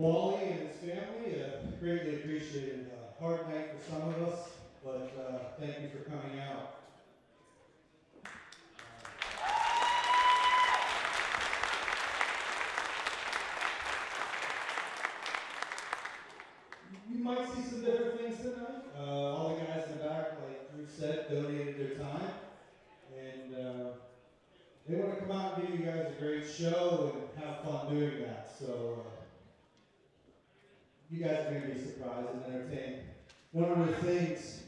Wally and his family. Greatly appreciated. Hard night for some of us, but thank you for coming out. You might see some different things tonight. All the guys in the back, like Drew said, donated their time. And they want to come out and give you guys a great show and have fun doing that. So you guys are going to be surprised and entertained. One of the things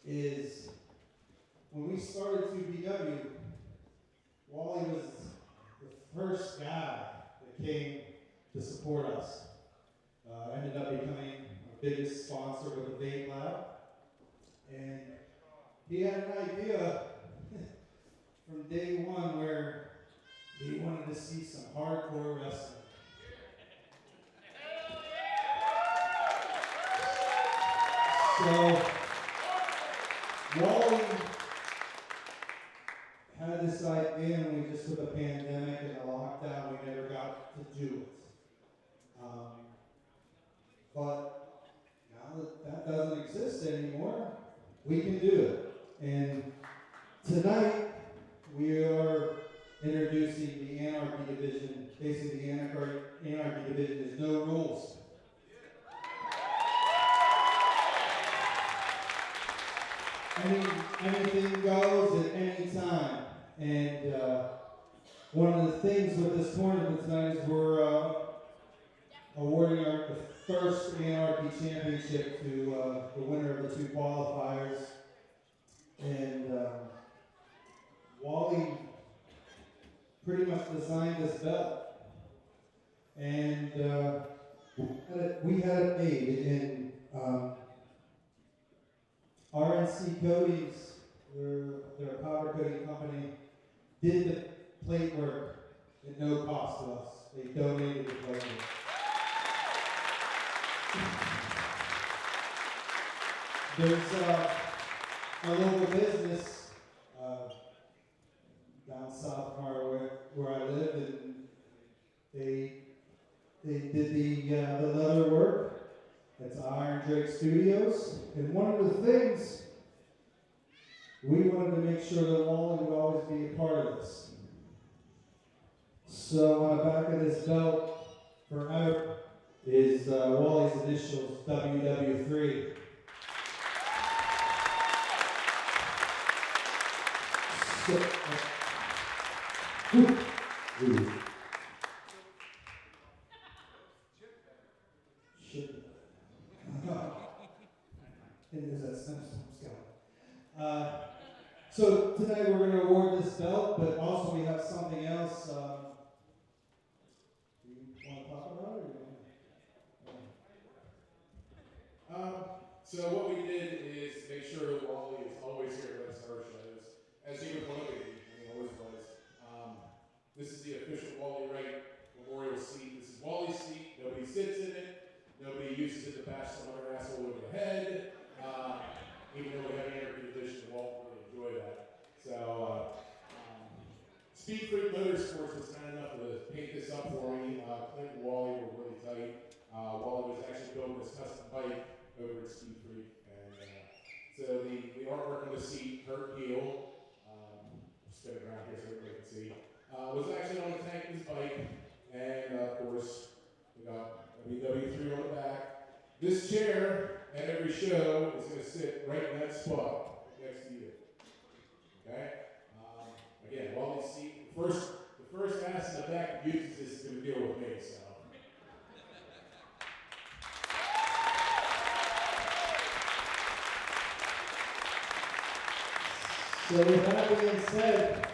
is when we started WW, Wally was the first guy that came to support us. Ended up becoming our biggest sponsor with the Vape Lab. And he had an idea from day one where he wanted to see some hardcore wrestling. So Wally had this idea, and we just with the pandemic and the lockdown, we never got to do it. But now that doesn't exist anymore, we can do it. And tonight, we are introducing the Anarchy division. Basically, the Anarchy division is no rules. Anything goes at any time. And one of the things with this tournament tonight is we're awarding the first Anarchy championship to the winner of the 2 qualifiers. And Wally pretty much designed this belt. And we had it made in RNC Coatings, they're a powder coating company, did the plate work at no cost to us. They donated the plate work. There's a local business down south from where I live, and they did the leather work. It's Iron Drake Studios, and one of the things we wanted to make sure that Wally would always be a part of this. So on the back of this belt, forever, is Wally's initials, WW3. So tonight we're going to award this belt, but also we have something else. Do you want to talk about it? So what we did is make sure that Wally is always here at our shows, as he would want to be, and he always was. This is the official Wally Wright Memorial seat. This is Wally's seat. Nobody sits in it. Nobody uses it to bash some other asshole over the head. Even though we have an Anarchy division, Walt really enjoy that. So, Speed Freak Motorsports was kind enough to paint this up for me. Clint and Wally were really tight. Wally was actually building this custom bike over at Speed Freak. And so the artwork on the seat, Kurt Heel, spin it around here so everybody can see, was actually on the tank of his bike. And of course, we got WW3 on the back. This chair at every show is going to sit right in that spot next to you. Okay? Again, Wally's seat. The first ass in the back that uses this is going to deal with me, so. So with that being said,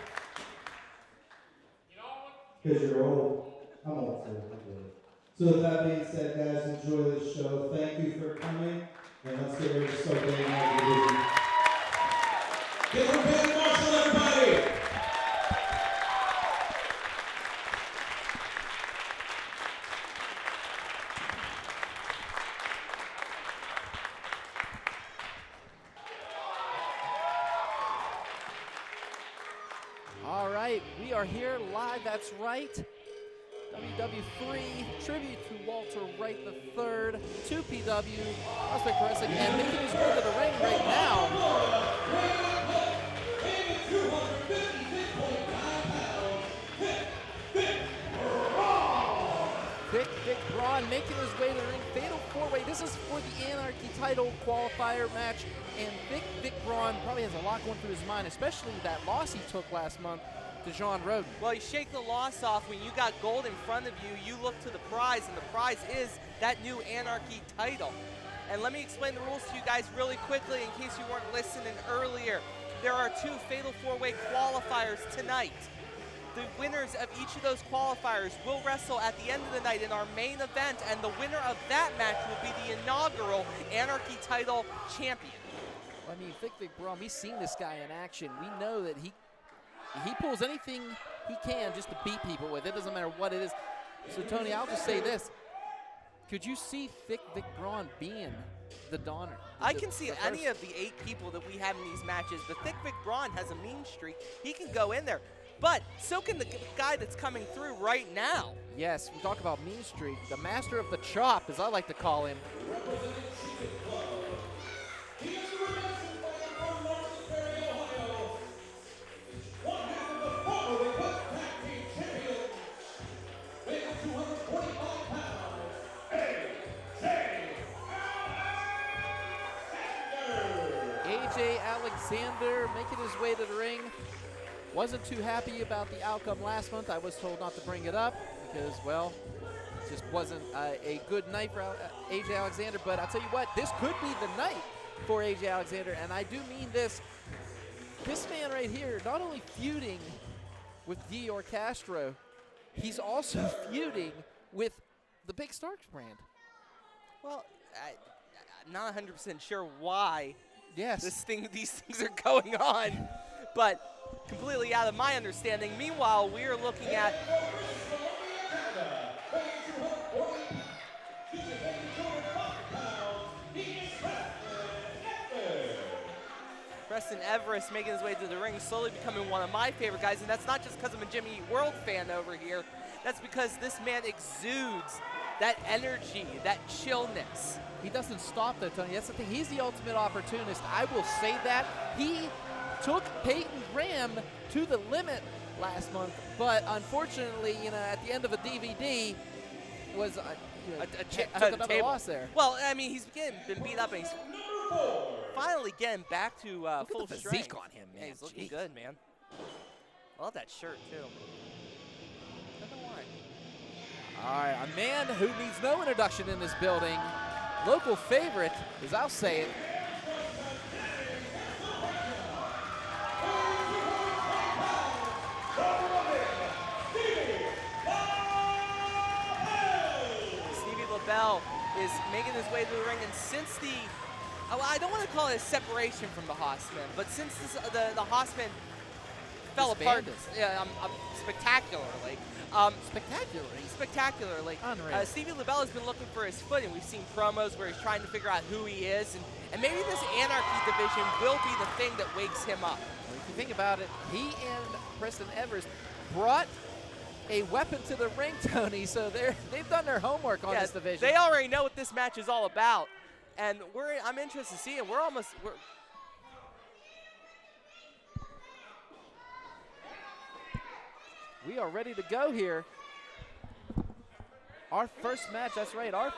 because you're old, I'm old too. So with that being said, guys, enjoy this show. Thank you for coming, and let's get ready to start getting out of the division. Give a big marshal, everybody! All right, we are here live, that's right. WW3 tribute to Walt Walter Wright III, 2PW, Prospect Wrestling, and making his way to the ring right now. Vic Braun making his way to the ring. Fatal 4-way. This is for the Anarchy title qualifier match. And Vic Braun probably has a lot going through his mind, especially that loss he took last month to Rodin. Well, you shake the loss off. When you got gold in front of you, you look to the prize, and the prize is that new Anarchy title. And let me explain the rules to you guys really quickly in case you weren't listening earlier. There are 2 Fatal 4-way qualifiers tonight. The winners of each of those qualifiers will wrestle at the end of the night in our main event, and the winner of that match will be the inaugural Anarchy title champion. I mean, Vic Braun, we've seen this guy in action. We know that he pulls anything he can just to beat people with. It doesn't matter what it is. So, Tony, I'll just say this. Could you see Vic Braun being the Donner? I can see any of the 8 people that we have in these matches, but Vic Braun has a mean streak. He can go in there. But so can the guy that's coming through right now. Yes, we talk about mean streak. The master of the chop, as I like to call him. Zander making his way to the ring. Wasn't too happy about the outcome last month. I was told not to bring it up because, well, it just wasn't a good night for AJ Alexander. But I'll tell you what, this could be the night for AJ Alexander, and I do mean this. This man right here, not only feuding with Dior Castro, he's also feuding with the Big Starks brand. Well, I'm not 100% sure why these things are going on, but completely out of my understanding. Meanwhile, we are looking at Preston Everest making his way to the ring, slowly becoming one of my favorite guys, and that's not just because I'm a Jimmy World fan over here. That's because this man exudes that energy, that chillness. He doesn't stop though, Tony. That's the thing. He's the ultimate opportunist. I will say that. He took Peyton Graham to the limit last month, but unfortunately, at the end of a DVD, was took another loss there. Well, I mean, he's been beat up, and he's finally getting back to full Look at the strength. physique on him, man. Yeah, he's looking good, man. I love that shirt too. I don't know why. All right, a man who needs no introduction in this building. Local favorite, as I'll say it. Stevie LeBell is making his way to the ring, and since the, I don't want to call it a separation from the Hossman, but since the Hossman fell apart spectacularly. Spectacularly. Stevie LeBell has been looking for his footing. We've seen promos where he's trying to figure out who he is, and maybe this Anarchy division will be the thing that wakes him up. Well, if you think about it, he and Preston Everest brought a weapon to the ring, Tony, so they've done their homework on this division. They already know what this match is all about, and I'm interested to see it. We are ready to go here. Our first match, that's right, our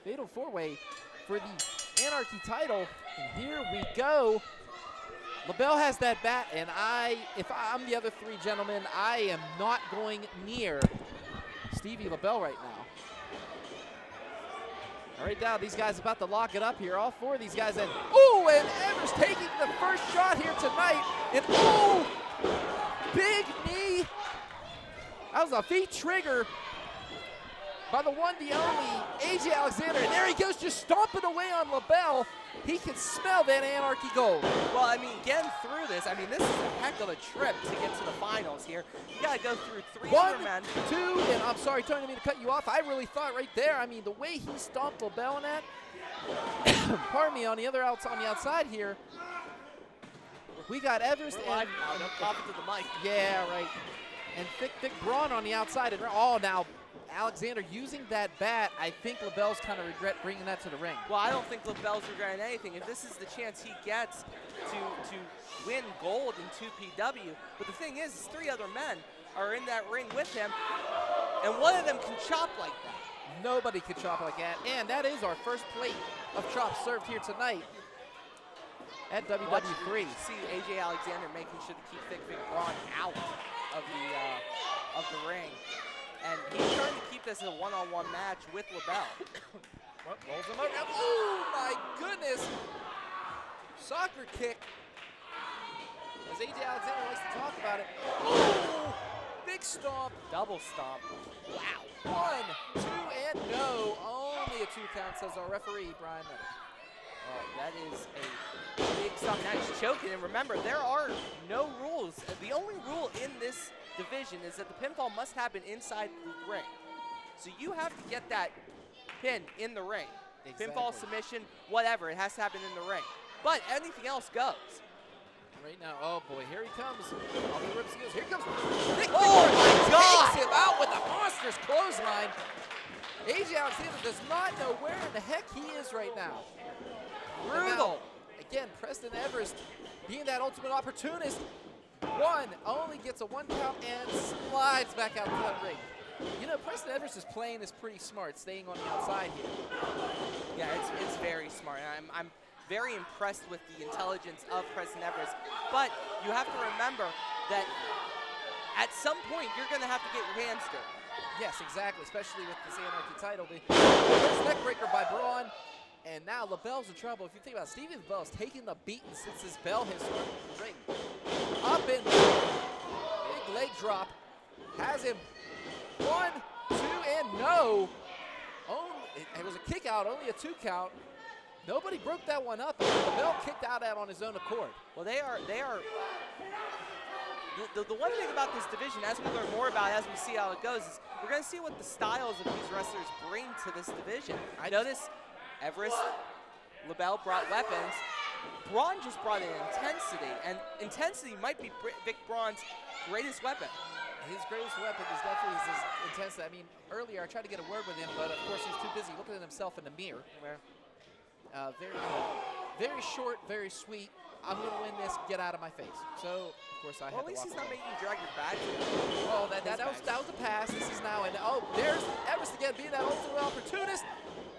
Fatal 4-Way for the Anarchy title. And here we go. LeBell has that bat, and if I'm the other 3 gentlemen, I am not going near Stevie LeBell right now. All right, now these guys about to lock it up here. All 4 of these guys, and Everest taking the first shot here tonight. And big knee. That was a feet trigger by the one, the only, AJ Alexander. And there he goes, just stomping away on LeBell. He can smell that Anarchy gold. Well, I mean, getting through this, this is a heck of a trip to get to the finals here. You got to go through 3 other men. 1, 2, and I'm sorry, Tony, I didn't mean to cut you off. I really thought right there, the way he stomped LeBell in that, pardon me, on the outside here, we got Everest and pop it to the mic. Yeah, right. And Vic Braun on the outside. And now Alexander using that bat, I think LeBell's kind of regret bringing that to the ring. Well, I don't think LeBell's regretting anything. If this is the chance he gets to win gold in 2PW, but the thing is 3 other men are in that ring with him, and one of them can chop like that. Nobody could chop like that, and that is our first plate of chops served here tonight at WW3. See AJ Alexander making sure to keep Vic Braun out of the ring. And he's trying to keep this a one-on-one match with LeBell. Rolls him over. Oh my goodness! Soccer kick. As AJ Alexander likes to talk about it. Oh! Big stomp. Double stomp. Wow. 1, 2, and no. Only a 2 count, says our referee, Brian Meadows. Oh, that is a big stomp. Now he's choking, and remember, there are no rules. The only rule in this division is that the pinfall must happen inside the ring. So you have to get that pin in the ring. Exactly. Pinfall, submission, whatever, it has to happen in the ring. But anything else goes. Right now, oh boy, here he comes. Off the rips he goes. Here he comes. Oh my God! Takes him out with a monstrous clothesline. AJ Alexander does not know where in the heck he is right now. Brutal. Again, Preston Everest being that ultimate opportunist. Only gets a 1 count and slides back out to that ring. You know, Preston Everest is playing this pretty smart, staying on the outside here. Yeah, it's very smart. I'm very impressed with the intelligence of Preston Everest. But you have to remember that at some point you're going to have to get your hands dirty. Yes, exactly, especially with this Anarchy title. The first neck breaker by Braun, and now LeBell's in trouble. If you think about it, Stevie LeBell is taking the beating since his bell has started the ring. Up and big leg drop. Has him 1, 2, and no. It was a kick out, only a 2 count. Nobody broke that one up. LeBell kicked out on his own accord. Well, they are. The one thing about this division, as we learn more about it, as we see how it goes, is we're going to see what the styles of these wrestlers bring to this division. I notice Everest, LeBell brought weapons. Braun just brought in intensity, and intensity might be Vic Braun's greatest weapon. His greatest weapon is definitely his intensity. I mean, earlier I tried to get a word with him, but of course he's too busy looking at himself in the mirror. Very short, very sweet. I'm going to win this. Get out of my face. So, of course, I had to walk away. Well, at least he's not making you drag your back. Well, that was a pass. This is now, and oh, there's Everest again being that ultimate opportunist.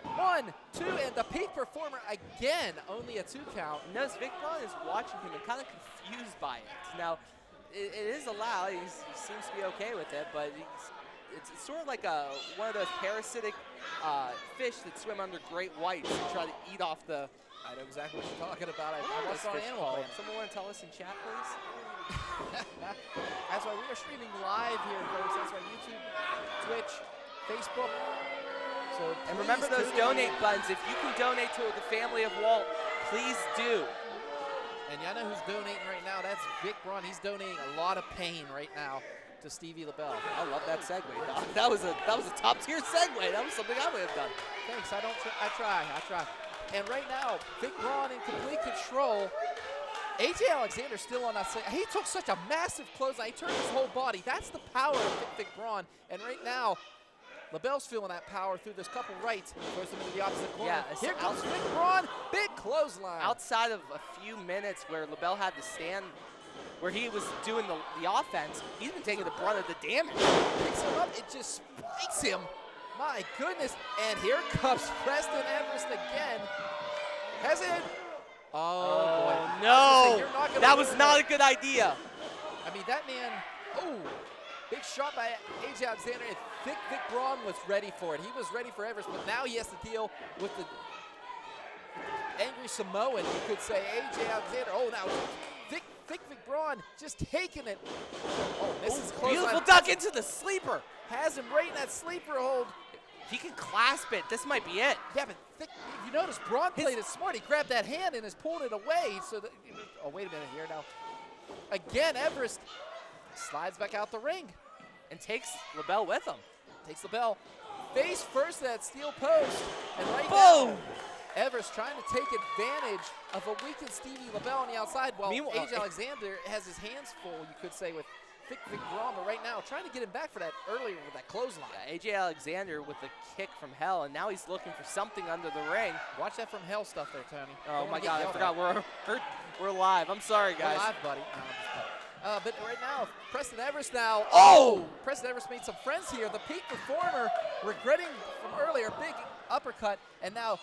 1, 2, and the peak performer again. Only a 2 count. Notice Vic Braun is watching him and kind of confused by it. Now, it is allowed. He seems to be okay with it, but it's sort of like one of those parasitic fish that swim under great whites and try to eat off the. I know exactly what you're talking about. I watched on fish Animal Planet. Someone want to tell us in chat, please? That's why we are streaming live here, folks. That's why YouTube, Twitch, Facebook. So and remember those donate buttons. If you can donate to the family of Walt, please do. And y'all know who's donating right now? That's Vic Braun. He's donating a lot of pain right now to Stevie LeBell. I love that segue. That was a top tier segue. That was something I would have done. Thanks. I try. And right now, Vic Braun in complete control. AJ Alexander still on that side. He took such a massive clothesline. He turned his whole body. That's the power of Vic Braun. And right now, LeBell's feeling that power through this couple rights. Throws him into the opposite corner. Yeah, here comes Vic Braun. Big clothesline. Outside of a few minutes where LeBell had to stand, where he was doing the offense, he's been taking the brunt of the damage. Picks him up. It just spikes him. My goodness. And here comes Preston Everest again. Has it? Oh, boy. No. That was not a good idea. I mean, that man, big shot by AJ Alexander. And Vic Braun was ready for it. He was ready for Everest, but now he has to deal with the angry Samoan, you could say, AJ Alexander. Oh, now Vic Braun just taking it. Oh, misses close. Beautiful duck into the sleeper. Has him right in that sleeper hold. If he can clasp it, this might be it. Yeah, but if you notice, Braun played it smart. He grabbed that hand and is pulling it away. So that, oh, wait a minute here now. Again, Everest slides back out the ring and takes LeBell with him. Takes LeBell face first to that steel post. And right boom! Now, Everest trying to take advantage of a weakened Stevie LeBell on the outside while AJ Alexander has his hands full, you could say, with Vic Braun, but right now trying to get him back for that earlier with that clothesline. Yeah, AJ Alexander with the kick from hell, and now he's looking for something under the ring. Watch that from hell stuff there, Tony. Oh my God, I forgot we're live. I'm sorry, guys. We're live, buddy. No, I'm just kidding. But right now, Preston Everest now. Oh! Preston Everest made some friends here. The peak performer regretting from earlier, big uppercut, and now,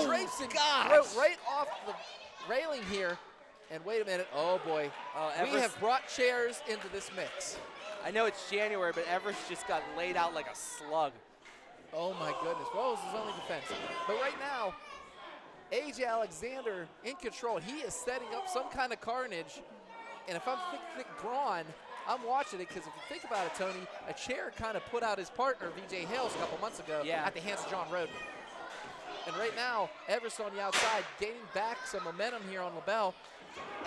drapes and throat right off the railing here. And wait a minute, oh boy. We have brought chairs into this mix. I know it's January, but Everest just got laid out like a slug. Oh my goodness, what was his only defense? But right now, AJ Alexander in control. He is setting up some kind of carnage. And if I'm Vic Braun, I'm watching it because if you think about it, Tony, a chair kind of put out his partner, VJ Hales, a couple months ago at the hands of John Rodin. And right now, Everest on the outside, gaining back some momentum here on LeBell.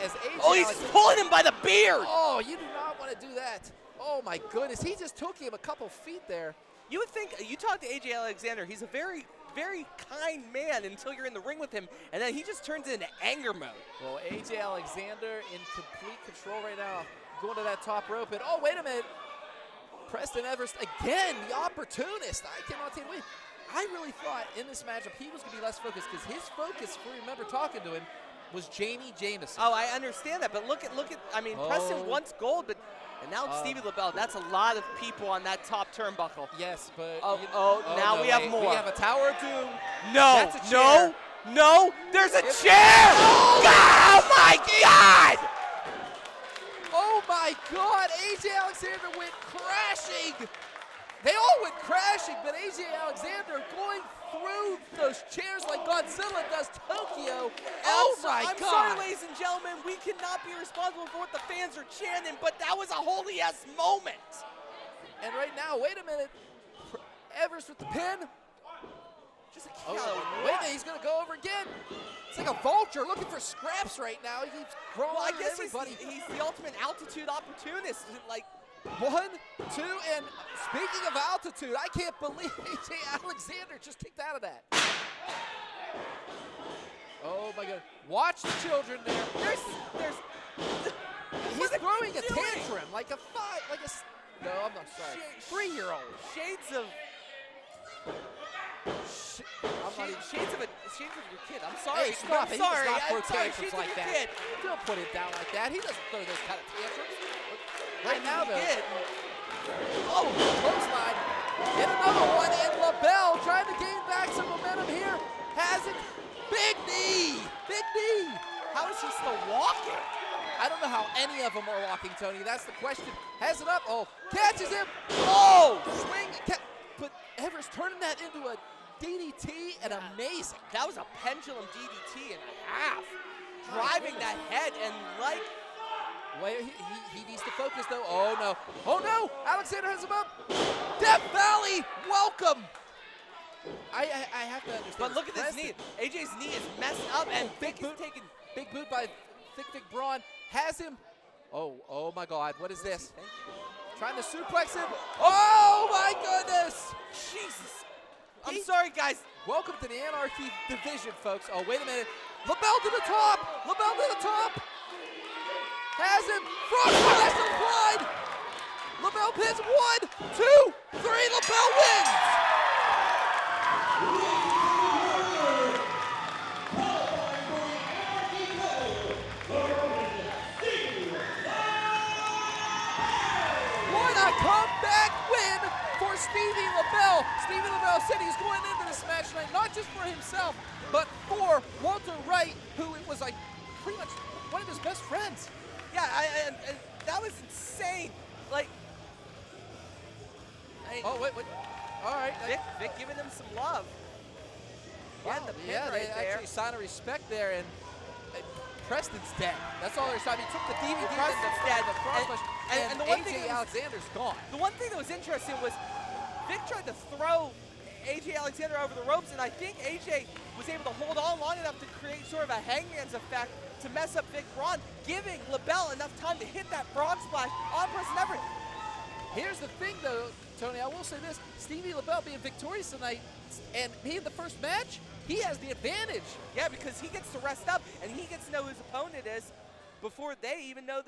As AJ he's pulling him by the beard! Oh, you do not want to do that. Oh my goodness, he just took him a couple feet there. You would think, you talk to AJ Alexander, he's a very, very kind man until you're in the ring with him, and then he just turns into anger mode. Well, AJ Alexander in complete control right now, going to that top rope, and oh, wait a minute. Preston Everest again, the opportunist. I cannot take away. I really thought in this matchup he was going to be less focused because his focus, if we remember talking to him, was Jameson. Oh, I understand that, but look at, I mean, Preston wants gold, but and now Stevie LeBell, that's a lot of people on that top turnbuckle. Yes, but now we have more. We have a Tower of Doom. No, that's a chair. No, there's a chair! Oh my God! Oh my God, AJ Alexander went crashing. They all went crashing, but AJ Alexander going through those chairs like Godzilla does Tokyo. I'm sorry, ladies and gentlemen, we cannot be responsible for what the fans are chanting, but that was a holy-ass moment. And right now, wait a minute. Everest with the pin. Just wait a minute, he's going to go over again. It's like a vulture looking for scraps right now. He keeps growing I guess everybody. He's the ultimate altitude opportunist. Like, 1, 2, and speaking of altitude, I can't believe AJ Alexander just kicked out of that. Oh my God! Watch the children there. He's throwing a tantrum like a no, I'm not sorry. 3-year-old. Shades of your kid. I'm sorry. Hey, stop it. I'm sorry. He does not throw tantrums tantrums like that. Kid. Don't put it down like that. He doesn't throw those kind of tantrums. Right now, though. Clothesline. Get another one, and LeBell trying to gain back some momentum here. Has it. Big knee. Big knee. How is he still walking? I don't know how any of them are walking, Tony. That's the question. Has it up. Oh, catches him. Swing. But Everest turning that into a DDT, and amazing. That was a pendulum DDT and a half. Driving that head and like. Wait, he needs to focus though. Oh no. Oh no! Alexander has him up. Death Valley, welcome. I have to understand. But look at this knee. AJ's knee is messed up, and big boot by Vic Braun has him. Oh my God! What is this? Trying to suplex him. Oh my goodness! Jesus. I'm sorry, guys. Welcome to the Anarchy division, folks. Oh, wait a minute. LeBell to the top. LeBell to the top. Has him. Frog splash applied. LeBell pins. 1, 2, 3. LeBell wins. What a comeback win for Stevie LeBell. Stevie LeBell said he's going into this match tonight, not just for himself, but for Walter Wright, who was like pretty much one of his best friends. Yeah, and that was insane. Like, wait. All right. Vic giving him some love. Wow, They actually sign a respect there, and Preston's dead. That's all there's time. He took the DVD. Preston's dead. And the one thing Alexander's gone. The one thing that was interesting was Vic tried to throw AJ Alexander over the ropes, and I think AJ was able to hold on long enough to create sort of a hangman's effect to mess up Vic Braun, giving LeBell enough time to hit that frog splash on Preston Everest. Here's the thing, though, Tony. I will say this. Stevie LeBell being victorious tonight and being the first match, he has the advantage. Yeah, because he gets to rest up, and he gets to know who his opponent is. before they even know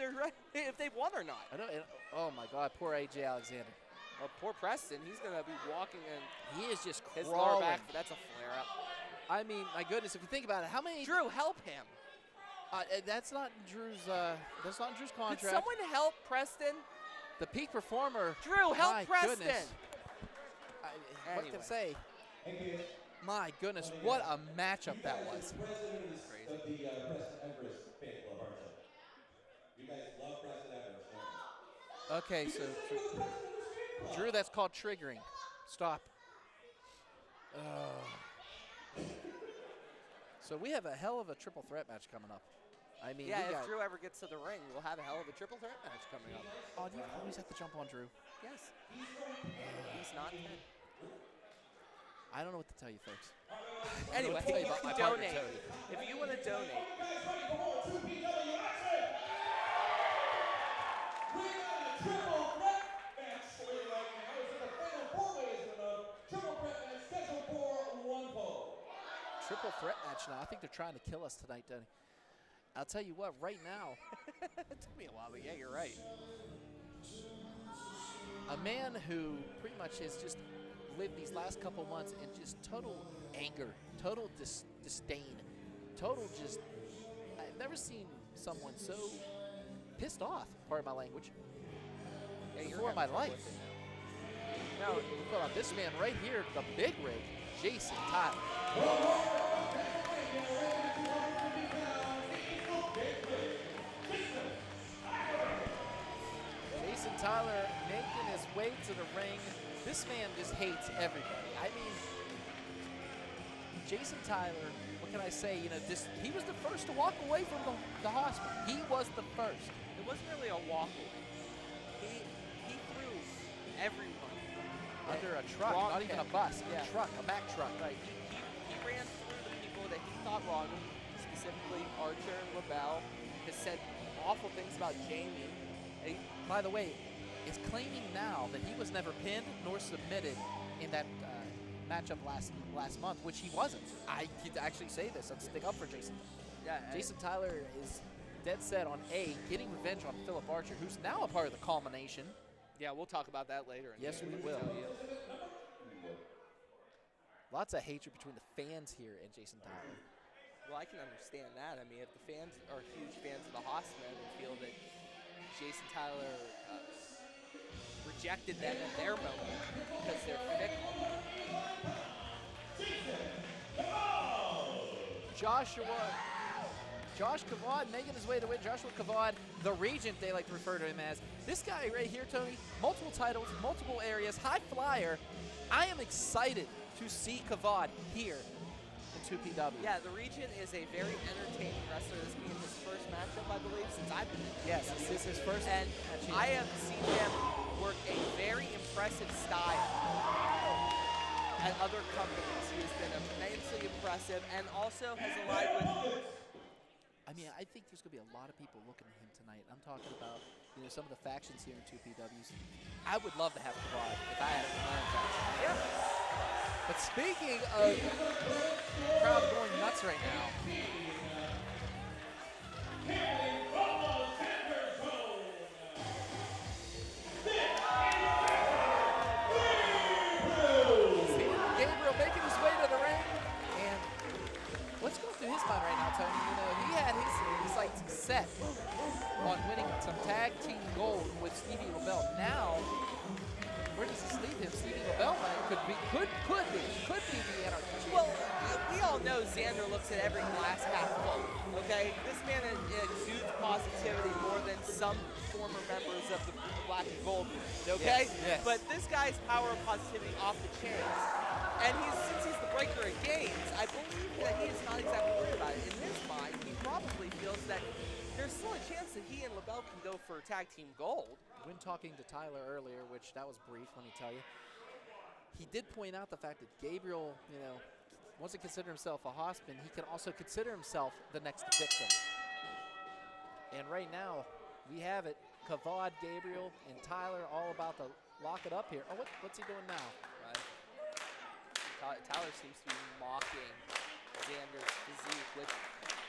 if they've won or not. I don't. Oh my God, poor AJ Alexander. Well, poor Preston, he's going to be walking in. He is just His lower crawling. back, that's a flare-up. I mean, my goodness, if you think about it, how many? Drew, help him. That's not Drew's. That's not Drew's contract. Could someone help Preston? The peak performer. Drew, help my Preston. Goodness. What can I say? My goodness, what a matchup that was. President of the Preston Everest fan club, aren't you? You guys love Preston Everest, don't you? Okay, so Drew, that's called triggering. Stop. So we have a hell of a triple threat match coming up. I mean, Yeah, we if got, Drew ever gets to the ring, we'll have a hell of a triple threat match coming up. oh, you always have to jump on Drew. Yes. He's not 10. I don't know what to tell you, folks. Anyway, tell you you about can my partner, donate. Tony. If you want to donate. Triple threat match now. I think they're trying to kill us tonight, Tony. I'll tell you what, right now, It took me a while, but yeah, you're right. a man who pretty much has just lived these last couple months in just total anger, total disdain, total just, I've never seen someone so pissed off, pardon my language, before in my life. Now, look at this man right here, the big rig, Jason Tyler. Jason Tyler making his way to the ring. This man just hates everybody. I mean, Jason Tyler, what can I say? You know, he was the first to walk away from the hospital. He was the first. It wasn't really a walk away. He threw everyone Under a truck, Wrong not even a pit. bus, Yeah. a truck, a Mack truck. Right. He ran through the people that he thought wronged him, specifically Archer and LeBell, has said awful things about Jami. Hey, by the way, is claiming now that he was never pinned nor submitted in that matchup last month, which he wasn't. I could actually say this and stick up for Jason. Yeah, Jason Tyler is dead set on getting revenge on Philip Archer, who's now a part of the culmination. Yeah, we'll talk about that later. Yes, we will. Lots of hatred between the fans here and Jason Tyler. Well, I can understand that. I mean, if the fans are huge fans of the Hossman and feel that Jason Tyler rejected them at their moment because they're fickle. Josh Kavod making his way to win. Joshua Kavod, the Regent, they like to refer to him as. This guy right here, Tony, multiple titles, multiple areas, high flyer. I am excited to see Kavod here in 2PW. Yeah, the Regent is a very entertaining wrestler. This being his first matchup, I believe, since I've been in Yes, WW3. this is his first And match here. I have seen him work a very impressive style at other companies. He has been immensely impressive and also has allied with. I mean, I think there's going to be a lot of people looking at him tonight. I'm talking about, you know, some of the factions here in 2PWs. I would love to have Kavod if I had my own faction. Yeah. But speaking of crowd going nuts right now, Gabriel making his way to the ring, and what's going through his mind right now, Tony? You know, he had his sights set on winning some tag team gold with Stevie LeBell. Now, where does this leave him? Stevie LeBell could be the Anarchy. Well, we all know Zander looks at every glass half full, okay? This man exudes positivity more than some former members of the Black and Gold Movement, okay? Yes. But this guy's power of positivity off the chains. And since he's the breaker of games, I believe that he is not exactly worried about it. In his mind, he probably feels that there's still a chance that he and LeBell can go for tag team gold. When talking to Tyler earlier, which that was brief, let me tell you, he did point out the fact that Gabriel, you know, wants to consider himself a Hossman. He can also consider himself the next victim. And right now, we have it. Kavod, Gabriel, and Tyler all about to lock it up here. Oh, what's he doing now? Right. Tyler seems to be mocking Zander's physique, which,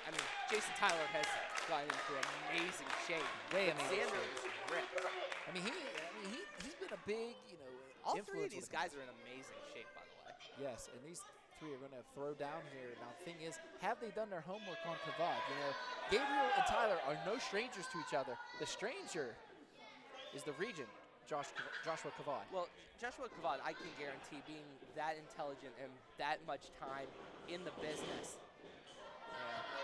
I mean, Jason Tyler has gotten into amazing shape. Way but amazing Zander shape. is ripped. I mean, he's been a big, you know, All three of influence these when it guys are in amazing shape, by the way. Yes, and these three are going to throw down here. Now, the thing is, have they done their homework on Kavod? You know, Gabriel and Tyler are no strangers to each other. The stranger is the regent, Joshua Kavod. Well, Joshua Kavod, I can guarantee, being that intelligent and that much time in the business.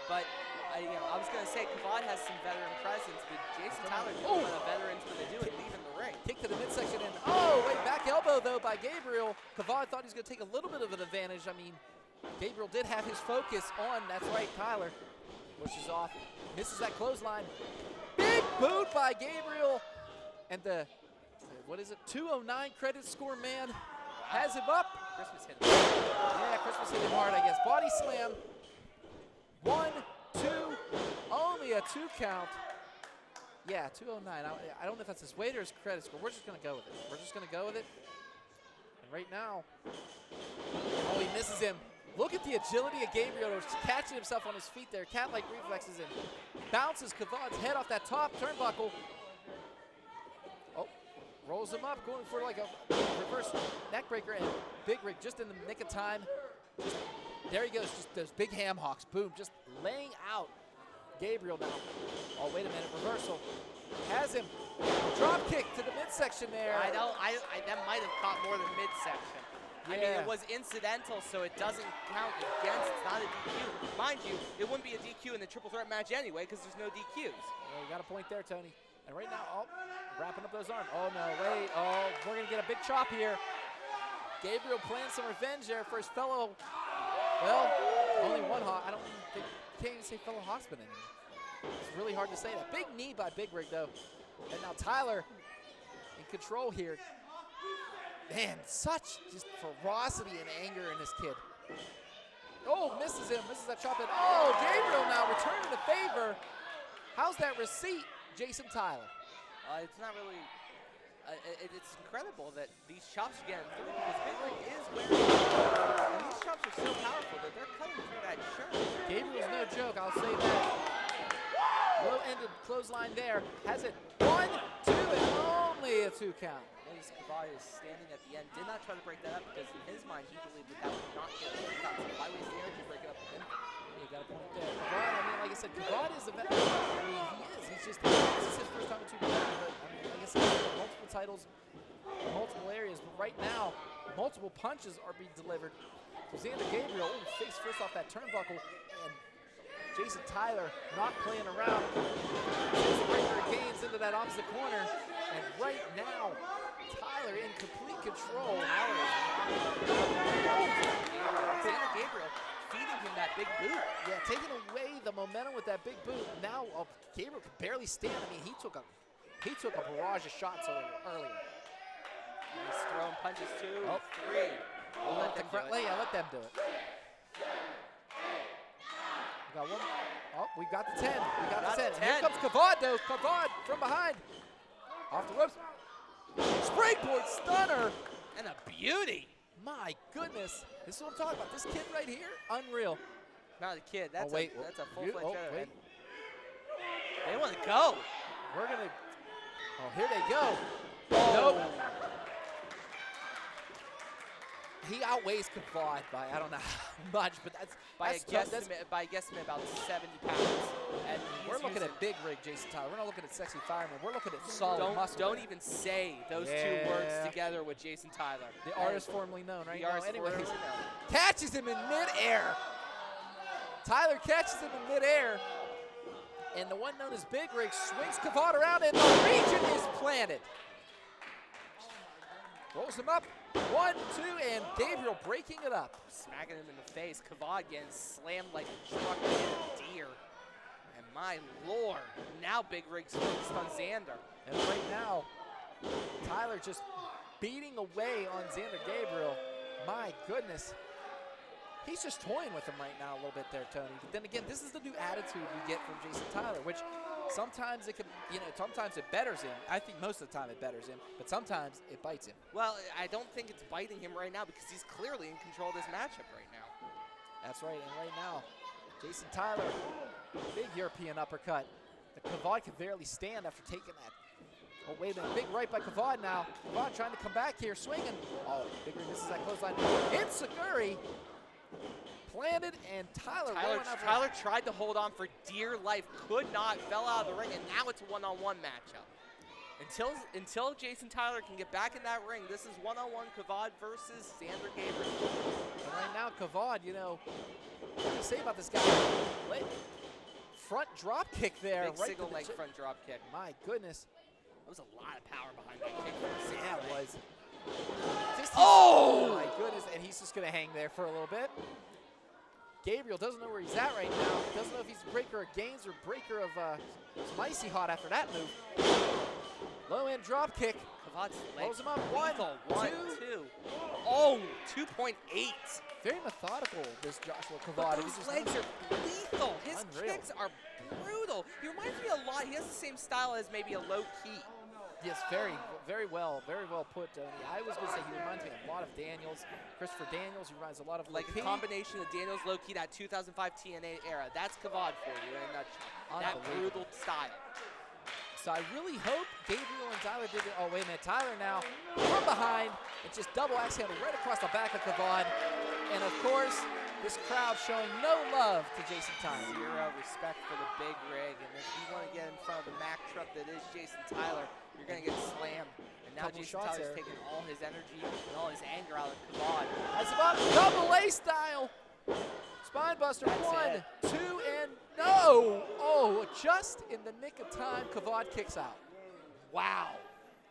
But I was going to say Kavod has some veteran presence, but Jason Tyler knows what a veteran's going to do and leave in the ring. Kick to the midsection and wait, back elbow though by Gabriel. Kavod thought he was going to take a little bit of an advantage. I mean, Gabriel did have his focus on, that's right, Tyler. Pushes off, misses that clothesline. Big boot by Gabriel. And the, what is it, 209 credit score man has him up. Christmas hit him. Yeah, Christmas hit him hard, I guess. Body slam. 1, 2, only a 2 count. Yeah, 209. I don't know if that's his weight or his credit score. We're just going to go with it. We're just going to go with it. And right now, he misses him. Look at the agility of Gabriel catching himself on his feet there. Cat-like reflexes and bounces Kavod's head off that top turnbuckle. Oh, rolls him up, going for like a reverse neck breaker, and Big Rig just in the nick of time. There he goes, just those big ham hocks. Boom, just laying out Gabriel now. Oh, wait a minute, reversal. Has him. Drop kick to the midsection there. That might have caught more than midsection. Yeah. I mean, it was incidental, so it doesn't count against. It's not a DQ. Mind you, it wouldn't be a DQ in the triple threat match anyway because there's no DQs. Yeah, you got a point there, Tony. And right now, wrapping up those arms. Oh, no, wait. Oh, we're going to get a big chop here. Gabriel playing some revenge there for his fellow, well, only one Hawk. I don't think, can't even say fellow Hawksman anymore. It's really hard to say that. Big knee by Big Rig, though. And now Tyler in control here. Man, such just ferocity and anger in this kid. Oh, misses him, misses that chop in. Oh, Gabriel now returning the favor. How's that receipt, Jason Tyler? It's not really, it's incredible that these chops are getting through because Big Rig is wearing and these chops are so powerful that they're cutting through that shirt. Gabriel's no joke, I'll say that. Low-ended clothesline there. Has it 1, 2, and only a 2 count. Notice Kavod is standing at the end. Did not try to break that up because in his mind he believed that would not get a 2 count. So why waste the energy to break it up with him? Yeah, got a point there. Kavod, I mean, like I said, Kavod is a veteran. I mean, he is. He's just, this is his first time in 2 veteran, but I mean, like I said, multiple titles, multiple areas, but right now, multiple punches are being delivered. So Zander Gabriel, face first off that turnbuckle, and Jason Tyler not playing around. Breaker gains into that opposite corner, and right now, Tyler in complete control. Zander Gabriel feeding him that big boot. Yeah, taking away the momentum with that big boot. Now Gabriel could barely stand. I mean, he took a barrage of shots earlier. He's throwing punches 2, 3. Let them do it. We got 1. Oh, we got the 10. We got the 10. Here comes Kavod, though. Kavod from behind. Off the ropes. Springboard stunner. And a beauty. My goodness. This is what I'm talking about. This kid right here, unreal. Not a kid. That's that's a full-fledged veteran. They want to go. We're going to. Oh, here they go. Oh. Nope. He outweighs Kavod by I don't know how much, but that's by a guesstimate about 70 pounds. And we're looking at Big Rig, Jason Tyler. We're not looking at sexy fireman. We're looking at solid muscle. Don't even say those 2 words together with Jason Tyler. The artist formerly known, right? The artist anyways, formerly known. Catches him in midair. Tyler catches him in midair, and the one known as Big Rig swings Kavod around, and the region is planted. Rolls him up. 1, 2, and Gabriel breaking it up. Smacking him in the face. Kavod getting slammed like a truck in a deer. And my lord, now Big Rig's focused on Zander. And right now, Tyler just beating away on Zander Gabriel. My goodness. He's just toying with him right now a little bit there, Tony. But then again, this is the new attitude we get from Jason Tyler, which sometimes it can, sometimes it betters him. I think most of the time it betters him, but sometimes it bites him. Well, I don't think it's biting him right now because he's clearly in control of this matchup right now. That's right, and right now, Jason Tyler, big European uppercut. The Kavod can barely stand after taking that. Oh, wait a minute, big right by Kavod now. Kavod trying to come back here, swinging. Oh, bigger misses that clothesline. Enziguri planted, and Tyler tried to hold on for dear life, could not, fell out of the ring, and now it's a one-on-one matchup. Until Jason Tyler can get back in that ring, this is one-on-one Kavod versus Zander Gabriel. And right now, Kavod, you know, what do you say about this guy? Front drop kick there. Big right single to the leg front drop kick. My goodness. That was a lot of power behind that kick. Yeah, it was. Oh! My goodness, and he's just going to hang there for a little bit. Gabriel doesn't know where he's at right now. Doesn't know if he's a breaker of gains or breaker of some icy hot after that move. Low end drop kick. Kavad's rolls him up. One, two. Oh, 2.8. Very methodical, this Joshua Kavod. But those legs are lethal. His kicks are brutal. He reminds me a lot. He has the same style as maybe a low key. Yes, very well put, Tony. I was going to say he reminds me a lot of Daniels. Christopher Daniels, he reminds a lot of like a combination of Daniels, low key, that 2005 TNA era. That's Kavod for you in a nutshell. That brutal style. So I really hope Gabriel and Tyler did it. Oh, wait a minute. Tyler now from behind. It's just double axe handle right across the back of Kavod. And, of course, this crowd showing no love to Jason Tyler. Zero respect for the big rig. And if you want to get in front of the Mack truck that is Jason Tyler, you're going to get slammed. And now Jason Tyler's taking all his energy and all his anger out of Kavod. That's about double A style. Spine buster. One, two, and no. Oh, just in the nick of time, Kavod kicks out. Wow.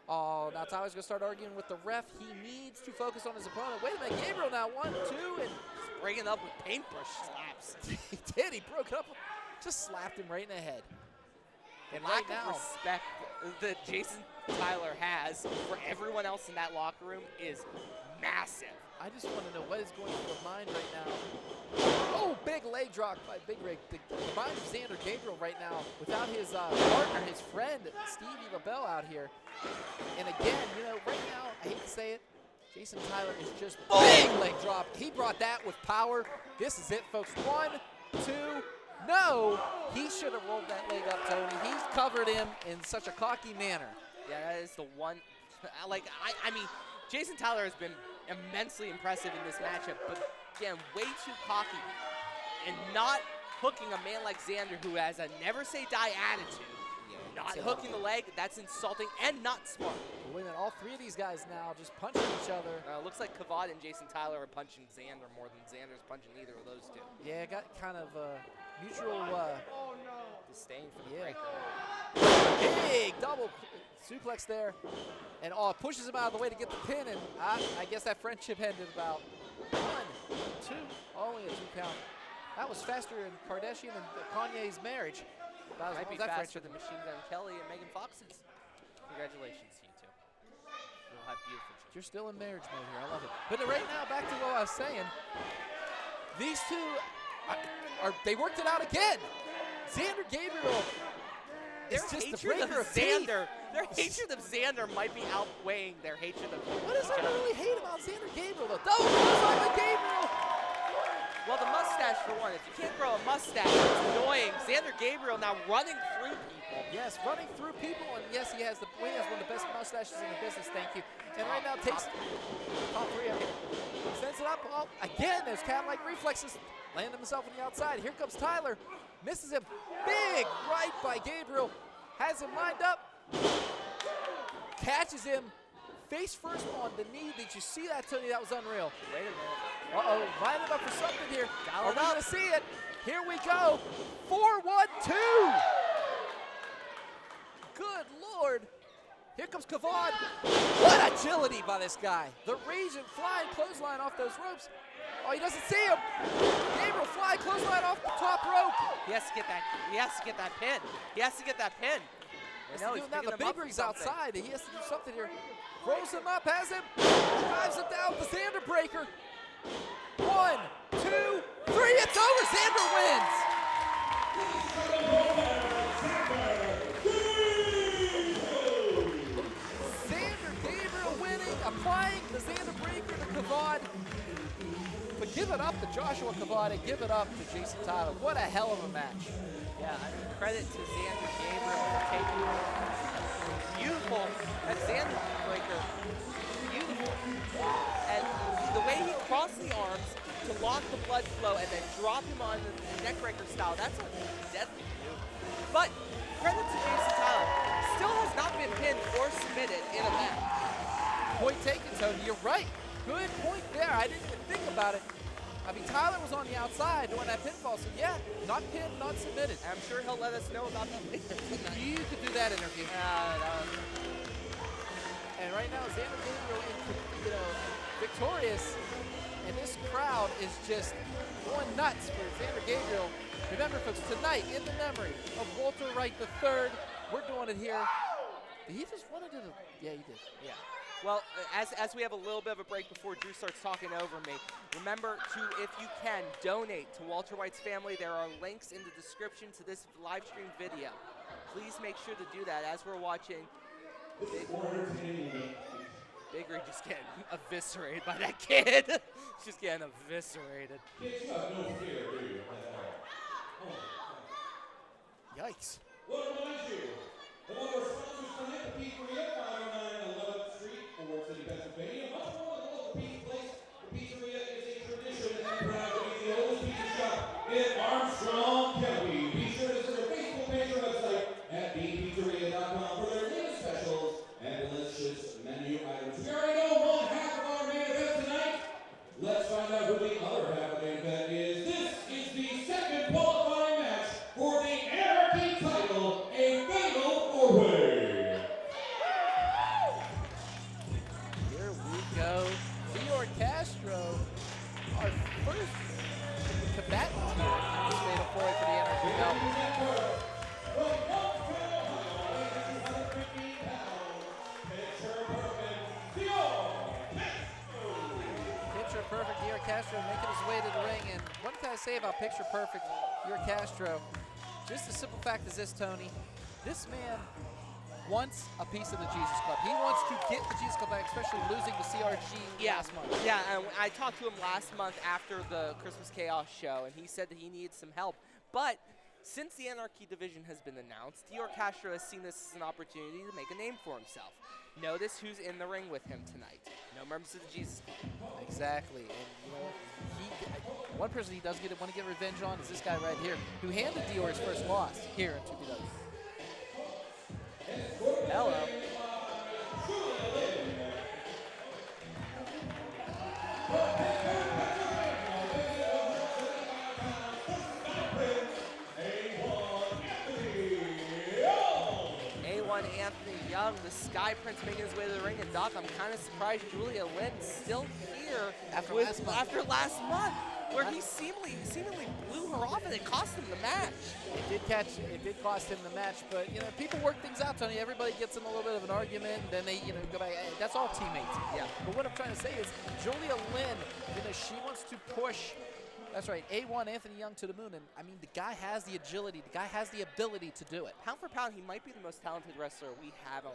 Oh, now Tyler's going to start arguing with the ref. He needs to focus on his opponent. Wait a minute, Gabriel now, 1, 2, and breaking up with paintbrush slaps. He did. He broke up. Just slapped him right in the head. And lack right now, of respect that Jason Tyler has for everyone else in that locker room is massive. I just want to know what is going through his mind right now. Oh, big leg drop by Big Rig. The mind of Zander Gabriel right now without his partner, his friend, Stevie LeBell out here. And again, you know, right now, I hate to say it, Jason Tyler is just big leg drop. He brought that with power. This is it, folks. 1, 2, no. He should have rolled that leg up, Tony. He's covered him in such a cocky manner. Yeah, that is the one. Like, I mean, Jason Tyler has been immensely impressive in this matchup, but again, way too cocky and not hooking a man like Zander, who has a never say die attitude. Not hooking the leg, that's insulting and not smart. Wait a minute, all three of these guys now just punching each other. Looks like Kavod and Jason Tyler are punching Zander more than Zander's punching either of those two. Yeah, got kind of mutual disdain for the breaker. Big double suplex there. And pushes him out of the way to get the pin, and I guess that friendship ended about 1, 2, only a 2 count. That was faster in Kardashian and Kanye's marriage. That might be faster than Machine Gun Kelly and Megan Fox's. Congratulations to you two. You'll have beautiful children. You're still in marriage mode here. I love it. But right now, back to what I was saying. These two, they worked it out again. Zander Gabriel. Their hatred of Zander. Their hatred of Zander might be outweighing their hatred of. What is there to really hate about Zander Gabriel though? Zander Gabriel. Well, the mustache for one. If you can't grow a mustache, it's annoying. Zander Gabriel now running through people. Yes, running through people, and yes, he has one of the best mustaches in the business. Thank you. And right now takes top 3 of it. Sends it up. Oh, again, there's cat-like reflexes. Landing himself on the outside. Here comes Tyler. Misses him. Big right by Gabriel. Has him lined up. Catches him. Face first on the knee. Did you see that, Tony? That was unreal. Wait a minute. Uh-oh. Lining up for something here. Are we going to see it? Here we go. 4-1-2. Good Lord. Here comes Kavod. What agility by this guy. The Regent flying clothesline off those ropes. Oh, he doesn't see him. Gabriel flying clothesline off the top rope. He has to get that. He has to get that pin. He has to get that pin. Now the big rig's outside. He has to do something here. Rolls him up, has him. Drives him down with the Zander breaker. 1, 2, 3. It's over. Zander wins. Zander Gabriel winning, applying the Zander breaker to Kavod. But Give it up to Joshua Kavod and give it up to Jason Tyler. What a hell of a match. Yeah, I mean, credit to Zander Gabriel for taking beautiful, that Zander breaker, beautiful. And the way he crossed the arms to lock the blood flow and then drop him on the neck breaker style, that's a deadly move. But credit to Jason Tyler, still has not been pinned or submitted in a match. Point taken, Tony. You're right. Good point there. I didn't even think about it. I mean, Tyler was on the outside doing that pinfall, so yeah, not pinned, not submitted. I'm sure he'll let us know about that later tonight. You could do that interview. And right now, Zander Gabriel, victorious, and this crowd is just going nuts for Zander Gabriel. Remember, folks, tonight, in the memory of Walter Wright III, we're doing it here. Did he just run into the? Yeah, he did. Yeah. Well, as we have a little bit of a break before Drew starts talking over me, remember to, if you can, donate to Walter White's family. There are links in the description to this live stream video. Please make sure to do that as we're watching Big Rig just getting eviscerated by that kid. He's just getting eviscerated. Kids, you have no fear, do you? Yikes. Well, it reminds you, the one of our sponsors tonight, the Pizzeria, 509 11th Street, Fort City, Pennsylvania. Much more than a local pizza place, the Pizzeria is a tradition and proud to be the oldest pizza shop in Armstrong County. Be sure to visit their Facebook page or website at thepizzeria.com for their latest specials and delicious menu items. We already know one half of our main event tonight. Let's find out who the other half of the main event is. This is the second qualifying match for the Anarchy title, a fatal four-way. Here we go. Dior Castro, our first combatant here in this fatal four-way for the Anarchy belt. Picture perfect Dior Castro making his way to the ring. And what can I say about picture perfect Dior Castro? Just the simple fact is this, Tony. This man wants a piece of the Jesus Club. He wants to get the Jesus Club back, especially losing to CRG last month. Yeah, and I talked to him last month after the Christmas Chaos show, and he said that he needed some help. But since the Anarchy division has been announced, Dior Castro has seen this as an opportunity to make a name for himself. Notice who's in the ring with him tonight. No members of the Jesus Club. Exactly, and you know, one person he does want to get revenge on is this guy right here, who handed Dior his first loss here in 2BW. Hello. A1 Anthony Young, the Sky Prince making his way to the ring, and Doc, I'm kind of surprised Julian Lynn's still here After last month, where he seemingly blew her off, and it cost him the match. It did cost him the match, but you know, people work things out, Tony. Everybody gets in a little bit of an argument, and then they, go back. That's all teammates. Yeah. But what I'm trying to say is, Julia Lynn, she wants to push. That's right, A1 Anthony Young to the moon, and I mean, the guy has the agility, the guy has the ability to do it. Pound for pound, he might be the most talented wrestler we have on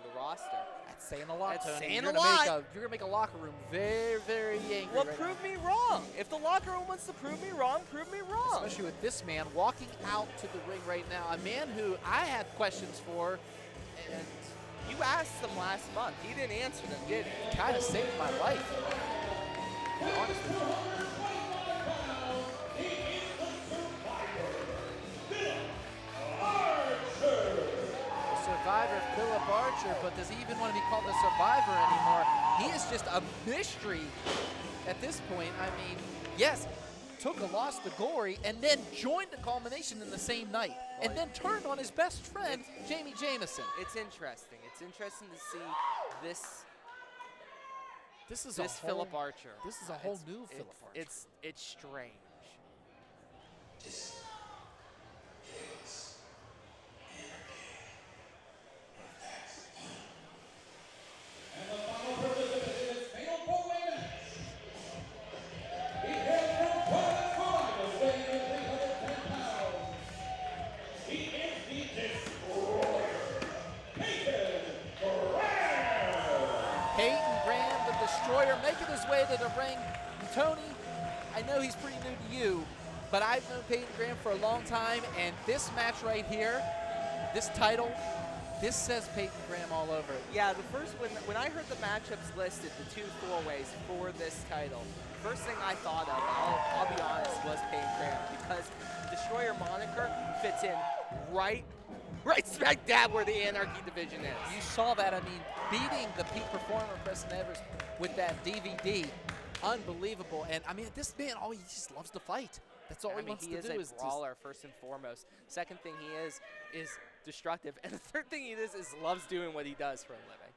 the roster. That's saying a lot, That's Tony. saying You're a gonna lot. You're gonna make a locker room very, very angry. Well, right prove now. me wrong. If the locker room wants to prove me wrong, prove me wrong. Especially with this man walking out to the ring right now, a man who I had questions for, and You asked him last month. He didn't answer them, did he? kind of saved my life. To be honest with you. Survivor Philip Archer, but does he even want to be called the Survivor anymore? He is just a mystery at this point. I mean, yes, took a loss to Gory and then joined the culmination in the same night and then turned on his best friend, Jamie Jameson. It's interesting. It's interesting to see this This Philip Archer. This is a whole new Philip Archer. It's strange. And the final participant in this fatal four-way match. He hails from Providence, Rhode Island, weighing in at 310 pounds. He is the Destroyer, Peyton Graham. Peyton Graham, the Destroyer, making his way to the ring. Tony, I know he's pretty new to you, but I've known Peyton Graham for a long time, and this match right here, this title, this says Peyton Graham all over it. Yeah, the first, when I heard the matchups listed, the 2 4-ways for this title, first thing I thought of, I'll be honest, was Peyton Graham, because Destroyer moniker fits in right smack dab where the Anarchy division is. You saw that, I mean, beating the peak performer, Preston Everest, with that DVD, unbelievable. And I mean, this man, he just loves to fight. That's all he wants to do. He is a brawler, first and foremost. Second thing he is destructive. And the third thing he is loves doing what he does for a living.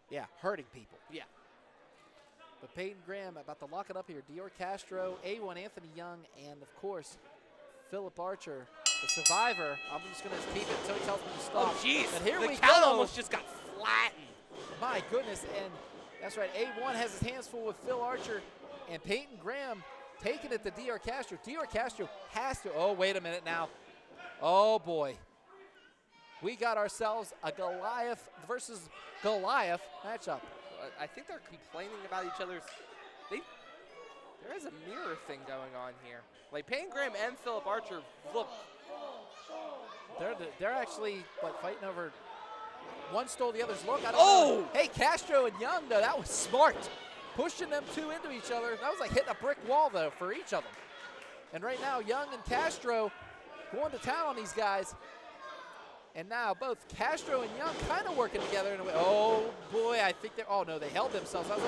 Yeah, hurting people. Yeah. But Peyton Graham about to lock it up here. Dior Castro, A1 Anthony Young, and of course, Philip Archer, the survivor. I'm just going to keep it until he tells me to stop. Oh, jeez. But here the we count go. almost just got flattened. My goodness, and that's right. A1 has his hands full with Phil Archer, and Peyton Graham taking it to Dior Castro. Dior Castro has to, oh, wait a minute now. Oh, boy. We got ourselves a Goliath versus Goliath matchup. I think they're complaining about each other's, there is a mirror thing going on here. Like Peyton Graham and Philip Archer look. They're actually like fighting over, one stole the other's look. I don't know. Oh! Hey, Castro and Young, though, that was smart. Pushing them two into each other. That was like hitting a brick wall, though, for each of them. And right now, Young and Castro going to town on these guys. And now both Castro and Young kind of working together in a way. Oh, boy, I think they're, oh, no, they held themselves. And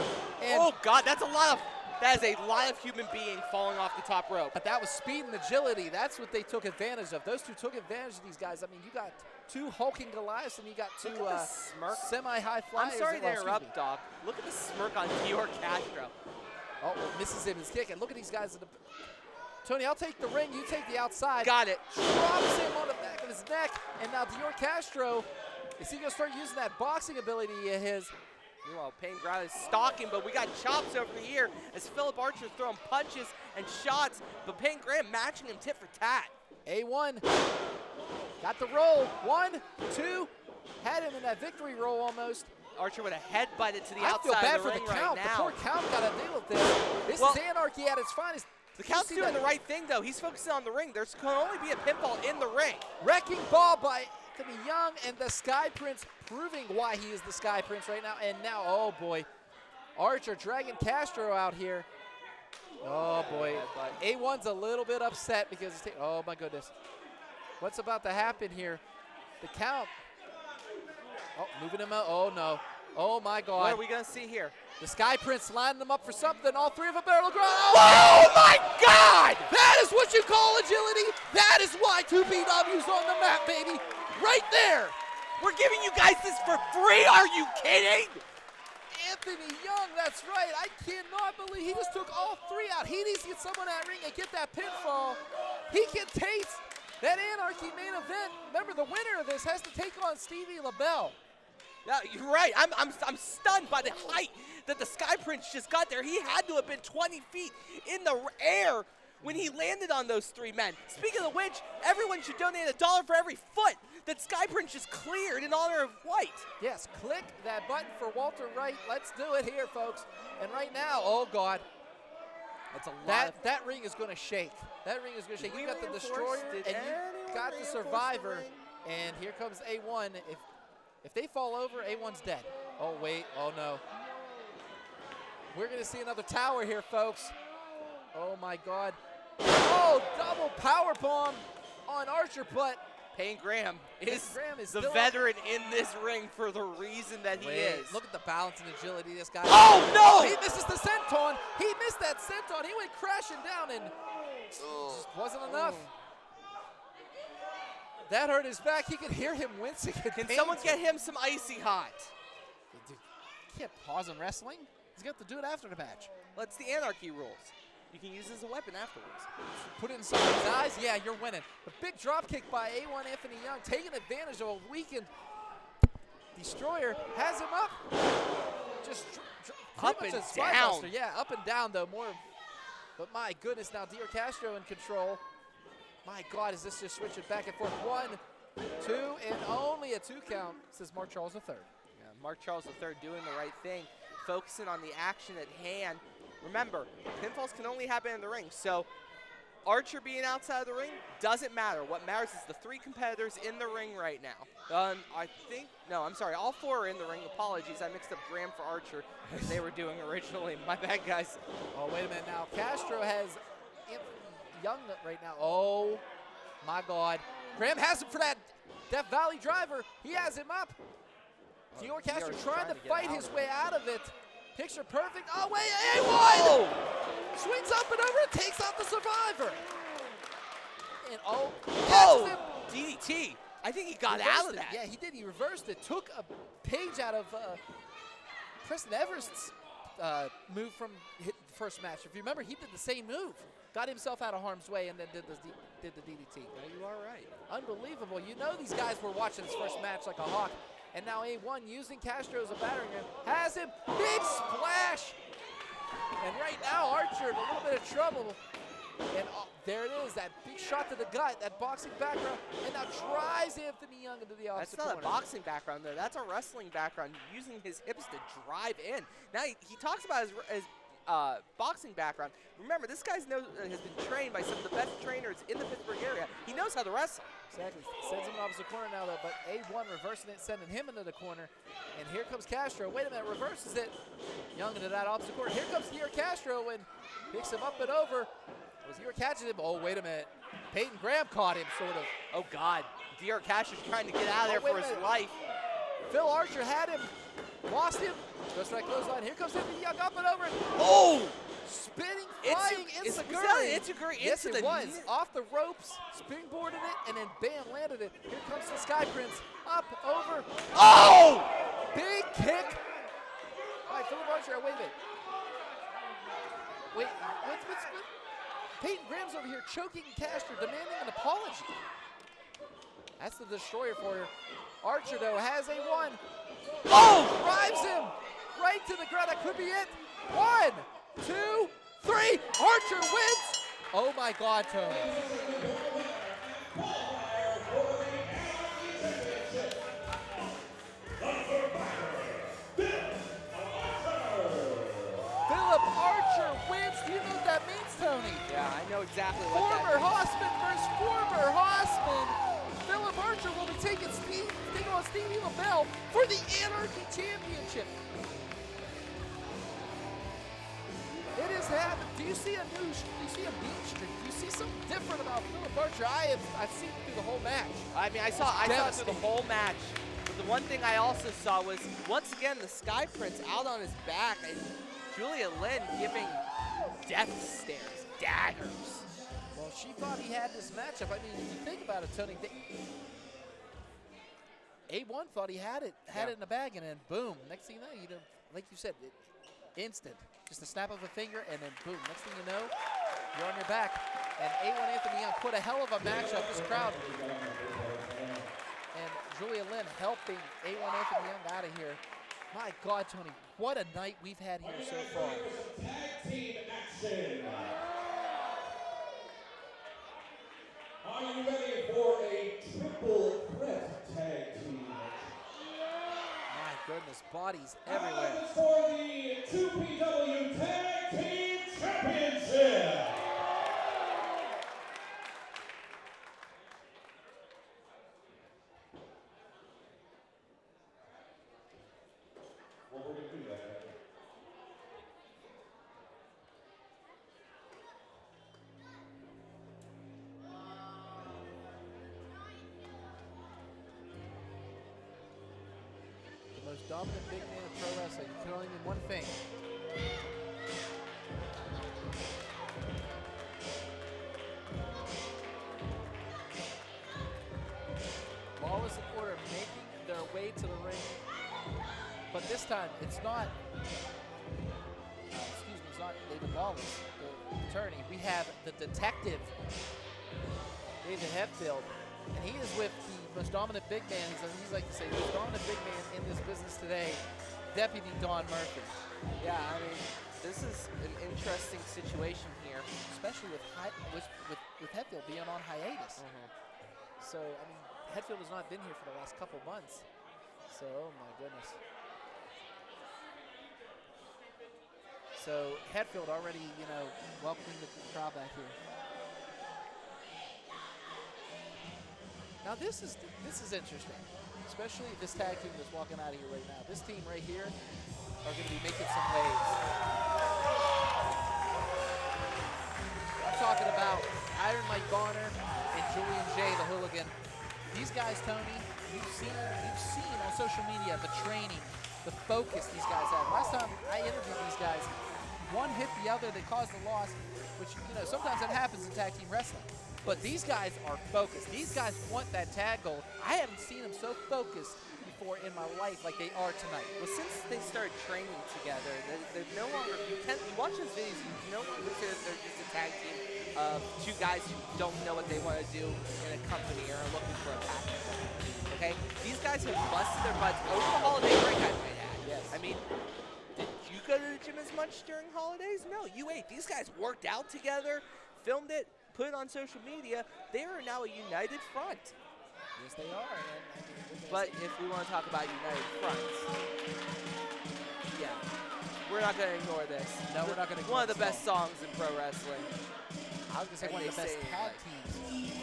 Oh, God, that is a lot of human being falling off the top rope. But that was speed and agility. That's what they took advantage of. Those two took advantage of these guys. I mean, you got two hulking Goliaths and you got two semi-high flyers. I'm sorry to interrupt, Doc. Look at the smirk on Dior Castro. Oh, well, misses him his kick. And look at these guys. Tony, I'll take the ring. You take the outside. Got it. Drops him on the back of his neck. And now Dior Castro, is he going to start using that boxing ability of his? Meanwhile, Peyton Graham is stalking, but we got chops over here as Philip Archer throwing punches and shots, but Peyton Graham matching him tit for tat. A1 got the roll. 1, 2, had him in that victory roll almost. Archer with a headbutt it to the I outside feel bad of the for ring the count. right now. The poor count got to deal with this. This is Anarchy at its finest. The count's doing the right thing, though. He's focusing on the ring. There's can only be a pinfall in the ring. Wrecking ball by Anthony Young and the Sky Prince proving why he is the Sky Prince right now. And now, oh boy, Archer dragging Castro out here. Oh boy, but A1's a little bit upset because it's oh my goodness. What's about to happen here? The count. Oh, moving him out. Oh no. Oh my God. What are we gonna see here? The Sky Prince lining them up for something. All three of them barrel ground. Oh my God! That is what you call agility. That is why 2PW's on the map, baby. Right there. We're giving you guys this for free. Are you kidding? Anthony Young, that's right. I cannot believe he just took all three out. He needs to get someone in that ring and get that pinfall. He can taste that Anarchy main event. Remember, the winner of this has to take on Stevie LeBell. Yeah, you're right. I'm stunned by the height that the Sky Prince just got there. He had to have been 20 feet in the air when he landed on those three men. Speaking of which, everyone should donate $1 for every foot that Sky Prince just cleared in honor of White. Yes, click that button for Walter Wright. Let's do it here, folks. And right now, oh God, that's a lot. That ring is going to shake. That ring is going to shake. You got the Destroyer and you got the Survivor, and here comes A1. If they fall over, A1's dead. Oh wait, oh no. We're going to see another tower here, folks. Oh my God. Oh, double power bomb on Archer, but Peyton Graham is the still veteran in this ring for the reason that he is. Look at the balance and agility of this guy. Oh no! He misses the senton. He missed that senton. He went crashing down and just wasn't enough. That hurt his back. He could hear him wincing. Can someone get him some icy hot? Dude, you can't pause in wrestling. He's got to do it after the match. That's the Anarchy rules. You can use it as a weapon afterwards. Put it in somebody's eyes. Yeah, you're winning. The big drop kick by A1 Anthony Young, taking advantage of a weakened Destroyer, has him up. Just up and down. Yeah, up and down though more. But my goodness, now Dior Castro in control. My God, is this just switching back and forth? 1, 2, and only a 2 count, says Mark Charles III. Yeah, Mark Charles III doing the right thing, focusing on the action at hand. Remember, pinfalls can only happen in the ring. So Archer being outside of the ring doesn't matter. What matters is the 3 competitors in the ring right now. I'm sorry, all 4 are in the ring. Apologies, I mixed up Graham for Archer as they were doing originally. My bad, guys. Oh, wait a minute now. Castro has Young right now. Oh, my God. Graham has him for that Death Valley driver. He has him up. Dior Castro trying to fight his way out of it. Picture perfect. Oh, wait, A1! Oh! Swings up and over and takes out the survivor. And DDT. I think he got reversed out of it. that. Yeah, he did. He reversed it. Took a page out of Preston Everest's move from the first match. If you remember, he did the same move. Got himself out of harm's way and then did the DDT. Yeah, you are right. Unbelievable. You know these guys were watching this first match like a hawk. And now A1 using Castro as a battering ram. Has him. Big splash. And right now, Archer in a little bit of trouble. And there it is, that big shot to the gut, that boxing background. And now drives Anthony Young into the opposite corner. That's not a boxing background, though. That's a wrestling background, using his hips to drive in. Now, he talks about his boxing background. Remember, this guy has been trained by some of the best trainers in the Pittsburgh area. He knows how to wrestle. Exactly. Sends him in the opposite corner now, though, but A1 reversing it, sending him into the corner. And here comes Castro. Wait a minute, reverses it. Young into that opposite corner. Here comes Dior Castro and picks him up and over. Was Dior catching him? Oh, wait a minute. Peyton Graham caught him, sort of. Oh, God. Dior Castro's trying to get out of there for his life. Phil Archer had him, lost him. Goes for that clothesline. Here comes Anthony Young up and over. Oh! Spinning, flying Enziguri. Yes, it was. Off the ropes, springboarded it, and then bam, landed it. Here comes the Sky Prince. Up, over. Oh! Big kick. All right, Philip Archer, wait a minute. Wait, what's Peyton Graham's over here choking Castro, demanding an apology. That's the destroyer for you. Archer, though, has A1. Oh! Drives him right to the ground. That could be it. 1, 2, 3. Archer wins. Oh, my God, Tony. Philip Archer wins. Do you know what that means, Tony? Yeah, I know exactly what that Former means. Hossman versus former Hossman. Philip Archer will be taking on Stevie LeBell for the Anarchy Championship. It has happened. Do you see a mean streak? Do you see something different about Philip Archer? I've seen it through the whole match. I mean, I saw it through the whole match. But the one thing I also saw was, once again, the Sky Prince out on his back, and Julian Lynn giving death stares, daggers. Well, she thought he had this matchup. I mean, if you think about it, Tony, A1 thought he had it in the bag, and then boom. Next thing you know, like you said, instant. Just a snap of a finger, and then boom. Next thing you know, you're on your back. And A1 Anthony Young put a hell of a match up. This crowd. And Julia Lynn helping A1 Anthony Young out of here. My God, Tony, what a night we've had here so far. Tag team action. Are you ready for a triple threat tag team match? My goodness, bodies everywhere. For the 2PW Tag Team Championship. Well, we're going to do that. The most dominant big man in pro wrestling. You can only mean one thing. Lawless and Order making their way to the ring. But this time, it's not, it's not David Lawless, the attorney. We have the detective, David Hetfield, and he is with the most dominant big man. He's like to say, the most dominant big man in this business today, Deputy Don Murphy. Yeah, I mean, this is an interesting situation here. Especially with Hetfield being on hiatus. So, I mean, Hetfield has not been here for the last couple months. So, oh my goodness. So Hetfield already, you know, welcoming the crowd back here. Now this is interesting, especially this tag team that's walking out of here right now. This team right here are going to be making some waves. I'm talking about Iron Mike Bonner and Julian J, the hooligan. These guys, Tony, you've seen on social media the training, the focus these guys have. Last time I interviewed these guys, one hit the other, they caused the loss, which, you know, sometimes that happens in tag team wrestling. But these guys are focused. These guys want that tag gold. I haven't seen them so focused before in my life like they are tonight. Well, since they started training together, they're no longer, you watch those videos, you no longer say that they're just a tag team of two guys who don't know what they want to do in a company or are looking for a package. Okay? These guys have busted their butts over the holiday break I might add. Yes. I mean, did you go to the gym as much during holidays? No, you ate. These guys worked out together, filmed it, put it on social media. They are now a united front. Yes, they are. But if we want to talk about united fronts, yeah, we're not going to ignore this. No, we're not going to ignore one of the best songs in pro wrestling. I was going to say And one of the best say, tag like, teams in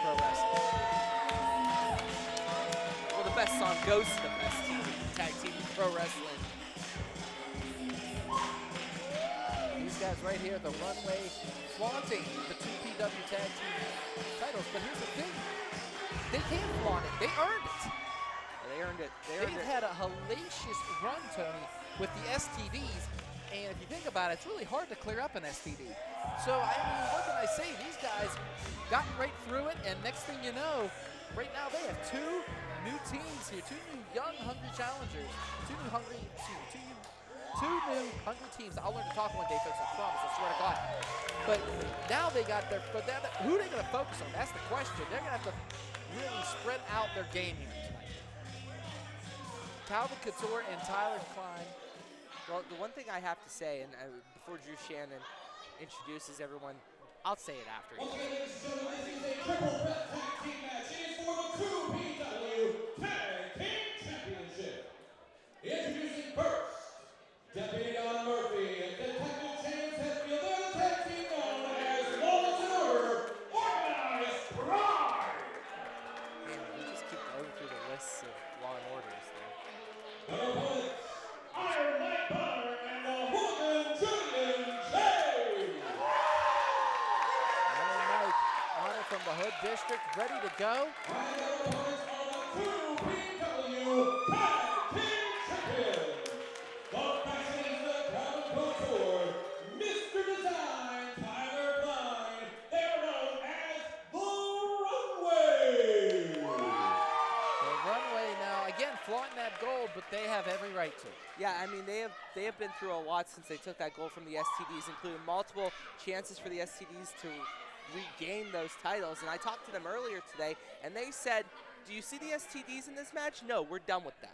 pro wrestling. Well, the best song goes to the best tag team in pro wrestling. These guys right here, the Runway, flaunting the two PW tag team titles. But here's the thing. They can't flaunt it. They earned it. They earned it. They've had a hellacious run, Tony, with the STDs. And if you think about it, it's really hard to clear up an STD. So, I mean, what can I say? These guys got right through it. And next thing you know, right now they have two new teams here. Two new young, hungry challengers. Two new hungry teams. I'll learn to talk one day, folks, I promise. I swear to God. But now they got their, who are they going to focus on? That's the question. They're going to have to really spread out their game here tonight. Kavod, Couture, and Tyler Klein. Well, the one thing I have to say, and before Drew Shannon introduces everyone, I'll say it after. Once again, ladies and gentlemen, this is a triple threat tag team match. It is for the 2PW Tag Team Championship. Introducing first, Deputy Don Murphy and Detective James Hetfield, their tag team known as Lawless and Order, Organized Pride. Man, we just keep going through the lists of Law and Orders there. Their opponents, Iron Mike Bonner and the Hooligan Julian J. Iron Mike, Honor from the Hood District, ready to go. And their opponents are the 2PW Tag Team Champions. The fashionista Kavod Couture, Mr. Design, Tyler Klein. They are known as the Runway. The Runway now, again, flaunting that gold, but they have every right to. Yeah, I mean, they have been through a lot since they took that gold from the STDs, including multiple chances for the STDs to regain those titles. And I talked to them earlier today, and they said, do you see the STDs in this match? No, we're done with them.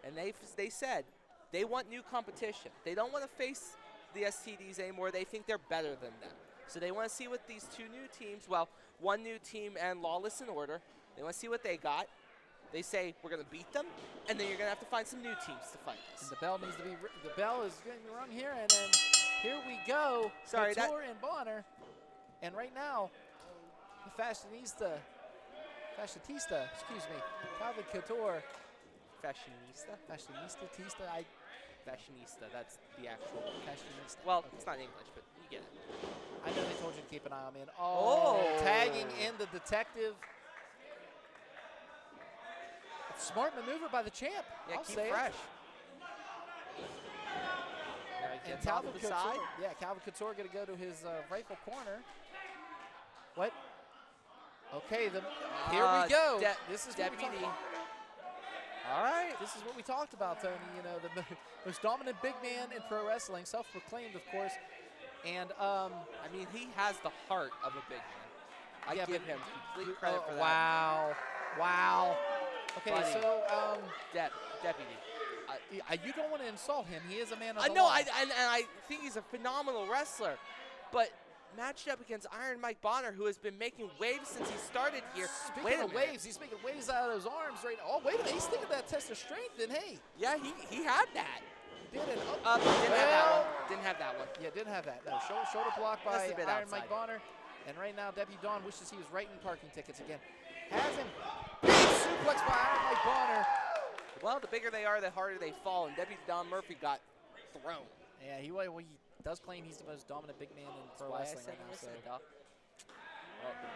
And they said they want new competition. They don't want to face the STDs anymore. They think they're better than them. So they want to see what these two new teams, well, one new team and Lawless in Order, they want to see what they got. They say, we're going to beat them, and then you're going to have to find some new teams to fight us. And the bell needs to be, the bell is getting rung here, and then here we go. Sorry, Couture and Bonner. And right now, the fashionista, excuse me, Kavod Couture. Fashionista? Fashionista, that's the actual. Fashionista. Well, Okay. it's not English, but you get it. I know they told you to keep an eye on me. And tagging in the detective. Smart maneuver by the champ. Yeah, I'll keep say fresh. And Gets off Kavod the Couture, side. yeah, Kavod Couture going to go to his rightful corner. What? Okay, here we go. This is Deputy. what we talked about. All right. This is what we talked about, Tony. You know, the most dominant big man in pro wrestling, self-proclaimed, of course. And I mean, he has the heart of a big man. I yeah, give but him complete credit for that. Wow. Okay, Buddy. so Deputy. you don't want to insult him. He is a man of I the know, law. and I think he's a phenomenal wrestler, but matched up against Iron Mike Bonner, who has been making waves since he started here. Speaking Wait a of minute. waves, he's making waves out of those arms right now. Oh, wait a minute. He's thinking that test of strength, and hey. Yeah, he had that. didn't. Didn't have that one. Yeah, didn't have that. No, shoulder block by Just a bit Iron outside. Mike Bonner. And right now, Deputy Don wishes he was writing parking tickets again. Has him. Big suplex by Iron Mike Bonner. Well, the bigger they are, the harder they fall, and Deputy Don Murphy got thrown. Yeah, he does claim he's the most dominant big man in pro wrestling right now. So.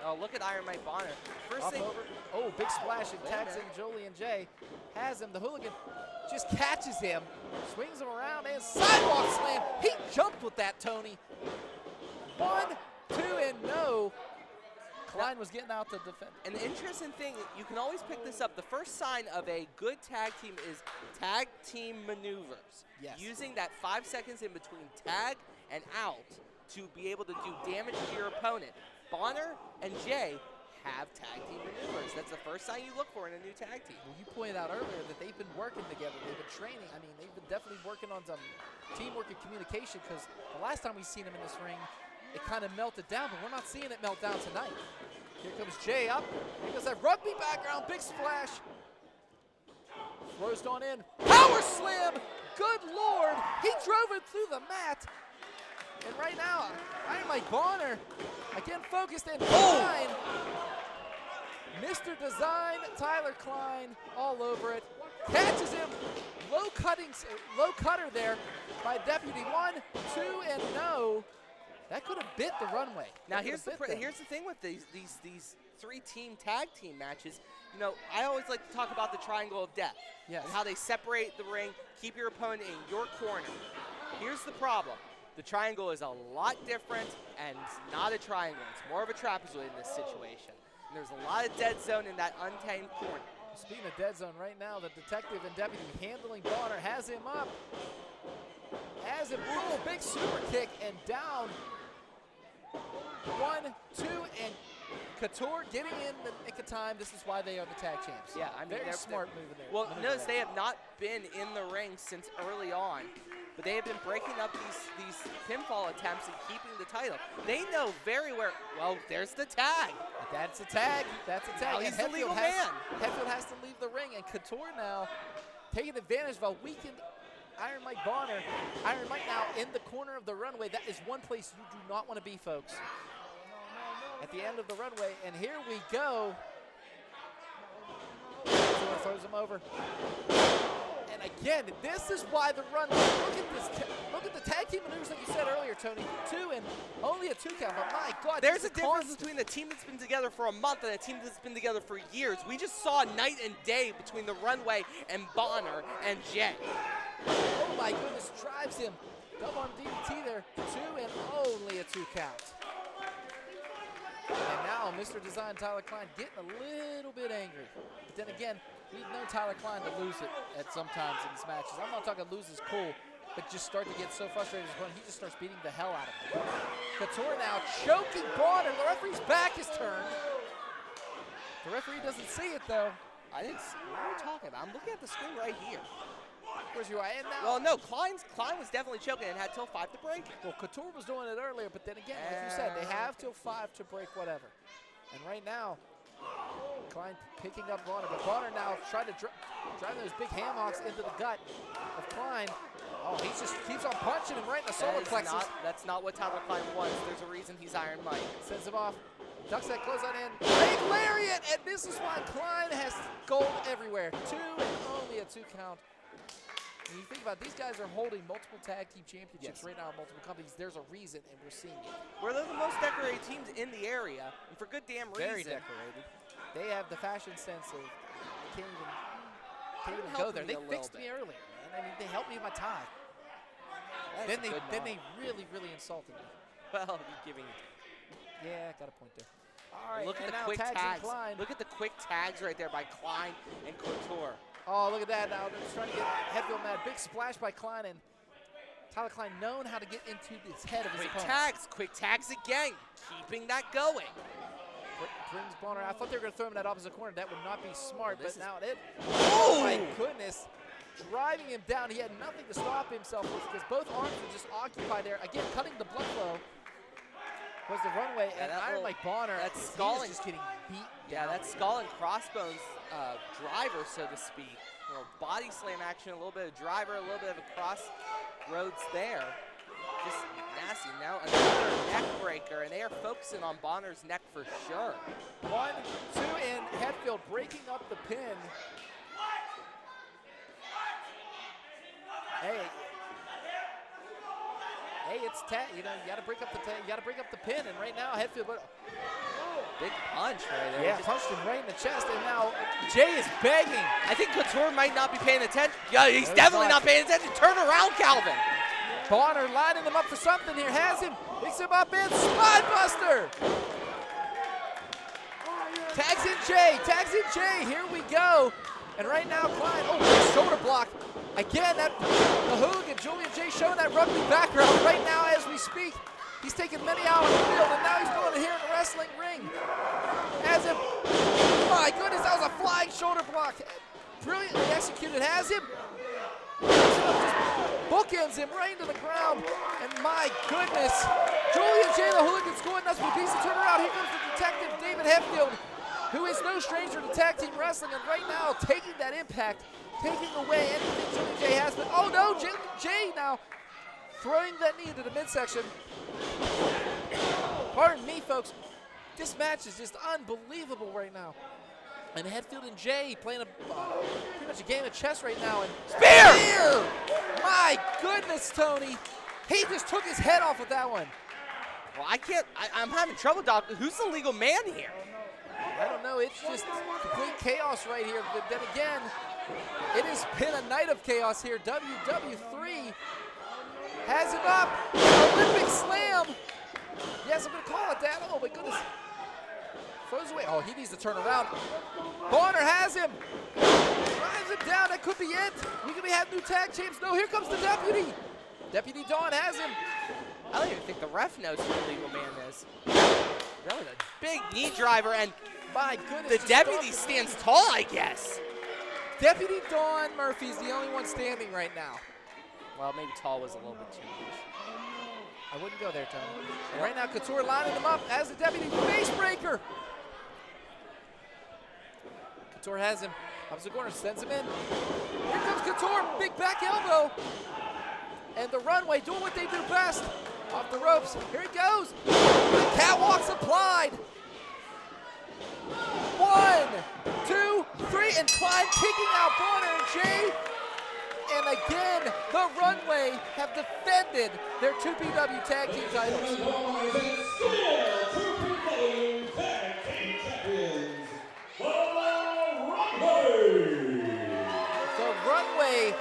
Oh, look at Iron Mike Bonner. First thing. Over. Oh, big splash and tags in Julian J. Has him. The hooligan just catches him, swings him around, and sidewalk slam. He jumped with that, Tony. 1, 2, and no. Klein was getting out to defend. And the interesting thing, you can always pick this up. The first sign of a good tag team is tag team maneuvers. Yes. Using that 5 seconds in between tag and out to be able to do damage to your opponent. Bonner and Jay have tag team maneuvers. That's the first sign you look for in a new tag team. Well, you pointed out earlier that they've been working together. They've been training. I mean, they've been definitely working on some teamwork and communication, because the last time we've seen them in this ring, it kind of melted down, but we're not seeing it melt down tonight. Here comes Jay up. Here goes that rugby background. Big splash. Throws on in. Power slam. Good Lord. He drove it through the mat. And right now, Iron Mike Bonner, again focused in. Klein. Mr. Design, Tyler Klein, all over it. Catches him. Low cutter there by Deputy. 1, 2, and no. That could have bit the runway. Now here's the thing with these 3-team tag team matches. You know, I always like to talk about the triangle of death. Yes. And how they separate the ring, keep your opponent in your corner. Here's the problem. The triangle is a lot different, and it's not a triangle. It's more of a trapezoid in this situation. And there's a lot of dead zone in that untamed corner. Speaking of dead zone, right now the detective and deputy handling Bonner, has him up. Has him, ooh, big super kick, and down. 1, 2, and Couture getting in the nick of time. This is why they are the tag champs. Yeah, I mean, very smart move in there. Well, notice they have not been in the ring since early on, but they have been breaking up these pinfall attempts and keeping the title. They know very well, there's the tag. That's a tag. That's a tag. Now he's the legal man. Hetfield has to leave the ring, and Couture now taking advantage of a weakened Iron Mike Bonner. Iron Mike now in the corner of the runway. That is one place you do not want to be, folks. At the end of the runway, and here we go. Couture throws him over. And again, this is why the runway. Look at this. Look at the tag team maneuvers, like you said earlier, Tony. 2 and only a 2 count. But my God, there's a difference between a team that's been together for a month and a team that's been together for years. We just saw night and day between the runway and Bonner and Jay. Oh my goodness, drives him. Double on DDT there. 2 and only a 2 count. And now Mr. Design, Tyler Klein, getting a little bit angry. But then again, we've known Tyler Klein to lose it at sometimes in these matches. I'm not talking lose is cool, but just start to get so frustrated when he just starts beating the hell out of him. Couture now choking Bonner. The referee's back is turned. The referee doesn't see it though. I didn't see what are you talking about? I'm looking at the screen right here. Where's your eye? And now, well, no, Klein was definitely choking and had till 5 to break. Well, Couture was doing it earlier, but then again, like you said, they have till 5 to break whatever. And right now, Klein picking up Bonner, but Bonner now trying to drive those big ham hocks into the gut of Klein. Oh, he just keeps on punching him right in the solar plexus. That's not what Tyler Klein was. There's a reason he's Iron Mike. Sends him off. Ducks that close on in. Big lariat, and this is why Klein has gold everywhere. 2 and only a 2 count. When you think about it, these guys are holding multiple tag team championships right now in multiple companies. There's a reason, and we're seeing it. We're the most decorated teams in the area, and for good damn reason. Very decorated. They have the fashion sense of, I can't even go there. They fixed me earlier, man. I mean, they helped me with my tie. Then they really, really insulted me. Well, you're giving it. Yeah, got a point there. All right, look at the quick tags. Look at the quick tags right there by Klein and Couture. Oh, look at that now. They're just trying to get Hetfield mad. Big splash by Klein, and Tyler Klein known how to get into his head of his opponent. Quick tags again, keeping that going. Brings Bonner. I thought they were going to throw him in that opposite corner. That would not be smart, but now it. Oh my goodness. Driving him down. He had nothing to stop himself with because both arms were just occupied there. Again, cutting the blood flow was the runway, and Iron Mike Bonner, that skull just getting beat. Yeah, that skull and crossbones driver, so to speak, little body slam action, a little bit of driver, a little bit of a crossroads there. Just nasty. Now another neck breaker, and they are focusing on Bonner's neck for sure. 1, 2, and Hetfield breaking up the pin. Hey, it's you know, you got to break up the pin, and right now Hetfield. Big punch right there. Yeah, punched him right in the chest, and now Jay is begging. I think Couture might not be paying attention. Yeah, he's definitely not paying attention. Turn around, Calvin. Bonner lining him up for something here. Has him, picks him up in spine buster. Tags in Jay. Here we go. And right now, Klein, shoulder block. Again, the hooligan, Julian Jay, showing that rugby background. Right now, as we speak, he's taken many out of the field, and now he's going to here in the wrestling ring. Has him, my goodness, that was a flying shoulder block. Brilliantly executed, has him. Just bookends him right into the ground. And my goodness, Julian Jay, the hooligan, scoring nuts with a piece of turnaround. Here comes the detective, David Hetfield, who is no stranger to tag team wrestling, and right now taking that impact, taking away anything Julian Jay has. But oh no, Jay now throwing that knee into the midsection. Pardon me, folks. This match is just unbelievable right now. And Hetfield and Jay playing pretty much a game of chess right now. And Spear! My goodness, Tony. He just took his head off with that one. Well, I'm having trouble, Doc. Who's the legal man here? I don't know. It's just complete chaos right here. But then again, it has been a night of chaos here. WW3 has it up. Olympic slam. Yes, I'm going to call it that. Oh, my goodness. Throws away. Oh, he needs to turn around. Bonner has him. Drives him down. That could be it. We could have new tag champs. No, here comes the deputy. Deputy Dawn has him. I don't even think the ref knows who the legal man is. That was a big knee driver, and my goodness. The deputy stands tall, I guess. Deputy Dawn Murphy's the only one standing right now. Well, maybe tall was a little bit too much. I wouldn't go there, Tony. And right now, Couture lining him up as the deputy face breaker. Couture has him. Comes the corner, sends him in. Here comes Couture, big back elbow. And the Runway doing what they do best. Off the ropes, here he goes. The catwalk's applied. 1, 2, 3, and Klein kicking out Bonner and Jay. And again, the Runway have defended their 2PW tag team titles. The Runway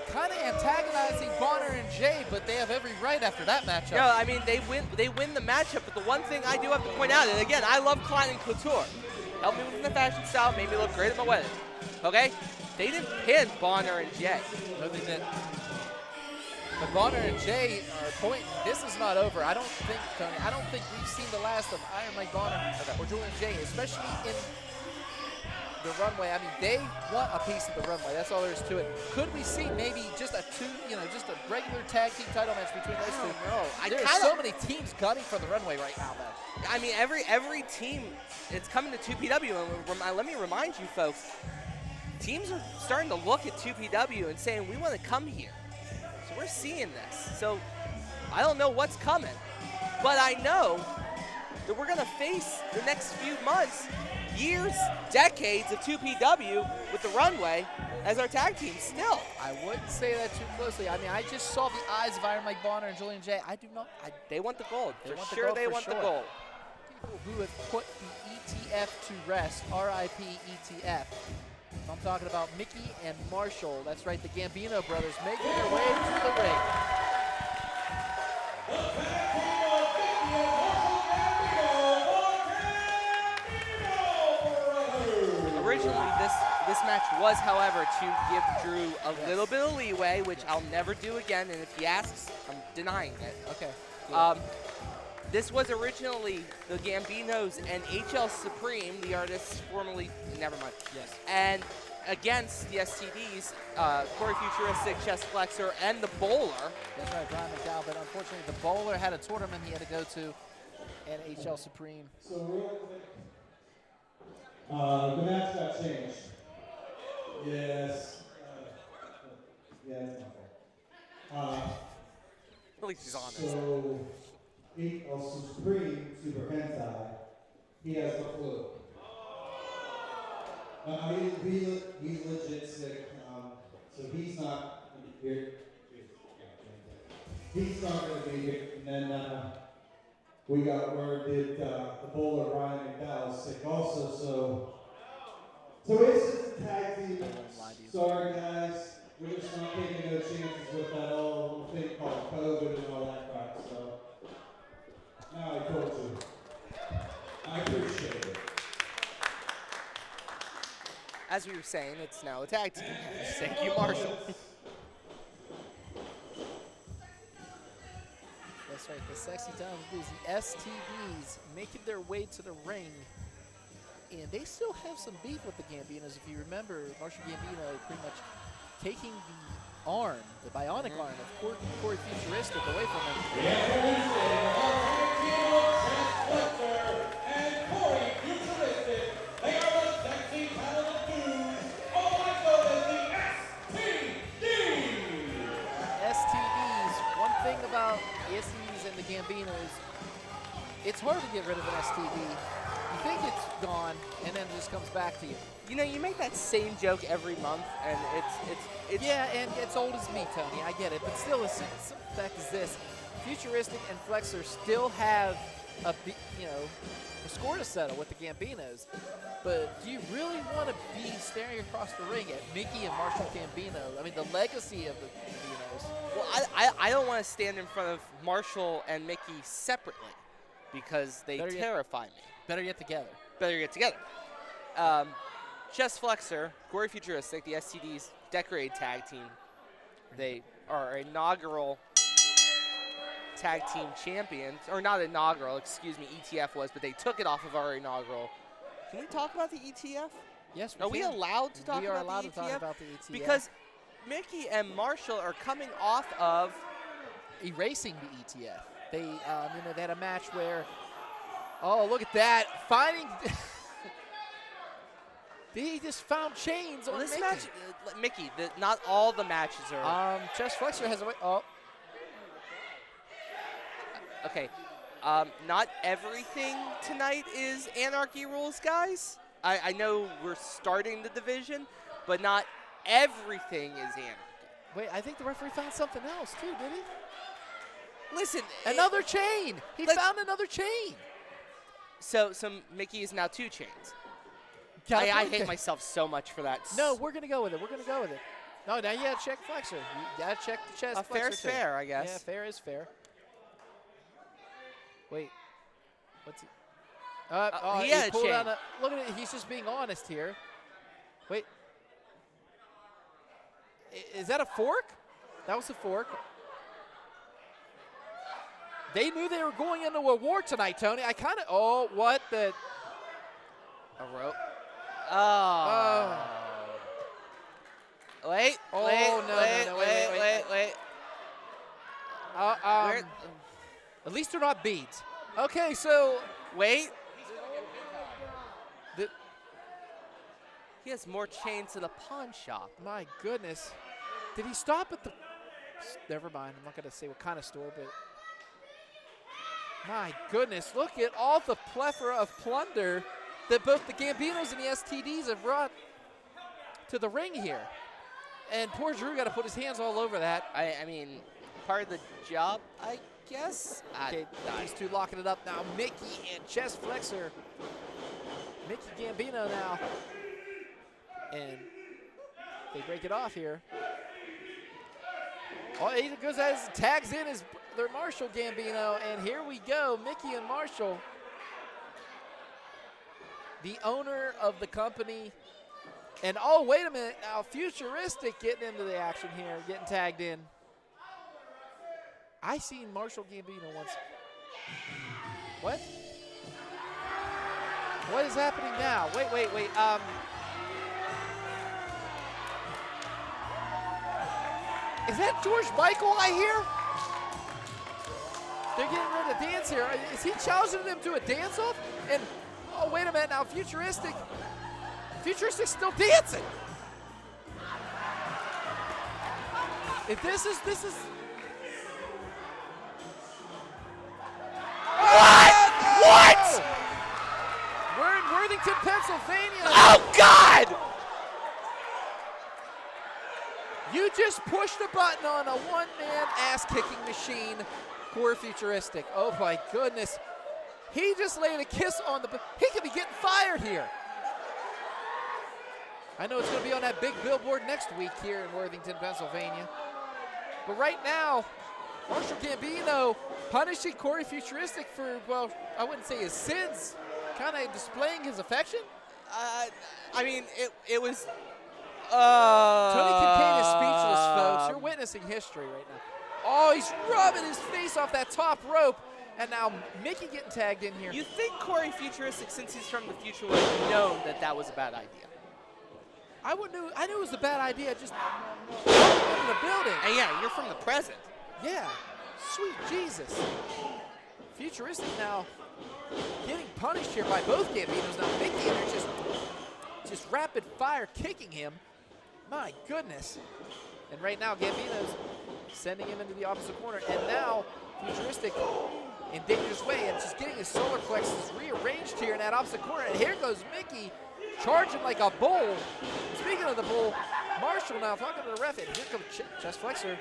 kind of antagonizing Bonner and Jay, but they have every right after that matchup. No, I mean, they win the matchup, but the one thing I do have to point out, and again, I love Klein and Couture. Help me with the fashion style, made me look great at my wedding. Okay? They didn't pin Bonner and Jay. No, they didn't. But Bonner and Jay are pointing. This is not over. I don't think, Tony, we've seen the last of Iron Mike Bonner or Julian Jay, especially in the Runway. I mean, they want a piece of the Runway. That's all there is to it. Could we see maybe just a just a regular tag team title match between those two? No. There are so many teams gunning for the Runway right now, though. I mean, every team, it's coming to 2PW, and let me remind you folks, teams are starting to look at 2PW and saying, we want to come here. So we're seeing this. So I don't know what's coming, but I know that we're going to face the next few months, years, decades of 2PW with the Runway as our tag team still. I wouldn't say that too closely. I mean, I just saw the eyes of Iron Mike Bonner and Julian Jay. I do not. They want the gold. They want the gold. People who have put the ETF to rest, RIP ETF. I'm talking about Mickey and Marshall. That's right, the Gambino brothers making their way to the ring. Originally, this match was, however, to give Drew a little bit of leeway, which I'll never do again, and if he asks, I'm denying it. Okay. This was originally the Gambinos and HL Supreme, the artists formerly, never mind. Yes. And against the STDs, Corey Futuristic, Chest Flexor, and the Bowler. That's right, Brian McDowell, but unfortunately the Bowler had a tournament he had to go to, and HL Supreme. So real quick, the match got changed. Yes. Yeah, it's my fault. At least he's honest. So, Supreme Super Hentai, he has the flu. He's legit sick, so he's not here. He's not going to be here. And then we got word that the bowler Ryan McDowell is sick also, so it's just a tag team. Sorry guys, we're just not taking no chances with that old thing called COVID and all that crap, so now I told you. I appreciate it. As we were saying, it's now a tag team. Thank you, Marshall. That's right, the sexy time is the STDs making their way to the ring. And they still have some beef with the Gambinos. If you remember, Marshall Gambino pretty much taking the arm, the bionic arm of Corey Futuristic away from him. Flexor and Corey Futuristic. They are the sexy talented dudes, otherwise known as the STDs. STDs. One thing about the STDs and the Gambinos, it's hard to get rid of an STD. You think it's gone, and then it just comes back to you. You know, you make that same joke every month, and it's yeah, and it's old as me, Tony. I get it, but still, the simple fact is this: Futuristic and Flexor still have a score to settle with the Gambinos. But do you really want to be staring across the ring at Mickey and Marshall Gambino? I mean, the legacy of the Gambinos. Well, I don't want to stand in front of Marshall and Mickey separately because they terrify me. Better get together. Better get together. Just Flexor, Corey Futuristic, the STDs decorated tag team. They are inaugural tag team champions, or not inaugural, excuse me, ETF was, but they took it off of our inaugural. Can we talk about the ETF? Yes, we Are we allowed to talk about the ETF? We are allowed to talk about the ETF. Because Mickey and Marshall are coming off of erasing the ETF. They, they had a match where, oh, look at that, finding. He just found chains on this Mickey. match. Mickey, not all the matches are. Chest Flexor has a way. Oh. Okay. Not everything tonight is Anarchy rules, guys. I know we're starting the division, but not everything is Anarchy. Wait, I think the referee found something else too, did he? Listen, another chain. He found another chain. So Mickey is now 2 chains. I hate myself so much for that. No, we're going to go with it. We're going to go with it. No, now you got to check Flexor. You got to check the chest. Fair's fair, I guess. Yeah, fair is fair. Wait. What's he? He had a chain. Look at it. He's just being honest here. Wait. Is that a fork? That was a fork. They knew they were going into a war tonight, Tony. I kind of. Oh, what the? A rope. Oh. Wait. At least they're not beads. Okay, so wait. He has more chains than a pawn shop. My goodness. Did he stop at the? Never mind. I'm not going to say what kind of store, but. My goodness, look at all the plethora of plunder that both the Gambinos and the STDs have brought to the ring here. And poor Drew got to put his hands all over that. I mean, part of the job, I guess. Okay, these two locking it up now. Mickey and Chest Flexor. Mickey Gambino now. And they break it off here. Oh, he goes as tags in his their Marshall Gambino, and here we go, Mickey and Marshall. The owner of the company. And oh, wait a minute, now Futuristic getting into the action here, getting tagged in. I seen Marshall Gambino once. What? What is happening now? Wait. Is that George Michael I hear? They're getting ready to dance here. Is he challenging them to a dance-off? And, oh, wait a minute now, Futuristic's still dancing. If this is What? We're in Worthington, Pennsylvania. Oh, God! You just pushed a button on a one-man ass-kicking machine, Core Futuristic. Oh, my goodness. He just laid a kiss on the... He could be getting fired here. I know it's going to be on that big billboard next week here in Worthington, Pennsylvania. But right now, Marshall Gambino punishing Corey Futuristic for, well, I wouldn't say his sins, kind of displaying his affection. I mean, it was... Tony Kincaid is speechless, folks. You're witnessing history right now. Oh, he's rubbing his face off that top rope. And now Mickey getting tagged in here. You think Corey Futuristic, since he's from the future, would have known that that was a bad idea? I knew it was a bad idea. Just into the building. And yeah, you're from the present. Yeah, sweet Jesus. Futuristic now getting punished here by both Gambinos. Now Mickey in there just rapid fire kicking him. My goodness. And right now Gambino's sending him into the opposite corner. And now Futuristic in dangerous way and just getting his solar plexus rearranged here in that opposite corner. And here goes Mickey charging like a bull. Speaking of the bull, Marshall now talking to the ref. And here comes chest flexor.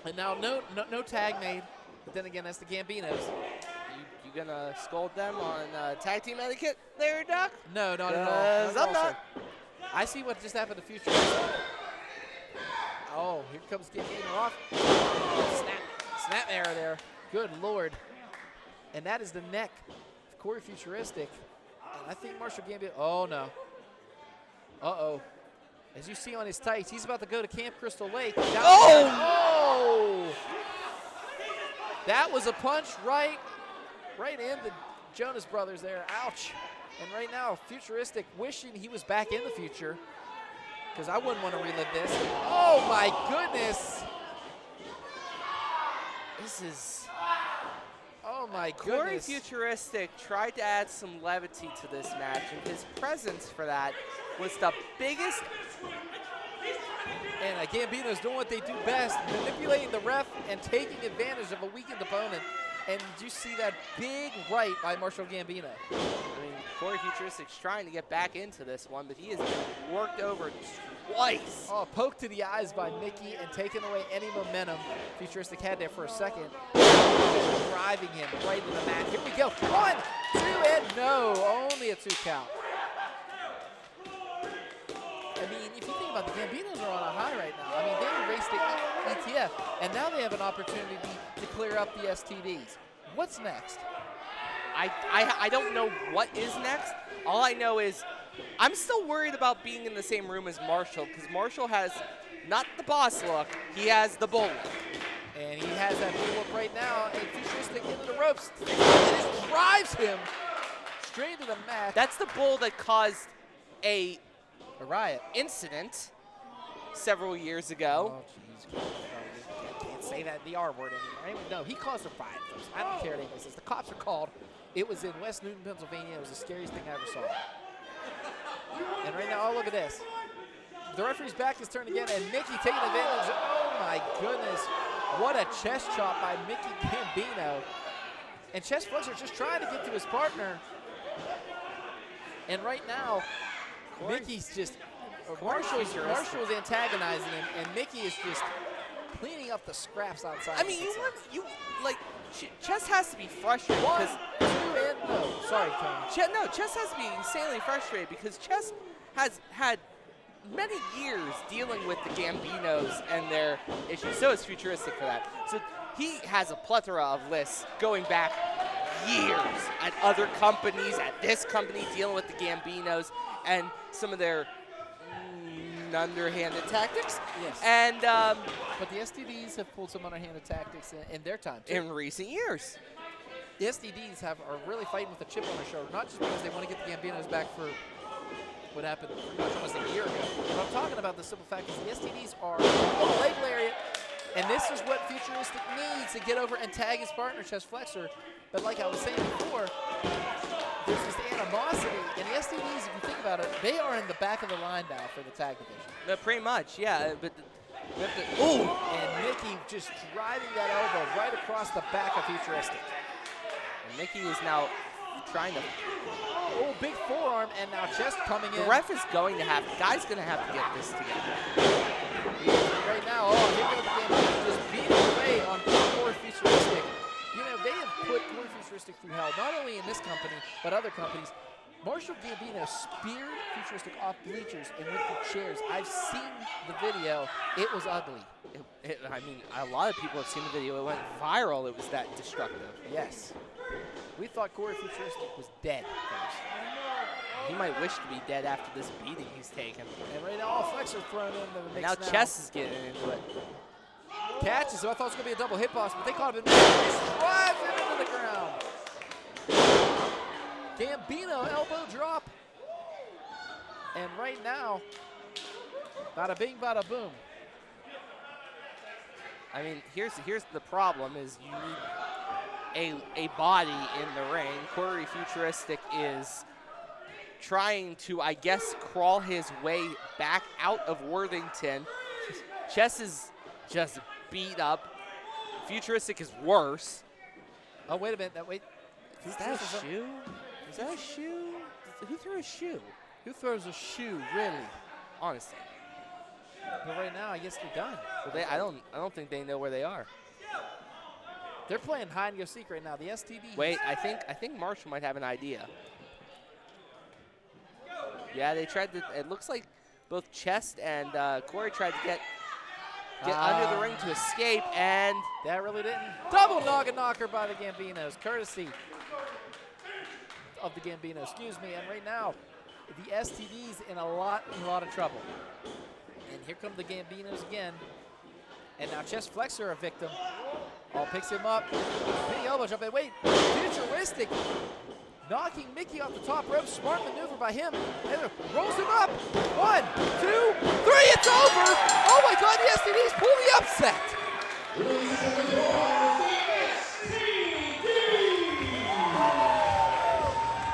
And now no tag made. But then again, that's the Gambinos. You gonna scold them on tag team etiquette there, Doc? No, not at all. I'm not. I see what just happened to Future. Oh, here comes Gambino off. Snap error there. Good Lord. And that is the neck of Corey Futuristic. And I think Marshall Gambino, oh no. Uh-oh. As you see on his tights, he's about to go to Camp Crystal Lake. Oh! That was a punch right in the Jonas Brothers there. Ouch. And right now, Futuristic wishing he was back in the future, because I wouldn't want to relive this. Oh my goodness. This is... Oh my Corey goodness. Futuristic tried to add some levity to this match, and his presence for that was the biggest. And Gambino's doing what they do best, manipulating the ref and taking advantage of a weakened opponent. And did you see that big right by Marshall Gambino? I mean, Corey Futuristic's trying to get back into this one, but he has been worked over twice. Oh, poke to the eyes by Mickey and taking away any momentum Futuristic had there for a second. Driving him right into the mat. Here we go. 1, 2, and no. Only a 2 count. I mean, if you think about it, the Gambinos are on a high right now. I mean, they erased the ETF, and now they have an opportunity to clear up the STDs. What's next? I don't know what is next. All I know is I'm still worried about being in the same room as Marshall, because Marshall has not the boss look, he has the bull look. And he has that bull look right now, and Futuristic into the ropes. And it drives him straight to the mat. That's the bull that caused a riot incident several years ago. Oh, jeez. Can't say that the R word anymore. No, he caused a riot, folks. I don't care what anybody says. The cops are called. It was in West Newton, Pennsylvania. It was the scariest thing I ever saw. And right now, oh, look at this. The referee's back is turned again, and Mickey taking advantage. Oh, my goodness. What a chest chop by Mickey Gambino. And chest flexor just trying to get to his partner. And right now, Mickey's just, Marshall's antagonizing him, and Mickey is just cleaning up the scraps outside. I mean, Chess has to be frustrated. 1, 2, and no. Sorry, Tony. Chess has to be insanely frustrated because Chess has had many years dealing with the Gambinos and their issues. So is Futuristic for that. So he has a plethora of lists going back years at other companies, at this company, dealing with the Gambinos and some of their underhanded tactics. Yes. And but the STDs have pulled some underhanded tactics in their time, too. In recent years. The STDs are really fighting with a chip on their shoulder, not just because they want to get the Gambinos back for what happened pretty much almost a year ago. But I'm talking about the simple fact is the STDs are on the leg lariat, and this is what Futuristic needs to get over and tag his partner, chest flexor. But like I was saying before, this is the animosity. And the STDs, if you think about it, they are in the back of the line now for the tag division. Pretty much, yeah. But ooh! And Mickey just driving that elbow right across the back of Futuristic. And Mickey is now trying to. Oh, big forearm, and now Chest coming in. The ref is going to have. Guy's going to have to get this together. Right now, oh, here goes the game. Just beating away on poor Futuristic. You know, they have put poor Futuristic through hell, not only in this company, but other companies. Marshall Gambino speared Futuristic off bleachers and went through chairs. I've seen the video. It was ugly. I mean, a lot of people have seen the video. It went viral. It was that destructive. Yes. We thought Corey Futuristic was dead first. He might wish to be dead after this beating he's taken. And right now, all Flexor thrown into the mix now. Chess is getting into it. Catches, so I thought it was going to be a double hit boss, but they caught him in the drives him into the ground. Gambino elbow drop. And right now, bada bing, bada boom. I mean, here's the problem is you need a body in the ring. Corey Futuristic is trying to, I guess, crawl his way back out of Worthington. Chess is just beat up. Futuristic is worse. Oh, wait a minute. Wait. Is that a shoe? Is that a shoe? Who threw a shoe? Who throws a shoe, really? Honestly. But right now, I guess they're done. Well, I don't think they know where they are. They're playing hide and go seek right now. The STDs. Wait, I think Marshall might have an idea. Yeah, they tried to. It looks like both Chest and Corey tried to get under the ring to escape, and that really didn't. Double noggin knocker by the Gambinos, courtesy of the Gambino. Excuse me. And right now, the STDs in a lot of trouble. And here come the Gambinos again. And now Chest Flexor a victim. All picks him up. Big elbow jump. And wait, Futuristic knocking Mickey off the top rope. Smart maneuver by him. And rolls him up. 1, 2, 3. It's over. Oh my God, the STDs pull the upset.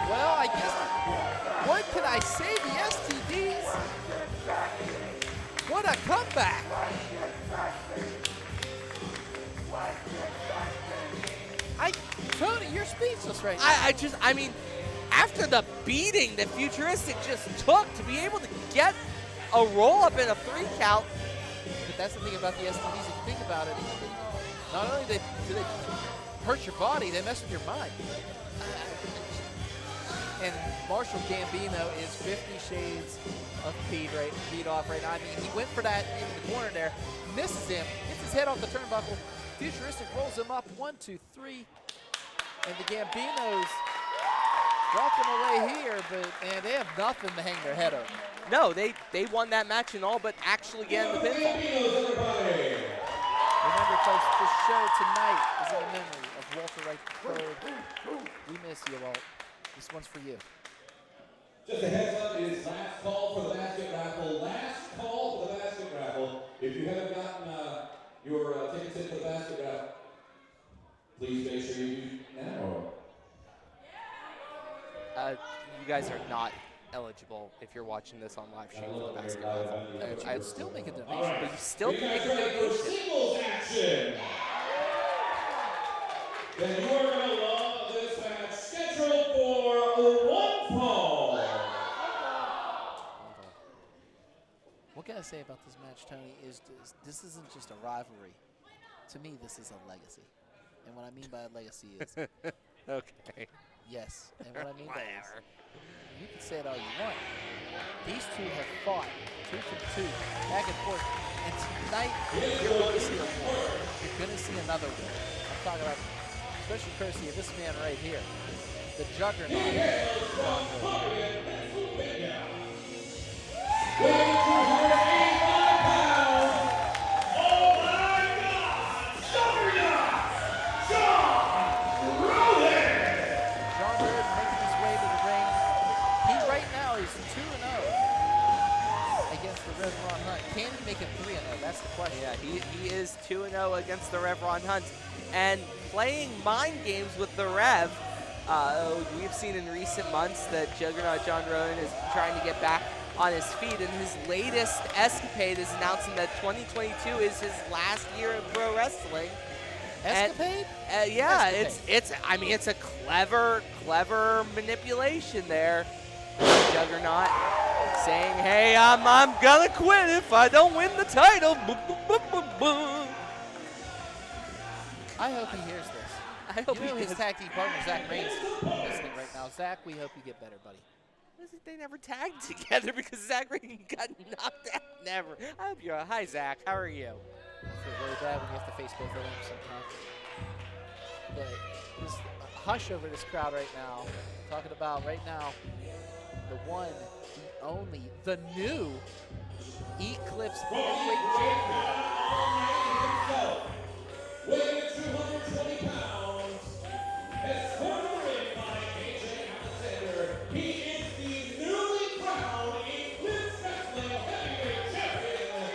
Well, I guess, what can I say? The STDs, what a comeback. Tony, you're speechless right now. I mean, after the beating that Futuristic just took to be able to get a roll up in a 3 count. But that's the thing about the STDs, if you think about it, not only do they hurt your body, they mess with your mind. And Marshall Gambino is 50 shades of beat off right now. I mean, he went for that in the corner there, misses him, gets his head off the turnbuckle. Futuristic rolls him up, 1, 2, 3. And the Gambinos dropped him away here, but man, they have nothing to hang their head over. No, they won that match and all, but actually getting the pinfall. Remember, folks, this show tonight is in memory of Walter Wright III. We miss you, Walt. This one's for you. Just a heads up, it is last call for the basket raffle. Last call for the basket raffle. If you haven't gotten your tickets in for the basket raffle, please make sure you do now. You guys are not eligible if you're watching this on live stream for the basket raffle. I'd still make a donation. But you still can make a donation. Singles action. Then you are going to love this match scheduled for 1 fall. What can I say about this match, Tony, is this isn't just a rivalry. To me, this is a legacy. And what I mean by a legacy is... Okay. Yes, and what I mean by this, you can say it all you want. These two have fought tooth and tooth, back and forth, and tonight you're going to see a war. You're going to see another war. I'm talking about, especially courtesy of this man right here, the juggernaut. Can he make it 3-0? That's the question. Yeah, he is 2-0 against the Rev Ron Hunt. And playing mind games with the Rev, We've seen in recent months that Juggernaut John Rodin is trying to get back on his feet, and his latest escapade is announcing that 2022 is his last year in pro wrestling. Escapade? And, yeah, Escapade. I mean, it's a clever manipulation there. Juggernaut saying, "Hey, I'm gonna quit if I don't win the title." Boom, boom, boom, boom, boom. I hope he hears this. I hope You know he his does. tag team partner, Zach Reigns, listening right now. Zach, we hope you get better, buddy. They never tagged together because Zach Reagan got knocked out. Never. I hope you're. Hi, Zach. How are you? I feel really bad when you have to face both of them sometimes. But just a hush over this crowd right now. Talking about right now, the one, the only, the new Eclipse heavyweight champion. Weighing 220 pounds, escorted to the ring by AJ Alexander. He is the newly crowned Eclipse Wrestling Heavyweight Champion,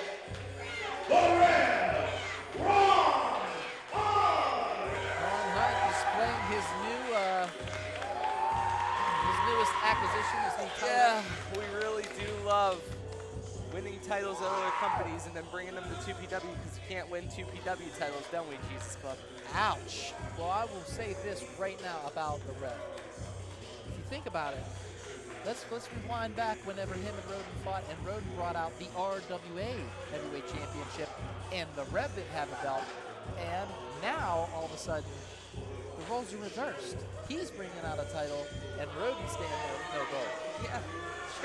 the Red Braun. Braun Hunt displaying his newest acquisition, his new title. Yeah, we really do love winning titles at other companies and then bringing them to 2PW because you can't win 2PW titles, don't we, Jesus Club? Ouch. Well, I will say this right now about the Rev. If you think about it, let's rewind back whenever him and Rodin fought, and Rodin brought out the RWA Heavyweight Championship, and the Rev didn't have a belt, and now all of a sudden the roles are reversed. He's bringing out a title, and Rodin's standing there with no gold. Yeah,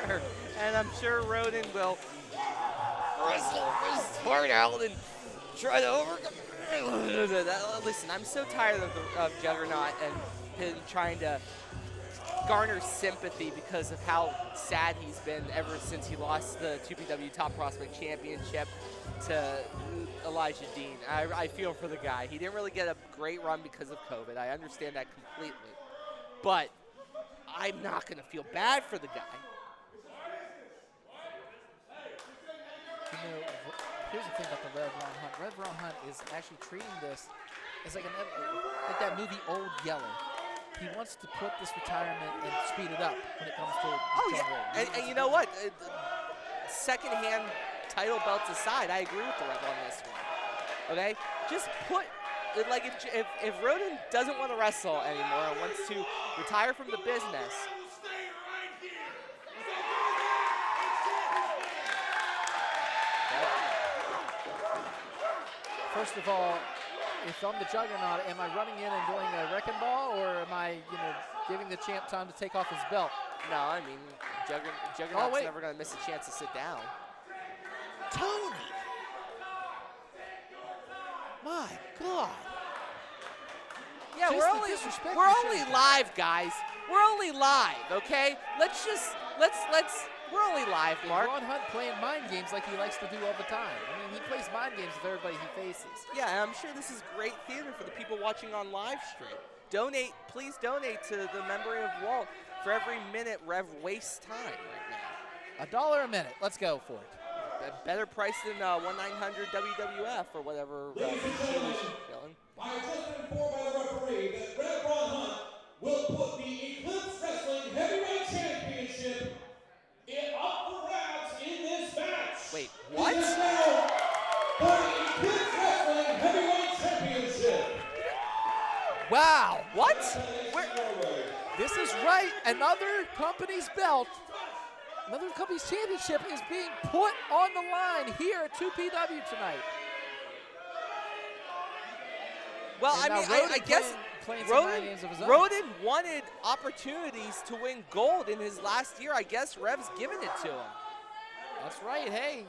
sure. And I'm sure Rodin will wrestle his heart out and try to overcome. Listen, I'm so tired of Juggernaut and him trying to garner sympathy because of how sad he's been ever since he lost the 2PW Top Prospect Championship to Elijah Dean. I feel for the guy. He didn't really get a great run because of COVID. I understand that completely. But I'm not going to feel bad for the guy. You know, here's the thing about the Rev Ron Hunt. Rev Ron Hunt is actually treating this as like that movie Old Yeller. He wants to put this retirement and speed it up when it comes to John Rodin. And you know what? Secondhand title belts aside, I agree with the Rev on this one. Okay? Just put, like, if Rodin doesn't want to wrestle anymore and wants to retire from the business, first of all, if I'm the Juggernaut, am I running in and doing a wrecking ball, or am I, giving the champ time to take off his belt? no, I mean, Juggernaut's never going to miss a chance to sit down. Tony! My God! Yeah, Just we're the only disrespect we're you only showed. live, guys. We're only live, okay? Let's we're only live, Is Mark. Ron Hunt playing mind games like he likes to do all the time. I mean, he plays mind games with everybody he faces. Yeah, and I'm sure this is great theater for the people watching on live stream. Please donate to the memory of Walt for every minute Rev wastes time right now. $1 a minute. Let's go for it. A better price than 1-900 WWF or whatever he was feeling. I have just been informed by the referee that Red Braun Hunt will put the Eclipse Wrestling Heavyweight Championship up for grabs in this match. Wait, what? It is now for the Eclipse Wrestling Heavyweight Championship. Wow. What? This is right. Another company's belt, another company's championship is being put on the line here at 2PW tonight. Well, And I now mean, Rodin I guess playing some mind games of his own. Rodin wanted opportunities to win gold in his last year. I guess Rev's given it to him. That's right. Hey,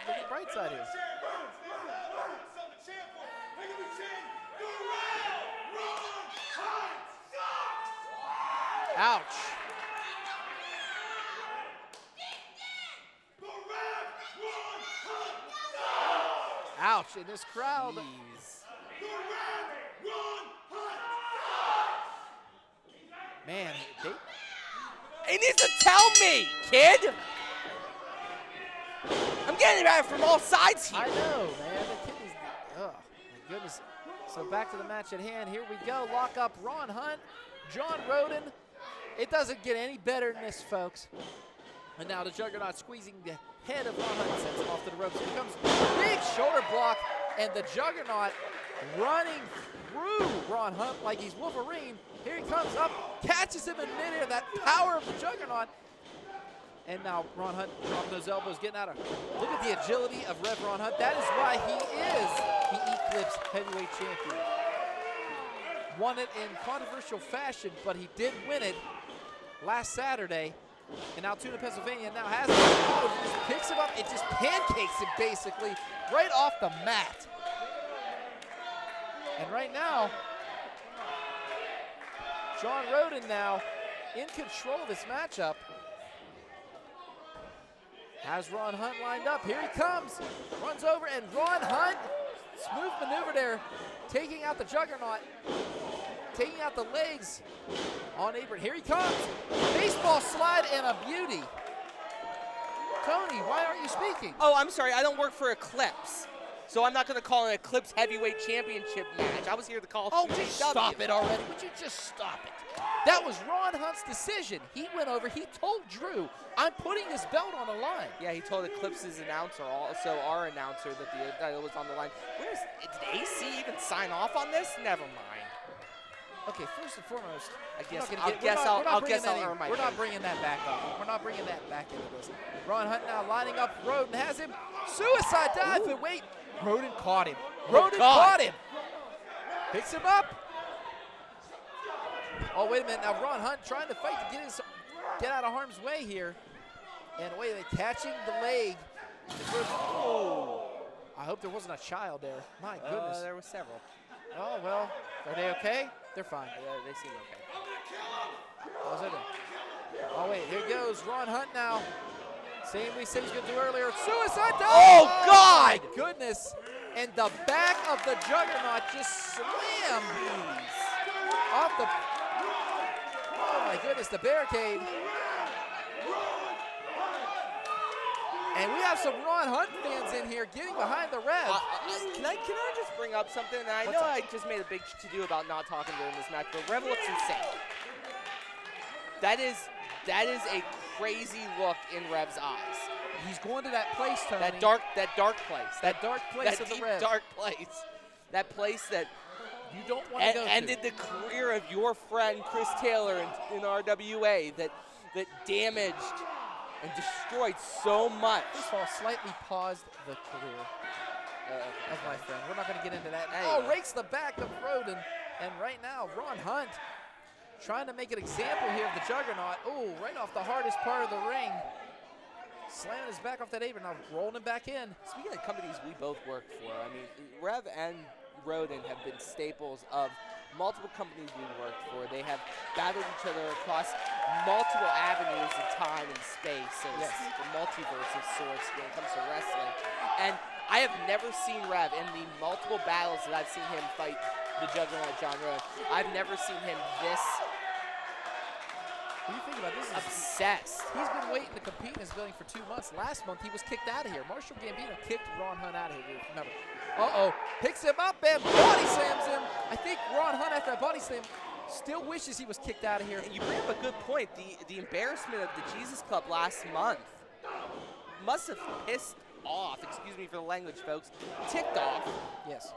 look at the bright side here. Ouch. Ouch. In this crowd. Man, He needs to tell me, kid. I'm getting at it from all sides here. I know, man. The kid is, oh, my goodness. So back to the match at hand. Here we go. Lock up Ron Hunt John Rodin. It doesn't get any better than this, folks. And now the Juggernaut squeezing the head of Ron Hunt, sends him off to the ropes. Here comes big shoulder block, and the Juggernaut running through Ron Hunt like he's Wolverine. Here he comes up, catches him in midair, that power of the Juggernaut. And now Ron Hunt dropping those elbows, getting out of. Look at the agility of Rev Ron Hunt. That is why he is the Eclipse heavyweight champion. Won it in controversial fashion, but he did win it last Saturday in Altoona, Pennsylvania. Now has it. Oh, just picks him up. It just pancakes him basically right off the mat. And right now, John Rodin now in control of this matchup. Has Ron Hunt lined up. Here he comes. Runs over, and Ron Hunt, smooth maneuver there, taking out the Juggernaut, taking out the legs on Abram. Here he comes. Baseball slide and a beauty. Tony, why aren't you speaking? Oh, I'm sorry. I don't work for Eclipse. So I'm not going to call an Eclipse Heavyweight Championship match. I was here to call just stop it already. Would you just stop it? That was Ron Hunt's decision. He went over. He told Drew, I'm putting this belt on the line. Yeah, he told Eclipse's announcer, also our announcer, that the title was on the line. Did AC even sign off on this? Never mind. Okay, first and foremost, We're not bringing that back up. We're not bringing that back into this. Ron Hunt now lining up. Rodin has him. Suicide dive, but wait. Rodin caught him. Rodin caught him. Picks him up. Oh, wait a minute. Now Ron Hunt trying to fight to get out of harm's way here. And wait a minute, catching the leg. Oh. I hope there wasn't a child there. My goodness. There were several. Oh, well. Are they okay? They're fine. Yeah, they seem okay. How's it? Oh, wait. Here goes Ron Hunt now. Same we said he was going to do earlier. Suicide dive! Oh, God! My goodness. And the back of the Juggernaut just slammed off the... Oh, my goodness. The barricade. And we have some Ron Hunt fans in here getting behind the Rev. Can I just bring up something? And I know I just made a big to-do about not talking during this match, but Rev looks insane. That is a crazy look in Rev's eyes. He's going to that place, Tony. That dark place. That dark place of the Rev. Dark place. That place that you don't want to go to. Ended the career of your friend Chris Taylor in RWA that damaged and destroyed so much. First of all, slightly paused the career of my friend. We're not going to get into that. Rakes the back of Rodin. And right now, Ron Hunt trying to make an example here of the Juggernaut. Oh, right off the hardest part of the ring. Slamming his back off that apron. Now rolling him back in. Speaking of companies we both worked for, I mean, Rev and Rodin have been staples of multiple companies we worked for. They have battled each other across multiple avenues of time and space. So it's the multiverse of sorts when it comes to wrestling. And I have never seen Rev in the multiple battles that I've seen him fight the Juggernaut John Rodin. I've never seen him this what do you think about this? Obsessed. He's been waiting to compete in this building for 2 months. Last month, he was kicked out of here. Marshall Gambino kicked Ron Hunt out of here, remember. Picks him up and body slams him. I think Ron Hunt, after that body slam, still wishes he was kicked out of here. And you bring up a good point. The embarrassment of the Jesus Club last month must have pissed off, excuse me for the language, folks, ticked off. Yes.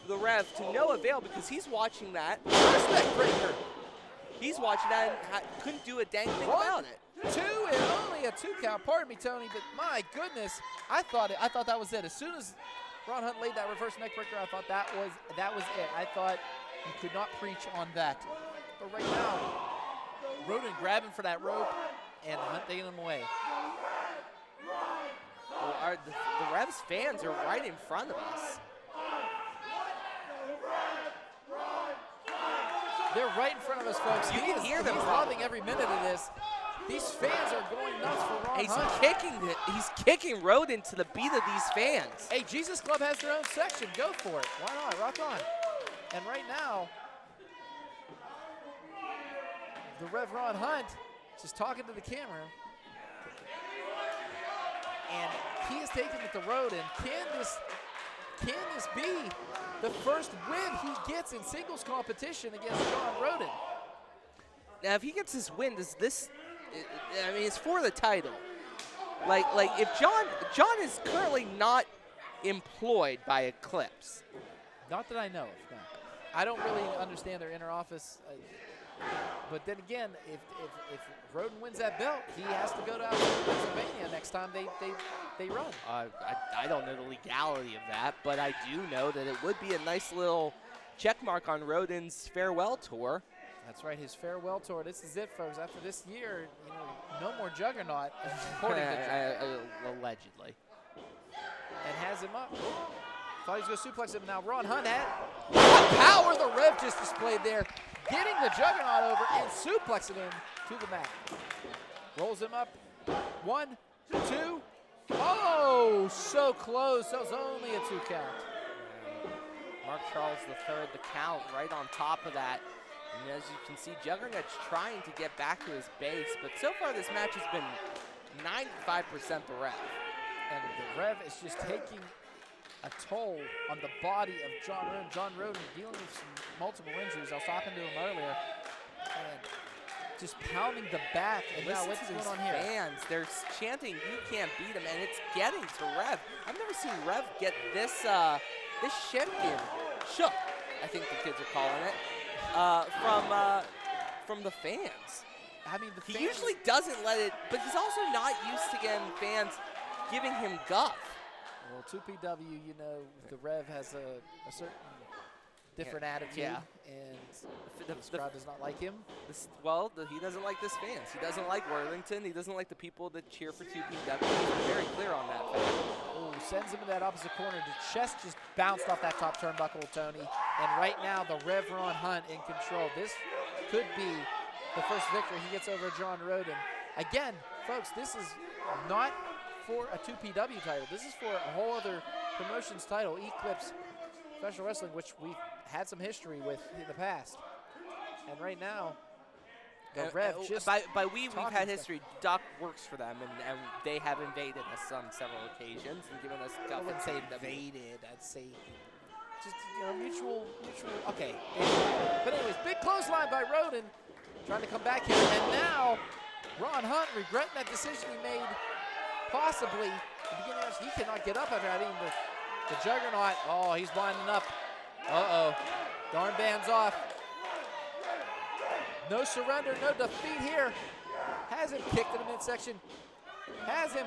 The Rev to no avail because he's watching that. Respect breaker. He's watching that and couldn't do a dang thing about it. 2 and only a 2 count. Pardon me, Tony, but my goodness, I thought that was it. As soon as Ron Hunt laid that reverse neck breaker, I thought that was it. I thought you could not preach on that. But right now, Rodin grabbing for that rope and Hunt taking him away. Well, the Rev's fans are right in front of us. They're right in front of us, folks. You can hear them. He's loving every minute of this. These fans are going nuts for Ron Hunt. He's kicking Rodin to the beat of these fans. Hey, Jesus Club has their own section. Go for it. Why not? Rock on. And right now, the Rev Ron Hunt just talking to the camera. And he is taking it to Rodin. Can this can this be the first win he gets in singles competition against John Rodin? Now, if he gets this win, does this? I mean, it's for the title. Like if John is currently not employed by Eclipse. Not that I know of. No. I don't really understand their inner office. But then again, if Rodin wins that belt, he has to go to Pennsylvania next time they run. I don't know the legality of that, but I do know that it would be a nice little check mark on Rodin's farewell tour. That's right, his farewell tour. This is it, folks. After this year, no more Juggernaut, according to allegedly. And has him up. Thought he was going to suplex him. Now Ron Hunt had what power the Rev just displayed there, getting the Juggernaut over and suplexing him to the mat. Rolls him up. 1, 2. Oh, so close. That was only a 2 count. Mark Charles III, the count right on top of that. And as you can see, Juggernaut's trying to get back to his base, but so far this match has been 95% the Rev. And the Rev is just taking a toll on the body of John Rodin. John Rodin dealing with some multiple injuries. I was talking to him earlier, and just pounding the back. And now what's going on here? Fans, they're chanting, "You can't beat him," and it's getting to Rev. I've never seen Rev get this shook. I think the kids are calling it from the fans. I mean, he usually doesn't let it, but he's also not used to getting fans giving him guff. Well, 2PW, the Rev has a certain different attitude, and the crowd does not like him. He doesn't like this fans. He doesn't like Worthington. He doesn't like the people that cheer for 2PW. He's very clear on that. Oh, sends him to that opposite corner. The chest just bounced off that top turnbuckle, Tony. And right now, the Rev Ron Hunt in control. This could be the first victory he gets over John Rodin. Again, folks, this is not for a 2PW title. This is for a whole other promotions title, Eclipse Professional Wrestling, which we've had some history with in the past. And right now, the Rev just by we've had history. Doc works for them, and they have invaded us on several occasions and given us stuff. I wouldn't say invaded. I'd say just mutual. Okay. But anyways, big clothesline by Rodin, trying to come back here, and now Ron Hunt regretting that decision he made. Possibly, at the beginning of this, he cannot get up after having the Juggernaut. Oh, he's winding up. Uh-oh. Darn band's off. No surrender, no defeat here. Has him kicked in the midsection. Has him.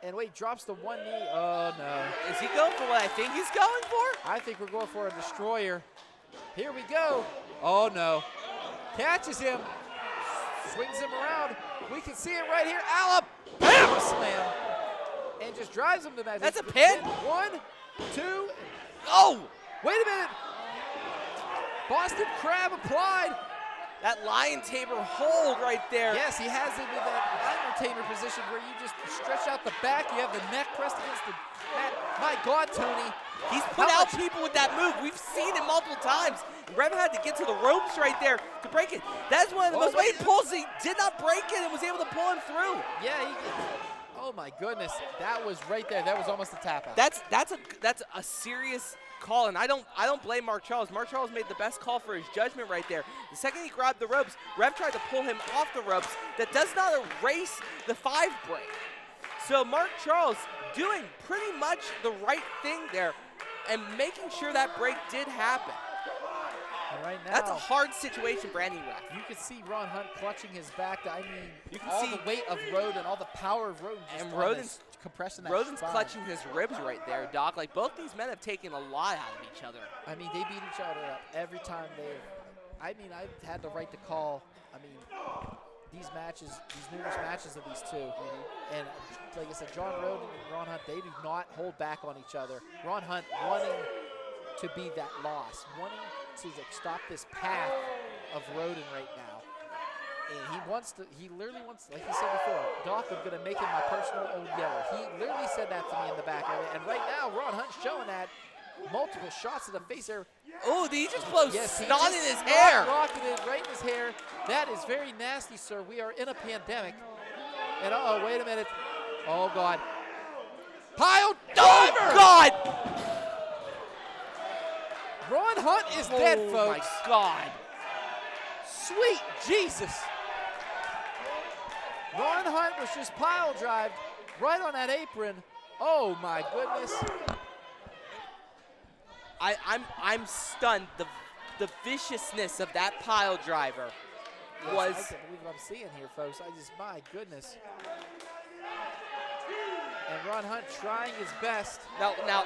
And wait, drops the one knee. Oh, no. Is he going for what I think he's going for? I think we're going for a destroyer. Here we go. Oh, no. Catches him. Swings him around. We can see it right here. Alabama slam. And just drives him to the mat. That's a pin. 1, 2. Oh! Wait a minute. Boston Crab applied. That lion tamer hold right there. Yes, he has it in that lion tamer position where you just stretch out the back. You have the neck pressed against the mat. My God, Tony. He's put out people with that move. We've seen it multiple times. Rev had to get to the ropes right there to break it. That's one of the most weighted pulls. He did not break it and was able to pull him through. Yeah, oh my goodness. That was right there. That was almost a tap out. That's a serious call, and I don't blame Mark Charles. Mark Charles made the best call for his judgment right there. The second he grabbed the ropes, Rev tried to pull him off the ropes. That does not erase the 5 break. So Mark Charles doing pretty much the right thing there and making sure that break did happen. And right now, that's a hard situation for any ref. You can see Ron Hunt clutching his back. I mean, you can see the weight of Rodin, all the power of Rodin. And Rodin's compressing that Rodin's spine. clutching his ribs right there, Doc. Like, both these men have taken a lot out of each other. I mean, they beat each other up every time I've had the right to call, these matches, these numerous matches of these two. And like I said, John Rodin and Ron Hunt, they do not hold back on each other. Ron Hunt wanting to be that loss, wanting to stop this path of Rodin right now. And he literally wants, like he said before, Doc, I'm going to make him my personal old yeller. He literally said that to me in the back of it. And right now, Ron Hunt's showing that. Multiple shots to the face there. Oh, did he just blow snot in his hair? hair? Rocketed right in his hair. That is very nasty, sir. We are in a pandemic. And uh-oh, wait a minute. Oh, God. Pile driver! Oh, God! Ron Hunt is dead, folks. Oh, my God. Sweet Jesus. Ron Hunt was just pile drived right on that apron. Oh, my goodness. I'm stunned. The viciousness of that pile driver was. I can't believe what I'm seeing here, folks. My goodness. And Ron Hunt trying his best. Now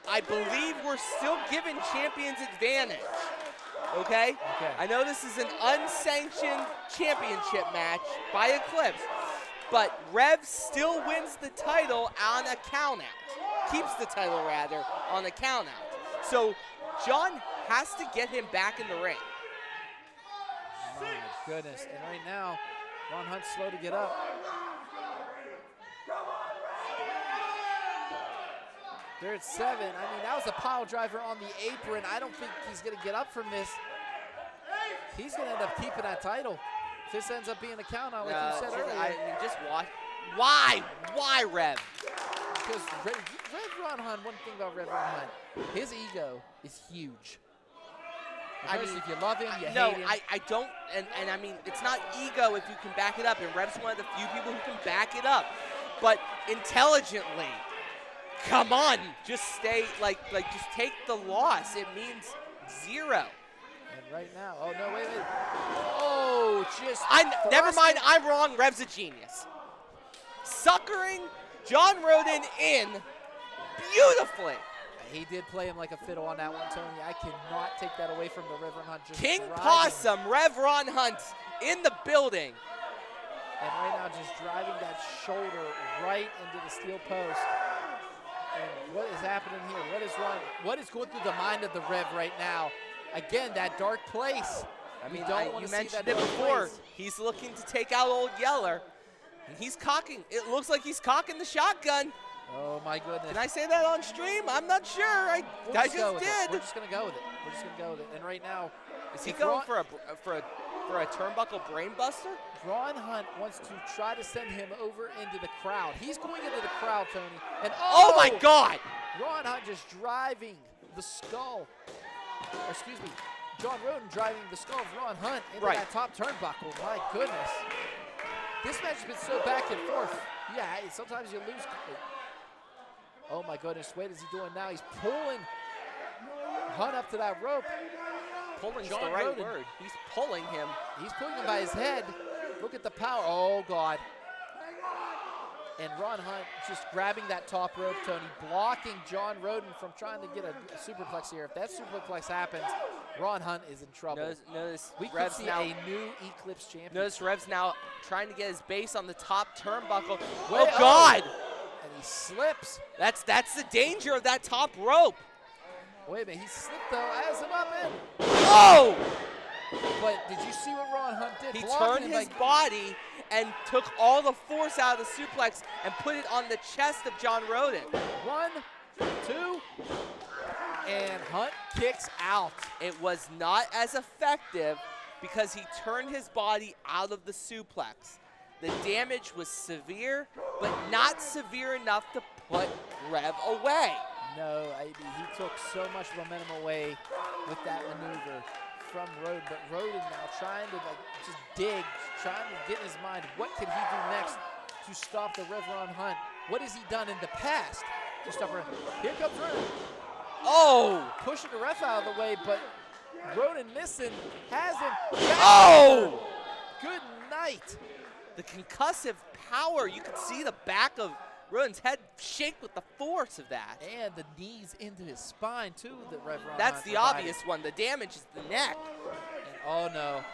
I believe we're still giving champions advantage. Okay? I know this is an unsanctioned championship match by Eclipse, but Rev still wins the title on a count out. Keeps the title rather on a count out. So John has to get him back in the ring. My goodness. And right now, Ron Hunt's slow to get up. They're at 7. I mean, that was a pile driver on the apron. I don't think he's going to get up from this. He's going to end up keeping that title. If this ends up being a count out, like you said earlier. I mean, just watch. Why? Why, Rev? Because Rev Ron Hunt, one thing about Rev Ron Hunt, his ego is huge. I mean, if you love him, you hate him. I don't, and I mean, it's not ego if you can back it up, and Rev's one of the few people who can back it up. But intelligently, come on, just stay, just take the loss. It means 0. And right now, oh no, wait. Oh, just. Never mind, I'm wrong. Rev's a genius. Suckering John Rodin in beautifully. He did play him like a fiddle on that one, Tony. I cannot take that away from the Rev Ron Hunt. King Possum, Rev Ron Hunt in the building. And right now just driving that shoulder right into the steel post. And what is happening here? What is going through the mind of the Rev right now? Again, that dark place. I mean, you mentioned it before. He's looking to take out Old Yeller. And he's cocking. It looks like he's cocking the shotgun. Oh, my goodness. Can I say that on stream? I'm not sure. I just did. We're just going to go with it. And right now, is he going for a turnbuckle brain buster? Ron Hunt wants to try to send him over into the crowd. He's going into the crowd, Tony. And oh my God! Ron Hunt just driving the skull. Or excuse me, John Rodin driving the skull of Ron Hunt into that top turnbuckle. My goodness. This match has been so back and forth. Yeah, sometimes you lose. Oh my goodness, what is he doing now? He's pulling Hunt up to that rope. Pulling's the right word. He's pulling him. He's pulling him by his head. Look at the power. Oh, God. And Ron Hunt just grabbing that top rope, Tony, blocking John Rodin from trying to get a superplex here. If that superplex happens, Ron Hunt is in trouble. Notice we could see a new Eclipse champion. Notice Rev's now trying to get his base on the top turnbuckle. Oh, God! And he slips. That's the danger of that top rope. Wait a minute, he slipped though, has him up in. Oh! But did you see what Ron Hunt did? He turned his body and took all the force out of the suplex and put it on the chest of John Rodin. 1, 2, and Hunt kicks out. It was not as effective because he turned his body out of the suplex. The damage was severe, but not severe enough to put Rev away. No, he took so much momentum away with that maneuver from Rodin, but Rodin now trying to just dig, trying to get in his mind, what can he do next to stop the Rev Ron Hunt? What has he done in the past to stop Rodin? Here comes Rodin. Oh! Pushing the ref out of the way, but Rodin missing, has him. Oh! Good night. The concussive power, you could see the back of Rodin's head shake with the force of that. And the knees into his spine, too, that Rev Ron That's Hunt the provided. obvious one. The damage is the neck. And, oh, no.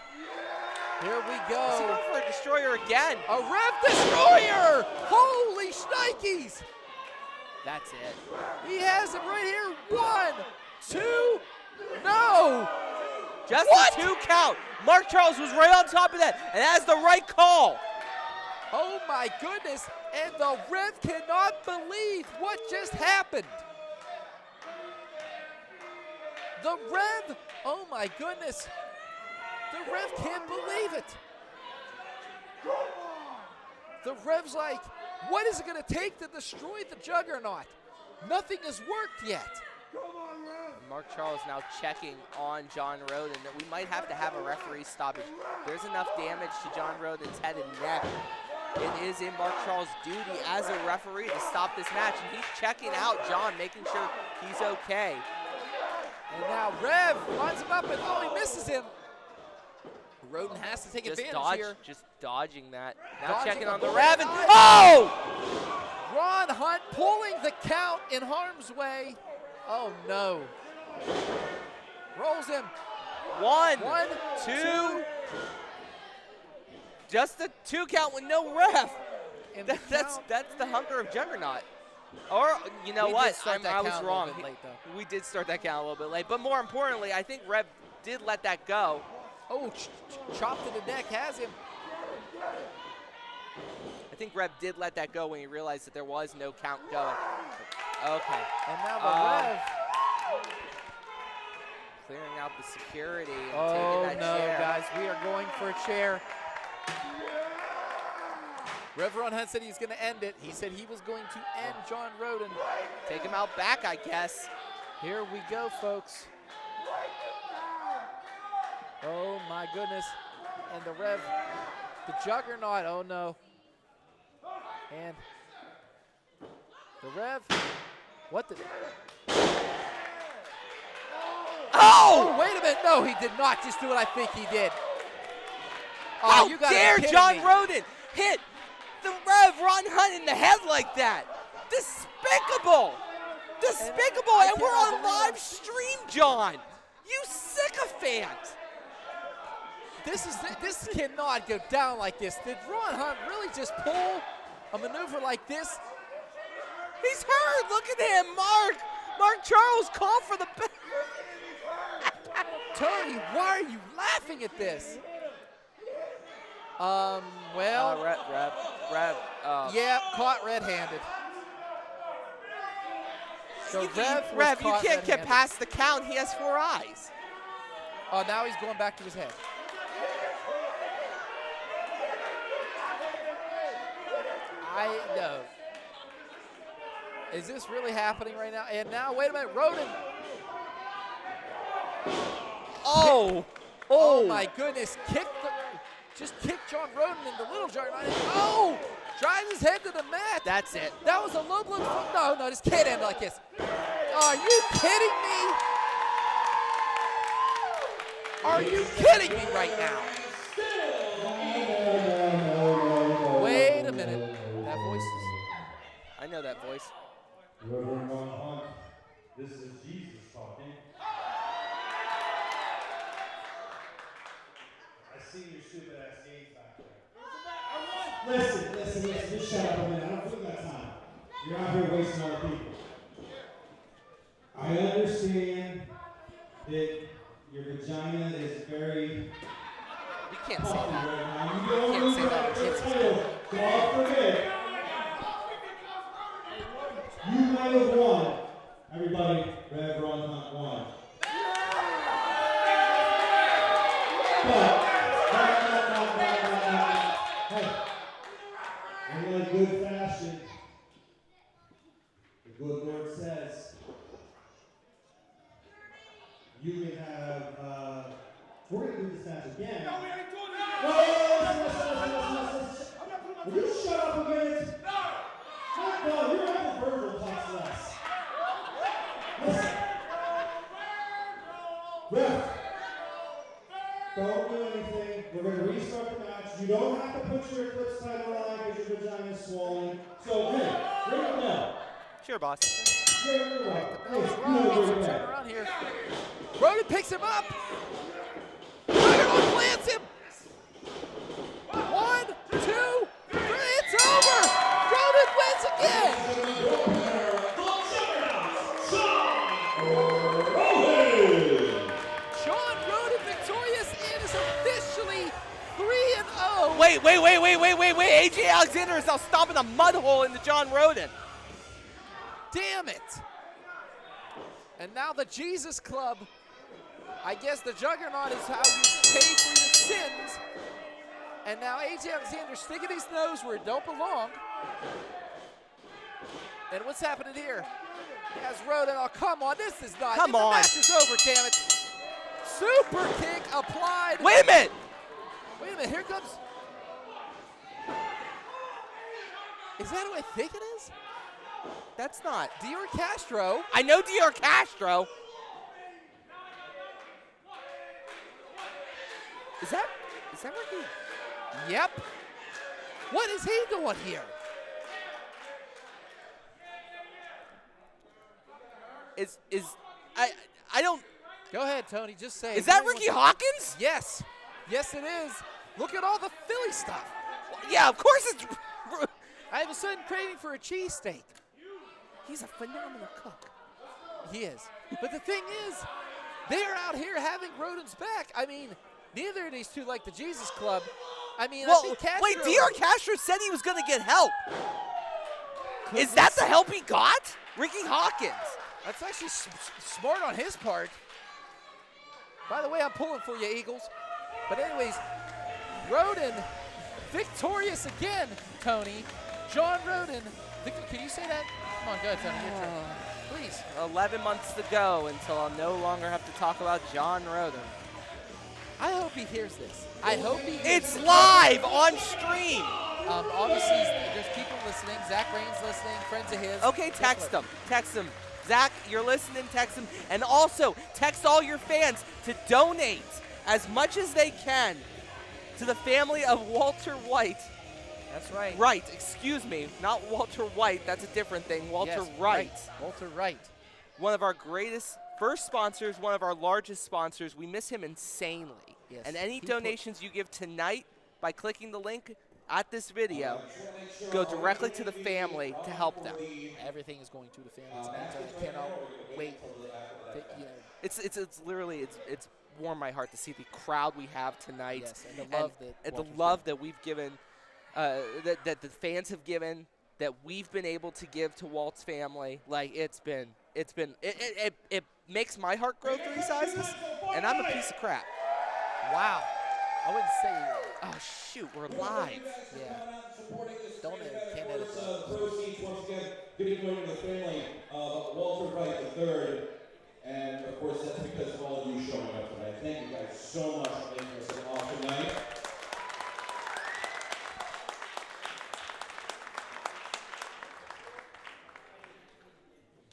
Here we go. Is he going for a destroyer again? A Rev Destroyer! Holy shnikes! That's it. He has him right here. 1, 2, no! Just a 2 count. Mark Charles was right on top of that, and that's the right call. Oh my goodness, and the Rev cannot believe what just happened. The Rev, oh my goodness. The Rev can't believe it. The Rev's like, what is it going to take to destroy the Juggernaut? Nothing has worked yet. Mark Charles now checking on John Rodin that we might have to have a referee stoppage. There's enough damage to John Rodin's head and neck. It is in Mark Charles' duty as a referee to stop this match, and he's checking out John, making sure he's okay. And now Rev runs him up, and he misses him. Rodin has to take advantage here. Just dodging that. Now Dodging checking on the the Rev, and bullet. oh! Ron Hunt pulling the count in harm's way. Oh no. Rolls him. One, two. two. Just a 2 count with no ref. And That's the hunger of Juggernaut. Or, you know what? I was wrong. We did start that count a little bit late. But more importantly, I think Rev did let that go. Oh, chopped to the neck, has him. I think Rev did let that go when he realized that there was no count going. Okay. And now the Rev. Clearing out the security and Oh taking that no, chair. guys, we are going for a chair. Rev Ron Hunt said he's going to end it. He said he was going to end John Rodin. Take him out back, I guess. Here we go, folks. Oh my goodness. And the Rev, the Juggernaut, oh no. And the Rev, what the? Oh, wait a minute. No, he did not just do what I think he did. Oh, How you gotta dare be kidding John me. Rodin hit the Rev Ron Hunt in the head like that? Despicable. Despicable. And we're on live stream, John. You sycophant. This cannot go down like this. Did Ron Hunt really just pull a maneuver like this? He's hurt. Look at him, Mark Charles, call for the Tony, why are you laughing at this? Well. Rev. Yeah, caught red-handed. So Rev, you can't get past the count. He has 4 eyes. Oh, now he's going back to his head. I know. Is this really happening right now? And now, wait a minute, Rodin. Oh my goodness, just kicked John Rodin in the little Juggernaut. Oh, drives his head to the mat. That's it. That was a low blow. No, this can't end like this. Are you kidding me? Are you kidding me right now? Wait a minute. That voice is... I know that voice. Reverend Ron Hunt, this is Jesus talking. I see your stupid ass games back there. Listen, just shut up a minute. I don't think that's time. You're out here wasting other people. I understand that your vagina is very You can't say that. right now. You Can't don't say lose that. that title. God forbid. You might have won. Everybody, Rev Ron Hunt won. But, hey, in like good fashion, the good Lord says, you can have, we're going to do this match again. No, we ain't doing that! No, listen. Will you shut up a minute? No, you're having verbal talks less. Listen. Ref, don't do anything. We're going to restart the match. You don't have to put your Eclipse title on because your vagina is swollen. So, hey, ring the bell. Sure, boss. You're right. Turn around here. Rodin picks him up. Juggernaut lands him. 1, 2, 3. It's over. Rodin wins again. John Rodin victorious and is officially 3-0. Wait. AJ Alexander is now stomping a mud hole into John Rodin. Damn it. And now the Jesus Club. I guess the Juggernaut is how you pay for your sins. And now AJ Alexander sticking his nose where it don't belong. And what's happening here? Has Rodin. Oh, come on. This is not. Come the on. match is over, damn it. Super kick applied. Wait a minute. Wait a minute. Here comes. Is that who I think it is? That's not. Dior Castro. I know Dior Castro. Is that Ricky? Yep. What is he doing here? I don't. Go ahead, Tony. Just say it. Is that Ricky Hawkins? Yes. Yes, it is. Look at all the Philly stuff. Yeah, of course it's. I have a sudden craving for a cheesesteak. He's a phenomenal cook. He is. But the thing is, they're out here having Rodin's back. I mean, neither of these two like the Jesus Club. I mean, Well, I think Castro. wait, Dior Castro said he was going to get help. Is that the help he got? Ricky Hawkins. That's actually smart on his part. By the way, I'm pulling for you, Eagles. But anyways, Rodin victorious again, Tony. John Rodin. Can you say that? Come on, go ahead, Tony. Your turn. Please. 11 months to go until I'll no longer have to talk about John Rodin. I hope he hears this. I hope he hears It's this. live on stream. Obviously, there's people listening. Zach Rain's listening, friends of his. Okay, text them. Text them. Zach, you're listening, text them. And also, text all your fans to donate as much as they can to the family of Walter White. That's right. Wright, excuse me, not Walter White. That's a different thing. Walter Yes, Wright. Walter Wright. One of our greatest first sponsors, one of our largest sponsors. We miss him insanely. Yes, And any he put- donations you give tonight by clicking the link at this video go directly to the family to help them. Everything is going to the family tonight, so I cannot wait. It's literally it's warmed my heart to see the crowd we have tonight. Yes, and the love that and the Walter's love that we've given, that the fans have given, that we've been able to give to Walt's family. Like it makes my heart grow 3 sizes, and I'm a piece of crap. Wow. I wouldn't say that. Oh shoot, we're live. Yeah. Don't edit. Can't edit that. Proceeds once again, giving away to the family of Walter Wright III. And of course, that's because of all of you showing up tonight. Thank you guys so much for making this an awesome night.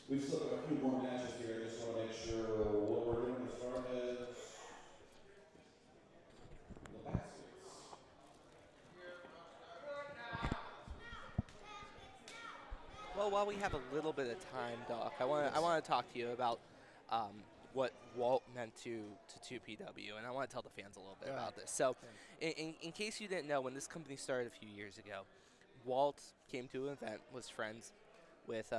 We've still got a few more matches here. I just want to make sure what we're doing as far as the baskets. Well, while we have a little bit of time, Doc, I want to talk to you about what Walt meant to 2PW, and I want to tell the fans a little bit about this. So, in case you didn't know, when this company started a few years ago, Walt came to an event, was friends with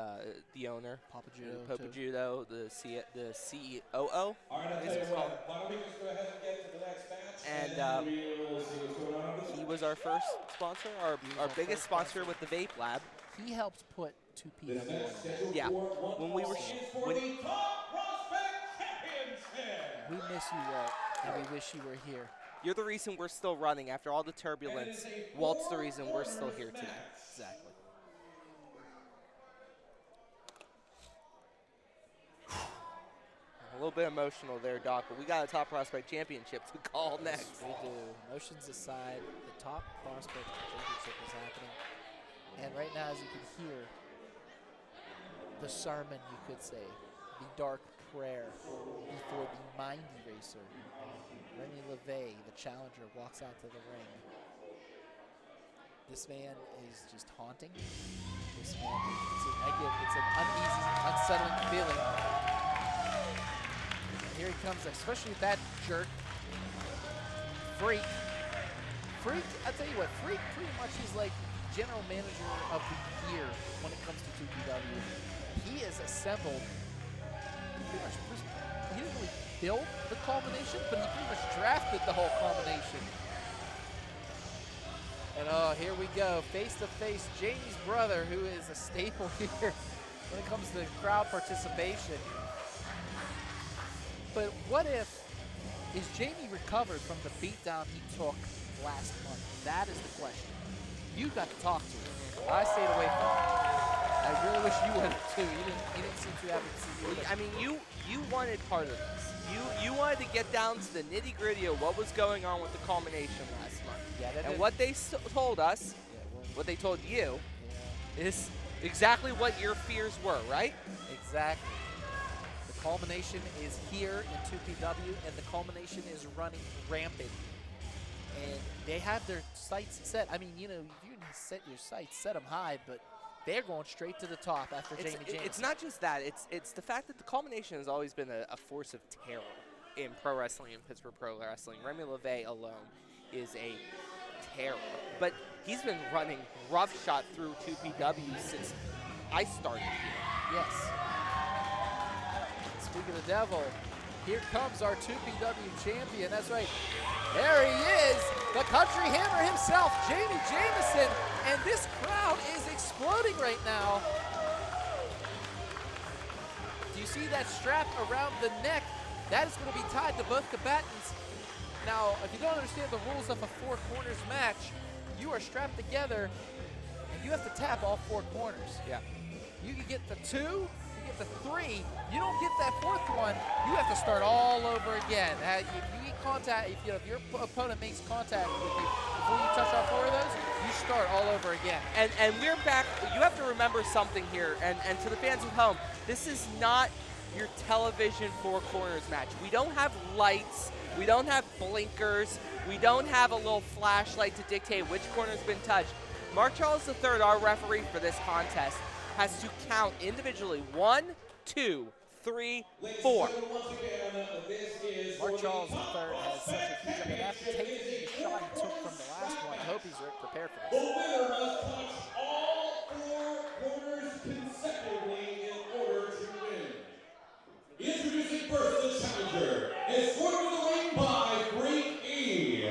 the owner, Papa Judo, Papa too. Judo, the COO. All right, I'll tell you what. Why don't we just go ahead and get to the next match, And then we'll see what's going on with this he match. was our first sponsor, our biggest first sponsor with the Vape Lab. He helped put 2P This on. next scheduled Yeah. for one When we were fall is sh- for when- the Top Prospect Championship. We miss you, Walt, and we wish you were here. You're the reason we're still running after all the turbulence. Walt's the reason we're still here today. Exactly. A little bit emotional there, Doc, but we got a Top Prospect Championship to call next. We do. Emotions aside, the top prospect championship is happening. And right now, as you can hear, the sermon, you could say, the dark prayer before the mind eraser. Remy LaVey, the challenger, walks out to the ring. This man is just haunting. This man, it's an uneasy, unsettling feeling. Here he comes, especially with that jerk. Freak, I tell you what, Freak pretty much is like general manager of the year when it comes to 2PW. He has assembled, pretty much, he didn't really build the culmination, but he pretty much drafted the whole culmination. And oh, here we go, face to face, Jamie's brother, who is a staple here when it comes to crowd participation. But what if, is Jamie recovered from the beatdown he took last month? That is the question. You got to talk to him. I stayed away from him. I really wish you would too. You didn't seem too happy to see you. I mean, you wanted part of this. You wanted to get down to the nitty gritty of what was going on with the culmination last month. Yeah, and what they told us, what they told you, is exactly what your fears were, right? Exactly. The culmination is here in 2PW, and the culmination is running rampant. And they have their sights set. I mean, you know, you can set your sights, set them high, but they're going straight to the top after Jamie Jameson. It's not just that. It's the fact that the culmination has always been a force of terror in pro wrestling and Pittsburgh Pro Wrestling. Remy LaVey alone is a terror. But he's been running roughshod through 2PW since I started here. Yes. Speaking of the devil, here comes our 2PW champion. That's right. There he is, the country hammer himself, Jamie Jameson. And this crowd is exploding right now. Do you see that strap around the neck? That is going to be tied to both combatants. Now, if you don't understand the rules of a four corners match, you are strapped together and you have to tap all four corners. Yeah. You can get the 2, you get the 3, you don't get that 4th one, you have to start all over again. If you get contact, if your opponent makes contact with you before you touch all 4 of those, you start all over again. And we're back. You have to remember something here, and to the fans at home, this is not your television four corners match. We don't have lights, we don't have blinkers, we don't have a little flashlight to dictate which corner's been touched. Mark Charles III, our referee for this contest, has to count individually 1, 2, 3, 4. Mark Charles III has such a huge, I mean, after taking the shot he took from the last one, I hope he's prepared for The this. winner must touch all 4 corners consecutively in order to win. Introducing first the challenger, escorted to the ring by Great E.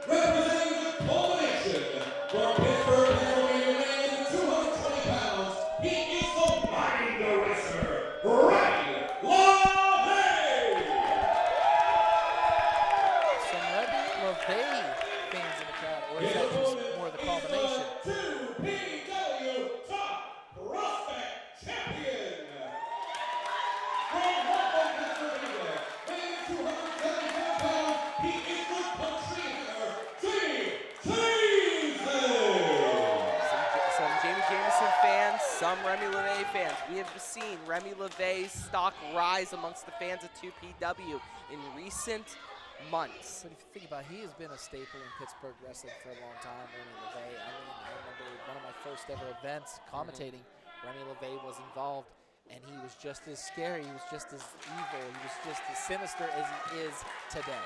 Representing the culmination from Pittsburgh, Pennsylvania, weighing 220 pounds, he is the mighty wrestler, Wright, LaVey. Some LaVey fans in the crowd, or is that just more the culmination? 2PW Top Prospect Champion. From Runway, Pennsylvania, weighing 275 pounds, he is the country hammer, Some Jamie Jameson fans, some Remy LaVey fans. We have seen Remy LaVey's stock rise amongst the fans of 2PW in recent months. But if you think about it, he has been a staple in Pittsburgh wrestling for a long time, Remy LaVey. I mean, I remember one of my first ever events commentating, Remy LaVey was involved, and he was just as scary, he was just as evil, he was just as sinister as he is today.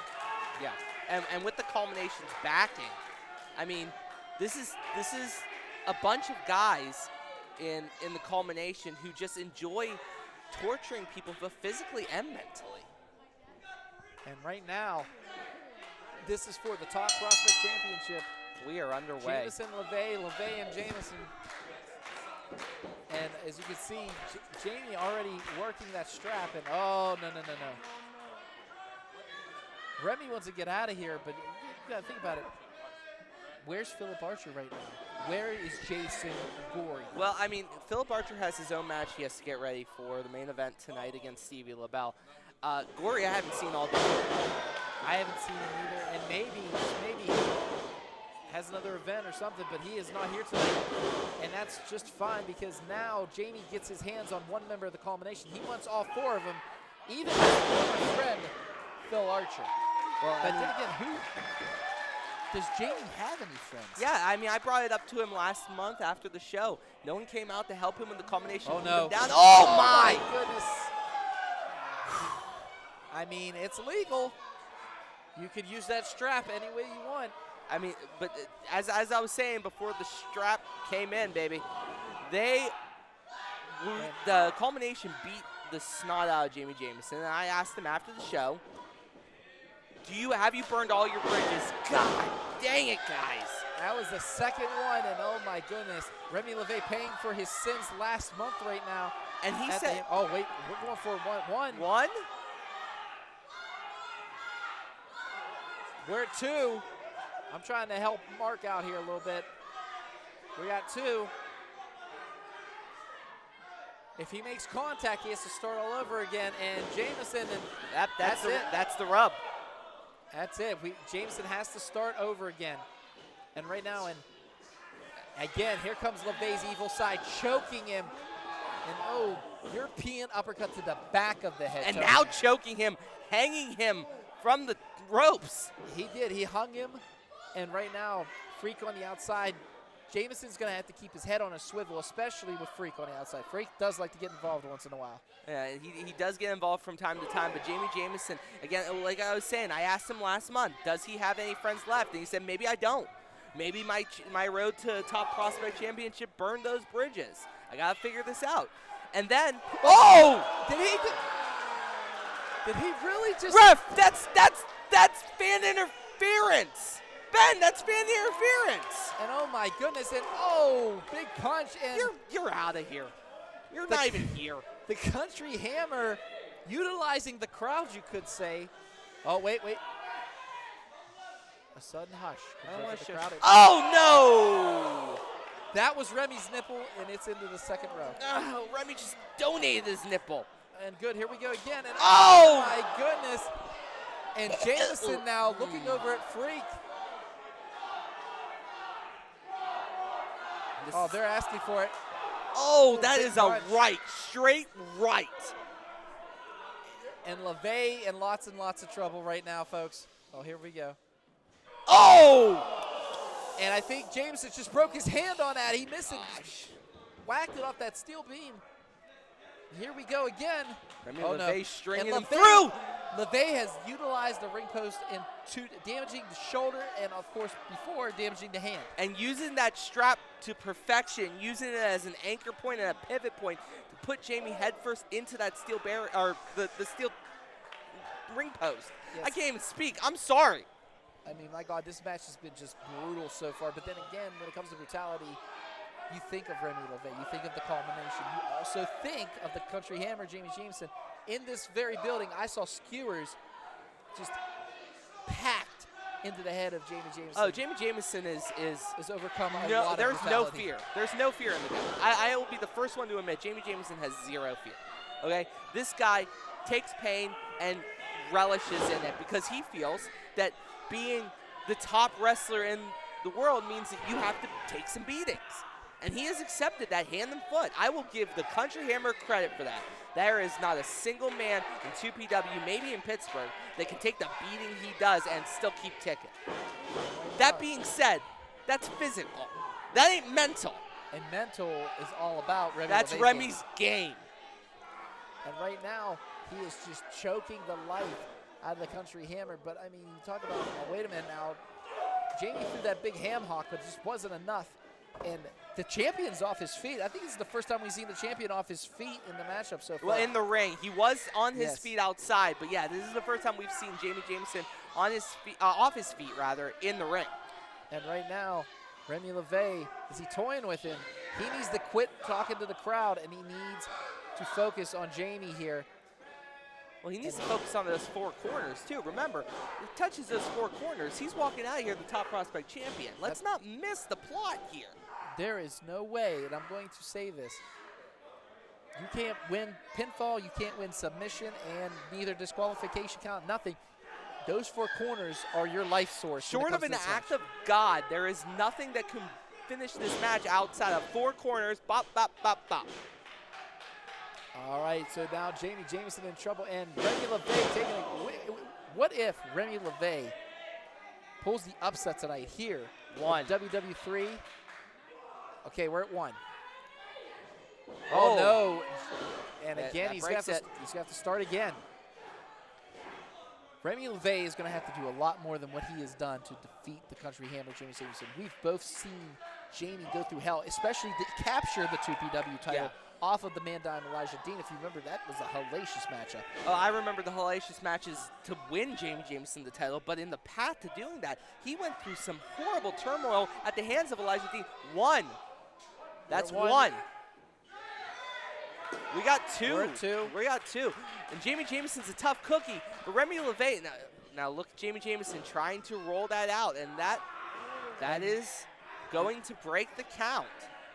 Yeah, and with the culminations backing, I mean, this is a bunch of guys in the culmination who just enjoy torturing people, both physically and mentally. And right now, this is for the Top Prospect Championship. We are underway. Jameson, LaVey and Jameson. And as you can see, Jamie already working that strap, and oh, no. Remy wants to get out of here, but you gotta think about it. Where's Philip Archer right now? Where is Jason Gory? Well, I mean, Philip Archer has his own match he has to get ready for, the main event tonight against Stevie, LeBell. Gory, I haven't seen all day. I haven't seen him either, and maybe he has another event or something, but he is not here tonight. And that's just fine, because now Jamie gets his hands on one member of the culmination. He wants all 4 of them, even his former friend, Phil Archer. Well, but then again, who does Jamie have any friends? Yeah, I mean, I brought it up to him last month after the show. No one came out to help him with the culmination. Oh, no. Down. Oh, my goodness. I mean, it's legal. You could use that strap any way you want. I mean, but as I was saying before the strap came in, baby, the culmination beat the snot out of Jamie Jameson. And I asked him after the show, have you burned all your bridges? God dang it, guys. That was the second one, and oh my goodness. Remy LaVey paying for his sins last month right now. And he said, oh wait, we're going for one. One? We're at 2. I'm trying to help Mark out here a little bit. We got 2. If he makes contact, he has to start all over again. And Jameson, and That's it. That's the rub. That's it. Jameson has to start over again. And right now, and again, here comes LaVey's evil side, choking him. And oh, European uppercut to the back of the head. And now choking him, hanging him from the ropes. He did. He hung him. And right now, Freak on the outside. Jameson's going to have to keep his head on a swivel, especially with Freak on the outside. Freak does like to get involved once in a while. Yeah, he does get involved from time to time, but Jameson, again, like I was saying, I asked him last month, does he have any friends left? And he said, maybe I don't. Maybe my road to top prospect championship burned those bridges. I got to figure this out. And then, oh! Did he really just? Ref, that's fan interference. Ben, that's fan interference. And oh my goodness, and oh, big punch. And you're out of here. You're not even here. The Country Hammer utilizing the crowd, you could say. Oh, wait. A sudden hush. Oh, no! That was Remy's nipple, and it's into the second row. Oh, Remy just donated his nipple. And good, here we go again. And oh my goodness. And Jameson now looking over at Freak. Oh, they're asking for it. Oh, that is a right, straight right. And LaVey in lots and lots of trouble right now, folks. Oh, here we go. Oh! And I think Jameson just broke his hand on that. He missed it. Whacked it off that steel beam. Here we go again. LaVey stringing him through. LaVey has utilized the ring post into damaging the shoulder and, of course, before damaging the hand. And using that strap to perfection, using it as an anchor point and a pivot point to put Jami headfirst into that steel barrier, or the steel ring post. Yes. I can't even speak. I'm sorry. I mean, my God, this match has been just brutal so far. But then again, when it comes to brutality, you think of Remy LaVey, you think of the culmination. You also think of the Country Hammer, Jami Jameson. In this very building, I saw skewers just packed into the head of Jami Jameson. Oh, Jami Jameson is overcome a no, lot there's of no brutality. fear. There's no fear in the guy. I will be the first one to admit Jami Jameson has zero fear. Okay? This guy takes pain and relishes in it because he feels that being the top wrestler in the world means that you have to take some beatings. And he has accepted that hand and foot. I will give the Country Hammer credit for that. There is not a single man in 2PW, maybe in Pittsburgh, that can take the beating he does and still keep ticking. That being said, that's physical. That ain't mental. And mental is all about Remy. That's LaVey's Remy's game. And right now, he is just choking the life out of the Country Hammer. But, I mean, you talk about, oh, wait a minute now. Jami threw that big ham hock, but it just wasn't enough. And the champion's off his feet. I think this is the first time we've seen the champion off his feet in the matchup so far. Well, in the ring. He was on his feet outside. But, yeah, this is the first time we've seen Jami Jameson on his feet, off his feet, rather, in the ring. And right now, Remy LaVey, is he toying with him? He needs to quit talking to the crowd, and he needs to focus on Jami here. Well, he needs to focus on those four corners, too. Remember, he touches those four corners. He's walking out of here the top prospect champion. Let's not miss the plot here. There is no way, and I'm going to say this, you can't win pinfall, you can't win submission, and neither disqualification count, nothing. Those four corners are your life source. Short of an act of God, there is nothing that can finish this match outside of four corners. Bop, bop, bop, bop. All right, so now Jami Jameson in trouble, and Remy LaVey taking a. What if Remy LaVey pulls the upset tonight here? One. WW3. Okay, we're at 1. Oh, no. And again, he's got to start again. Remy LaVey is going to have to do a lot more than what he has done to defeat the Country Hammer, Jami Jameson. We've both seen Jami go through hell, especially to capture the 2PW title off of the Man-Dime Elijah Dean. If you remember, that was a hellacious matchup. Oh, I remember the hellacious matches to win Jami Jameson the title, but in the path to doing that, he went through some horrible turmoil at the hands of Elijah Dean. One. That's one. We got 2. We're at 2. We got 2. And Jami Jameson's a tough cookie, but Remy LaVey, now look at Jami Jameson trying to roll that out, and that is going to break the count.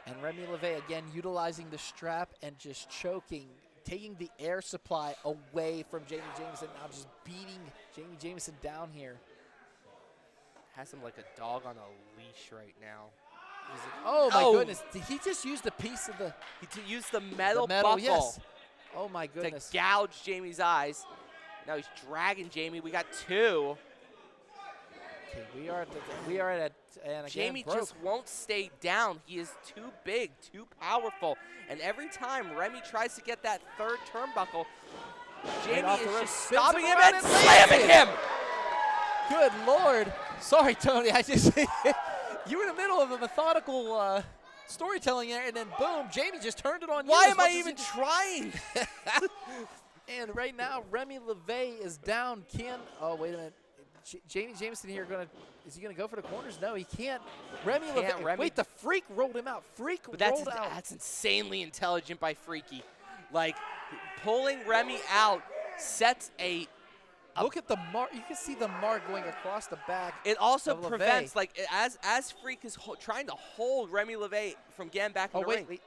And Remy LaVey again utilizing the strap and just choking, taking the air supply away from Jamie Jameson, now just beating Jamie Jameson down here. Has him like a dog on a leash right now. Oh my goodness, did he just use the piece of the... He used the metal buckle. Yes. Oh my goodness. To gouge Jamie's eyes. Now he's dragging Jamie. We got 2. Okay, we are at and again, Jamie broke. just won't stay down. He is too big, too powerful. And every time Remy tries to get that 3rd turnbuckle, Jamie is just stopping him and slamming him. Good Lord. Sorry, Tony. I just you were in the middle of a methodical storytelling there, and then boom, Jamie just turned it on you. Why am I even trying? And right now, Remy LaVey is down. Oh, wait a minute. Jamie Jameson here is he gonna go for the corners? No, he can't. Remy LaVey. Wait, the Freak rolled him out. Freak rolled out. That's insanely intelligent by Freaky. Like pulling Remy out sets a. Look at the mark. You can see the mark going across the back. It also of prevents, LaVey. like, as Freak is trying to hold Remy LaVey from getting back in the ring. Wait.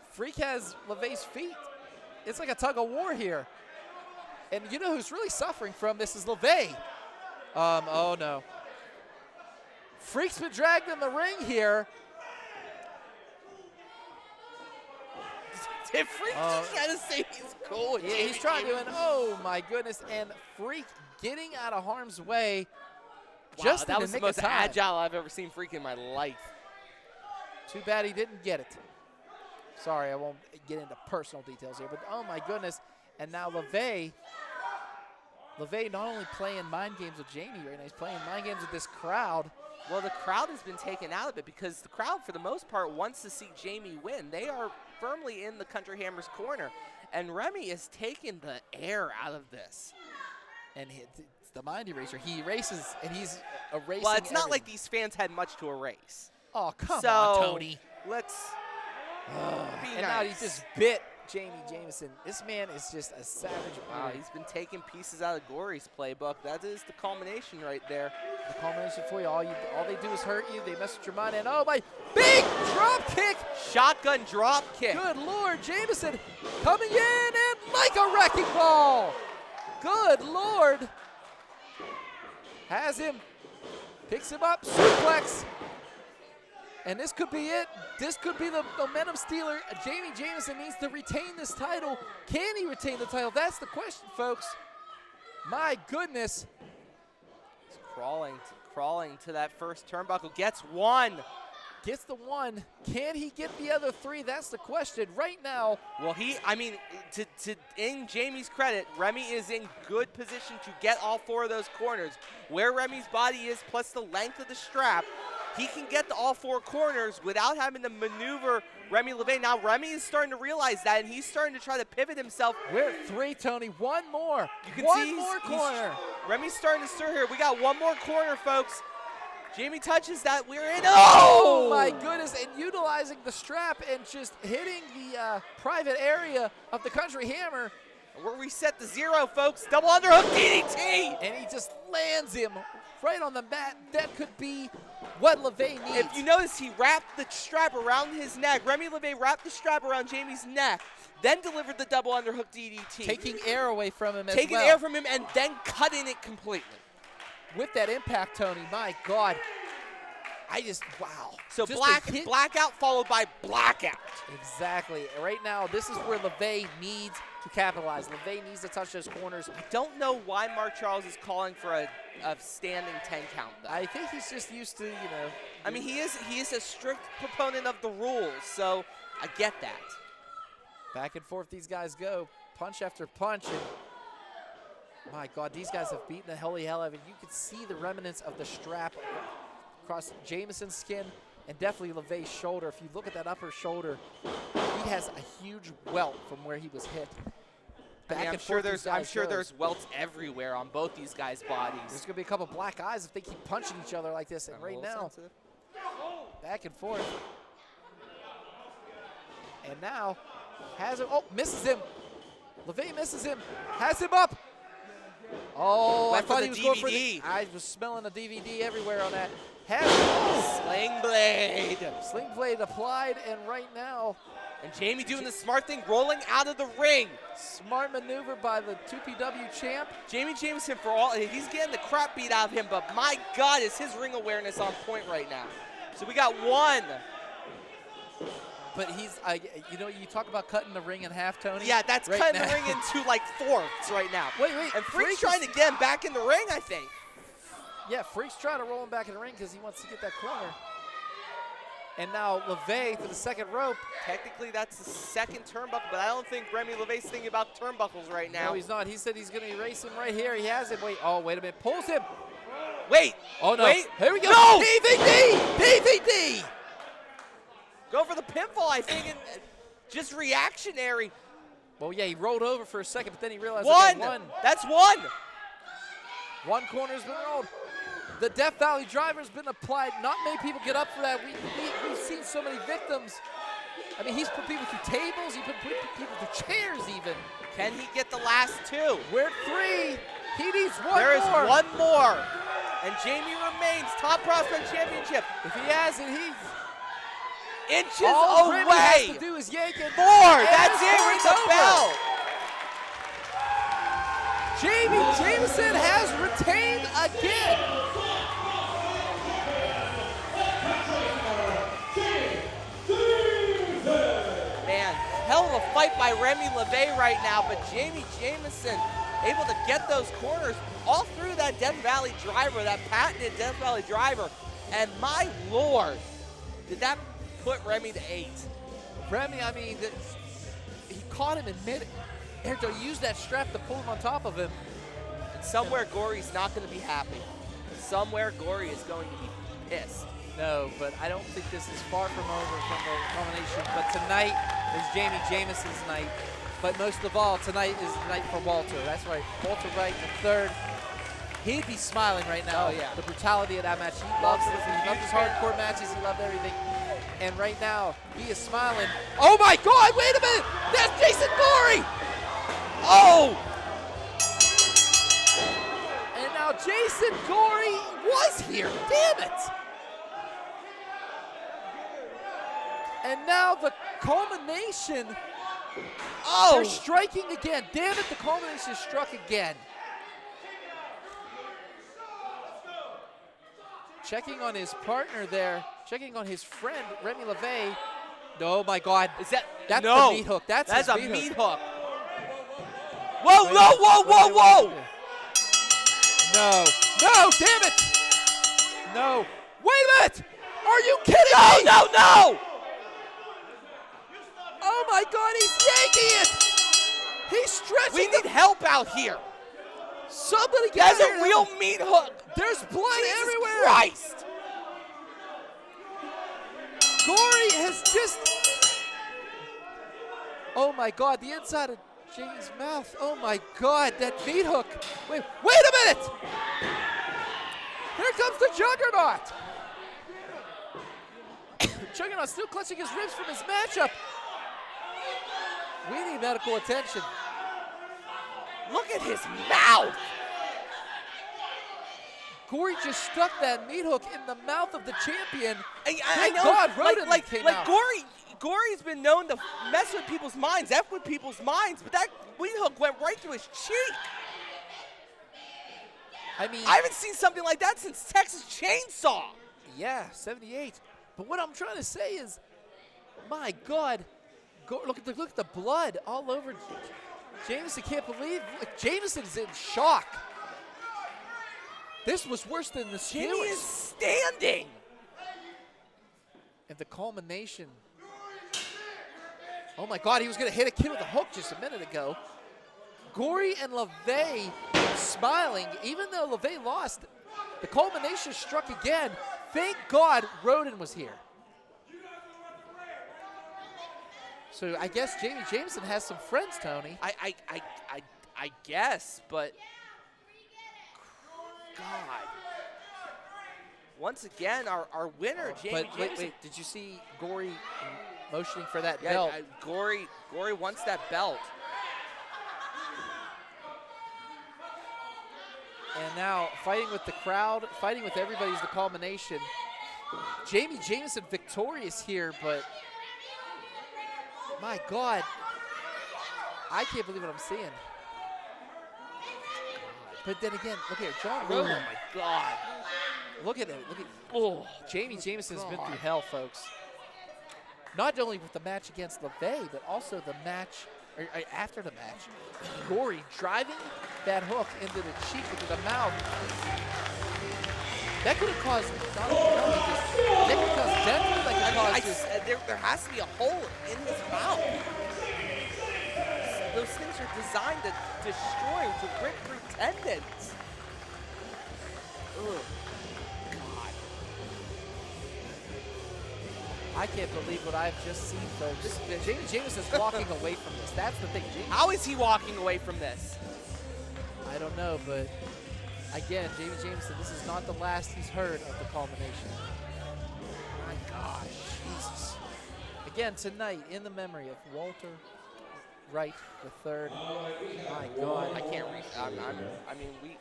Freak has LaVey's feet. It's like a tug of war here. And you know who's really suffering from this is LaVey. Oh no. Freak's been dragged in the ring here. Did Freak just try to say he's cool? Yeah, he's trying to, and oh my goodness, and Freak getting out of harm's way. Wow, just that was the most agile I've ever seen Freak in my life. Too bad he didn't get it. Sorry, I won't get into personal details here, but oh my goodness. And now LaVey not only playing mind games with Jamie right now, he's playing mind games with this crowd. Well, the crowd has been taken out of it because the crowd, for the most part, wants to see Jamie win. They are firmly in the Country Hammer's corner, and Remy is taking the air out of this. And it's the mind eraser. He erases, and he's erasing. Well, it's not everything. like these fans had much to erase. Oh, come on, Tony. Let's be and nice. now he just bit Jamie Jameson. This man is just a savage. Wow, he's been taking pieces out of Gory's playbook. That is the culmination right there. The culmination for you. All they do is hurt you. They mess with your mind. And oh my, big drop kick. Shotgun drop kick. Good Lord, Jameson coming in and like a wrecking ball. Good Lord. Has him, picks him up, suplex. And this could be it. This could be the momentum stealer. Jamie Jameson needs to retain this title. Can he retain the title? That's the question, folks. My goodness. He's crawling to that first turnbuckle. Gets 1. Gets the 1. Can he get the other 3? That's the question right now. Well, in Jamie's credit, Remy is in good position to get all 4 of those corners. Where Remy's body is, plus the length of the strap, he can get to all 4 corners without having to maneuver Remy LaVey. Now, Remy is starting to realize that, and he's starting to try to pivot himself. We're at 3, Tony. 1 more. You can one see more corner. Remy's starting to stir here. We got 1 more corner, folks. Jamie touches that. We're in. Oh, my goodness. And utilizing the strap and just hitting the private area of the Country Hammer. We're reset to 0, folks. Double underhook DDT. And he just lands him right on the mat. That could be what LaVey needs. If you notice, he wrapped the strap around his neck. Remy LaVey wrapped the strap around Jamie's neck, then delivered the double underhook DDT. Taking air away from him Taking air from him and then cutting it completely. With that impact, Tony, my God. Wow. So blackout followed by blackout. Exactly. Right now, this is where LaVey needs to capitalize. LaVey needs to touch those corners. I don't know why Mark Charles is calling for a standing 10 count, though. I think he's just used to, I mean, he is a strict proponent of the rules, so I get that. Back and forth these guys go, punch after punch. And my God, these guys have beaten the holy hell out of it. You can see the remnants of the strap across Jameson's skin and definitely LaVey's shoulder. If you look at that upper shoulder, he has a huge welt from where he was hit. I'm sure there's welts everywhere on both these guys' bodies. There's going to be a couple black eyes if they keep punching each other like this. And right now, back and forth. And now, has him, misses him. LaVey misses him, has him up. Oh, I thought he was going for the, I was smelling the DVD everywhere on that. has Sling blade. Sling Blade applied, and right now, And Jami doing the smart thing, rolling out of the ring. smart maneuver by the 2PW champ. Jami Jameson, for all, he's getting the crap beat out of him, but my God, is his ring awareness on point right now. So we got one. But he's, you know, you talk about cutting the ring in half, Tony. Yeah, that's right cutting now. the ring into like fourths right now. Wait. And Freak's Freak trying is- to get him back in the ring, I think. Yeah, Freak's trying to roll him back in the ring because he wants to get that corner. And now LaVey to the second rope. Technically, that's the second turnbuckle, but I don't think Remy LaVey's thinking about turnbuckles right now. No, he's not. He said he's going to erase him right here. He has it. Wait a minute. Pulls him. Wait. Oh, no. Wait. Here we go. No! PVD! Go for the pinfall, I think, and just reactionary. Well, yeah, he rolled over for a second, but then he realized One. okay, That's one. One corner's been rolled. The Death Valley driver's been applied. Not many people get up for that. We've seen so many victims. I mean, he's put people through tables. He put people through chairs even. Can he get the last two? We're at 3. He needs one There is more. one more. And Jami remains top prospect championship. If he has it, he's Inches all Remy has away. to do is yank it. 4. And That's it's it. Ring the over. bell. Jameson has retained again. Man, hell of a fight by Remy LaVey right now, but Jami Jameson able to get those corners all through that Death Valley driver, that patented Death Valley driver. And my Lord, did that put Remy to 8. Remy, I mean, he caught him in mid-air to use that strap to pull him on top of him. And somewhere Gory's not going to be happy. Somewhere Gory is going to be pissed. No, but I don't think this is far from over from the culmination. But tonight is Jami Jameson's night. But most of all, tonight is the night for Walter. That's right, Walter Wright in the third. He'd be smiling right now. Oh, yeah. The brutality of that match. He loves it. He loves his hardcore matches. He loved everything. And right now, he is smiling. Oh my God, wait a minute! That's Jason Gory! Oh! And now Jason Gory was here, damn it! And now the culmination, they're striking again. Damn it, the culmination struck again. Checking on his partner there, checking on his friend, Remy LaVey. Oh my God. That's no. the meat hook. That's a his meat hook. hook. Whoa, whoa. No, damn it. No. Wait a minute. Are you kidding me? No. Oh my God, he's yanking it. He's stretching. We need help out here. Somebody get That's out here. a real meat hook. There's blood Jesus everywhere. Christ. Gory has just. Oh my God, the inside of Jamie's mouth. Oh my God, that meat hook. Wait a minute. Here comes the Juggernaut. Juggernaut still clutching his ribs from his matchup. We need medical attention. Look at his mouth. Gory just stuck that meat hook in the mouth of the champion. I Thank know, God Rodin came out. Gory's been known to mess with people's minds, F with people's minds, but that meat hook went right through his cheek. I mean, I haven't seen something like that since Texas Chainsaw. yeah, 78. But what I'm trying to say is, my God, look at the blood all over. Jameson can't believe. Jameson's in shock. This was worse than the Jami Steelers. is standing. And the culmination. Oh my God, he was going to hit a kid with a hook just a minute ago. Gory and LaVey smiling, even though LaVey lost. The culmination struck again. Thank God Rodin was here. So I guess Jami Jameson has some friends, Tony. I guess, but God. Once again, our winner, Jami Jameson. Wait, did you see Gory motioning for that Yeah, belt? Gory wants that belt. And And now fighting with the crowd, fighting with everybody's the culmination. Jameson victorious here, but my God, I can't believe what I'm seeing. But then again, look here, John Rodin. Oh my God. Look at it. Look at Jameson's been through hell, folks. Not only with the match against LaVey, but also the match after the match. Gory driving that hook into the cheek, into the mouth. That could have caused not only just that could cause death, but that could cause there has to be a hole in his mouth. Those things are designed to destroy, to rip through tendons. Ugh. God. I can't believe what I've just seen, folks. Jameson's walking away from this. That's the thing. How is he walking away from this? I don't know, but again, Jameson, this is not the last he's heard of the culmination. My gosh, Jesus. Again, tonight, in the memory of Walter Wright III. My God. I can't read. I mean, we.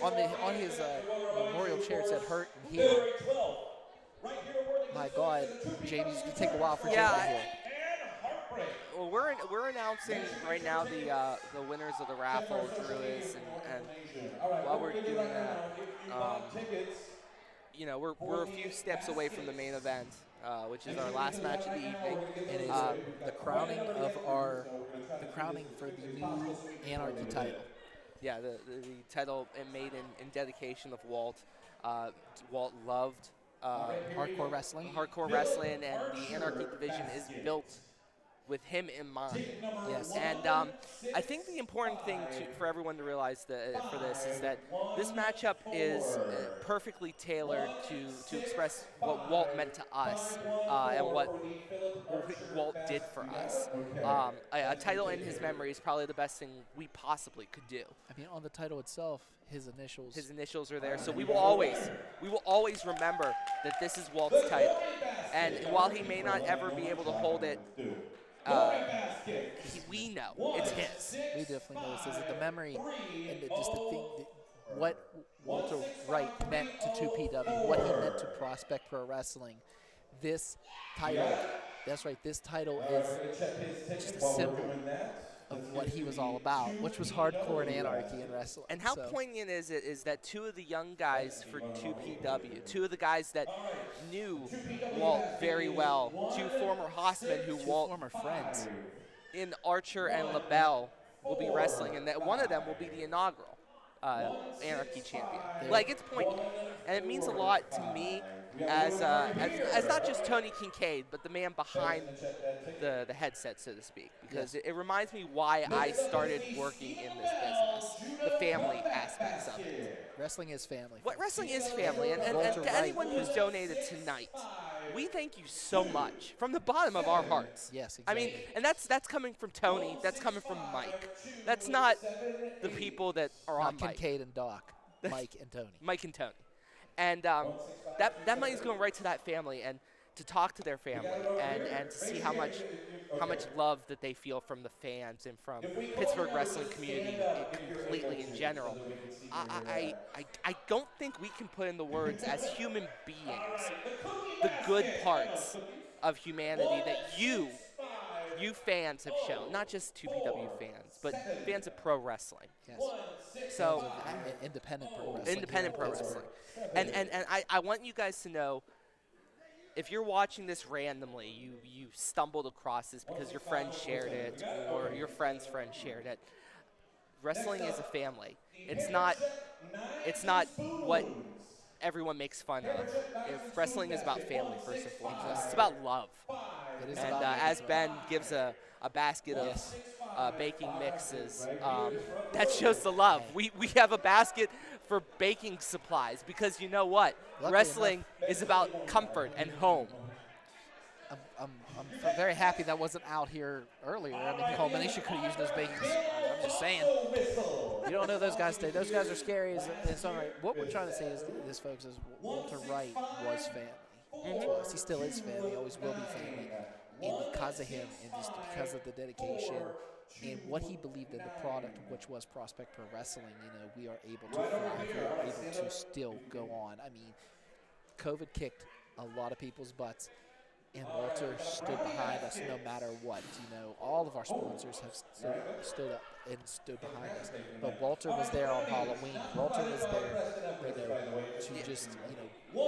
on his memorial chair, it said hurt and heal. My God, Jamie's gonna take a while for Jamie here. Well, we're announcing right now the winners of the raffle, Druids, and while we're doing that, you know, we're a few steps away from the main event, which is our last match of the evening. It is the crowning for the new Anarchy title. Yeah, the title made in dedication of Walt. Walt loved hardcore wrestling, and the Anarchy division is built with him in mind. Yes. And I think the important thing for everyone to realize for this is that this matchup is perfectly tailored to express what Walt meant to us and what Walt did for us. A title in his memory is probably the best thing we possibly could do. I mean, on the title itself, his initials are there, so we will always remember that this is Walt's title. And while he may not ever be able to hold it, we know it's his. We definitely know it's his. The memory and just the thing, what Walter Wright meant to 2PW, what he meant to Prospect Pro Wrestling. This title, that's right, this title is just a symbol of what he was all about, which was hardcore and anarchy in wrestling. And how poignant is it is that two of the young guys for 2PW, two of the guys that knew Walt very well, two former Hossmen who Walt, former friends, in Archer and LeBell will be wrestling, and that one of them will be the inaugural Anarchy champion. Like, it's poignant, and it means a lot to me as not just Tony Kincaid, but the man behind the headset, so to speak, because it reminds me why I started working in this business, the family aspects of it. Wrestling is family. Wrestling is family, and to anyone who's donated tonight, we thank you so much from the bottom of our hearts. Yes, exactly. I mean, and that's coming from Tony, that's coming from Mike. That's not the people that are on Mike. Kincaid and Doc, Mike and Tony. Mike and Tony. And that money's going right to that family, and to talk to their family, and to see how much love that they feel from the fans and from Pittsburgh wrestling community completely in general. I don't think we can put in the words as human beings the good parts of humanity that you fans have shown, not just 2PW fans, but fans of pro wrestling. Yes. So independent pro wrestling. Independent pro wrestling. And I want you guys to know, if you're watching this randomly, you stumbled across this because your friend shared it or your friend's friend shared it. Wrestling is a family. It's not what everyone makes fun of. If wrestling is about family first and foremost. It's about love. It is and about as Ben gives a basket of baking mixes, that shows the love. We have a basket for baking supplies because you know what? Luckily wrestling is about comfort and home. I'm very happy that wasn't out here earlier. I mean, Culmination could have used those baking supplies. I'm just saying. You don't know those guys today. Those guys are scary. It's all right. What we're trying to say is this, folks, is Walter Wright was family to us. He still is family. Always will be family. And because of him, and just because of the dedication and what he believed in the product, which was Prospect Pro Wrestling, we are able to thrive. We are able to still go on. I mean, COVID kicked a lot of people's butts, and Walter stood behind us no matter what. All of our sponsors have stood up and stood behind us. But Walter was there on Halloween. Walter was there, to just,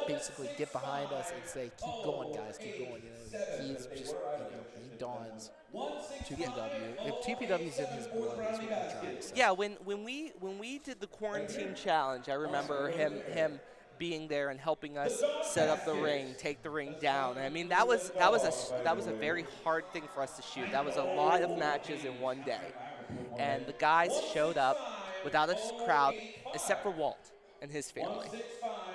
basically get behind us and say, keep going, guys, keep going. He's just, he dawns 2PW. If 2PW's in his blood, is what we're trying to say. Yeah, when we did the quarantine challenge, I remember him being there and helping us set up the ring, take the ring down. I mean, that was a very hard thing for us to shoot. That was a lot of matches in one day, and the guys showed up without a crowd except for Walt and his family.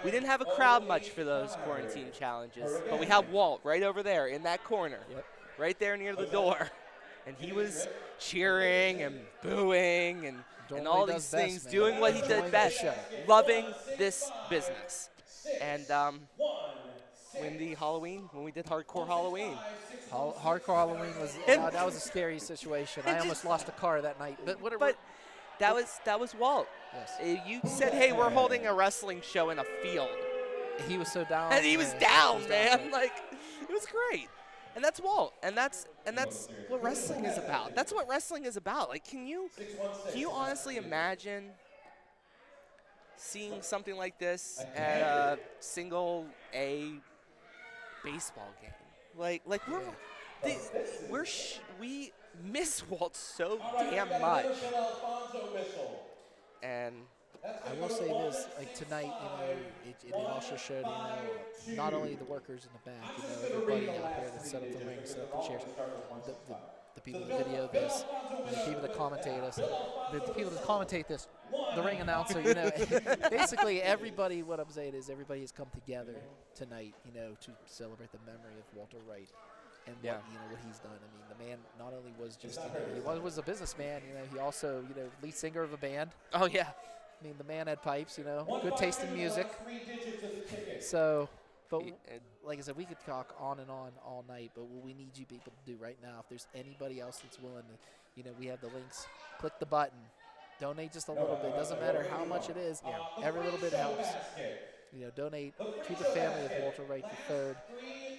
We didn't have a crowd much for those quarantine challenges, but we had Walt right over there in that corner, right there near the door, and he was cheering and booing and all these things, doing what he did best, loving this business. And when we did Hardcore Halloween. Hardcore Halloween that was a scary situation. I almost lost a car that night. But that was Walt. Yes. You said, hey, we're holding a wrestling show in a field. He was so down. And he was down, man. Like, it was great. And that's Walt, and that's what wrestling is about. That's what wrestling is about. Like, can you honestly imagine seeing something like this at a single A baseball game? Like we miss Walt so damn much. And I will say this, like tonight, it also showed, not only the workers in the back, everybody out there that set up the ring, set up the chairs, the people that video this, the people that commentate us, the people that commentate this, the ring announcer, basically everybody, what I'm saying is everybody has come together tonight, to celebrate the memory of Walter Wright and what he's done. I mean, the man not only was just, he was a businessman, he also, lead singer of a band. Oh, yeah. I mean, the man had pipes, good taste in music. So, but like I said, we could talk on and on all night, but what we need you people to do right now, if there's anybody else that's willing to, we have the links, click the button, donate just a little bit. Doesn't matter how much it is, every little bit helps. Donate to the family of Walter Wright III,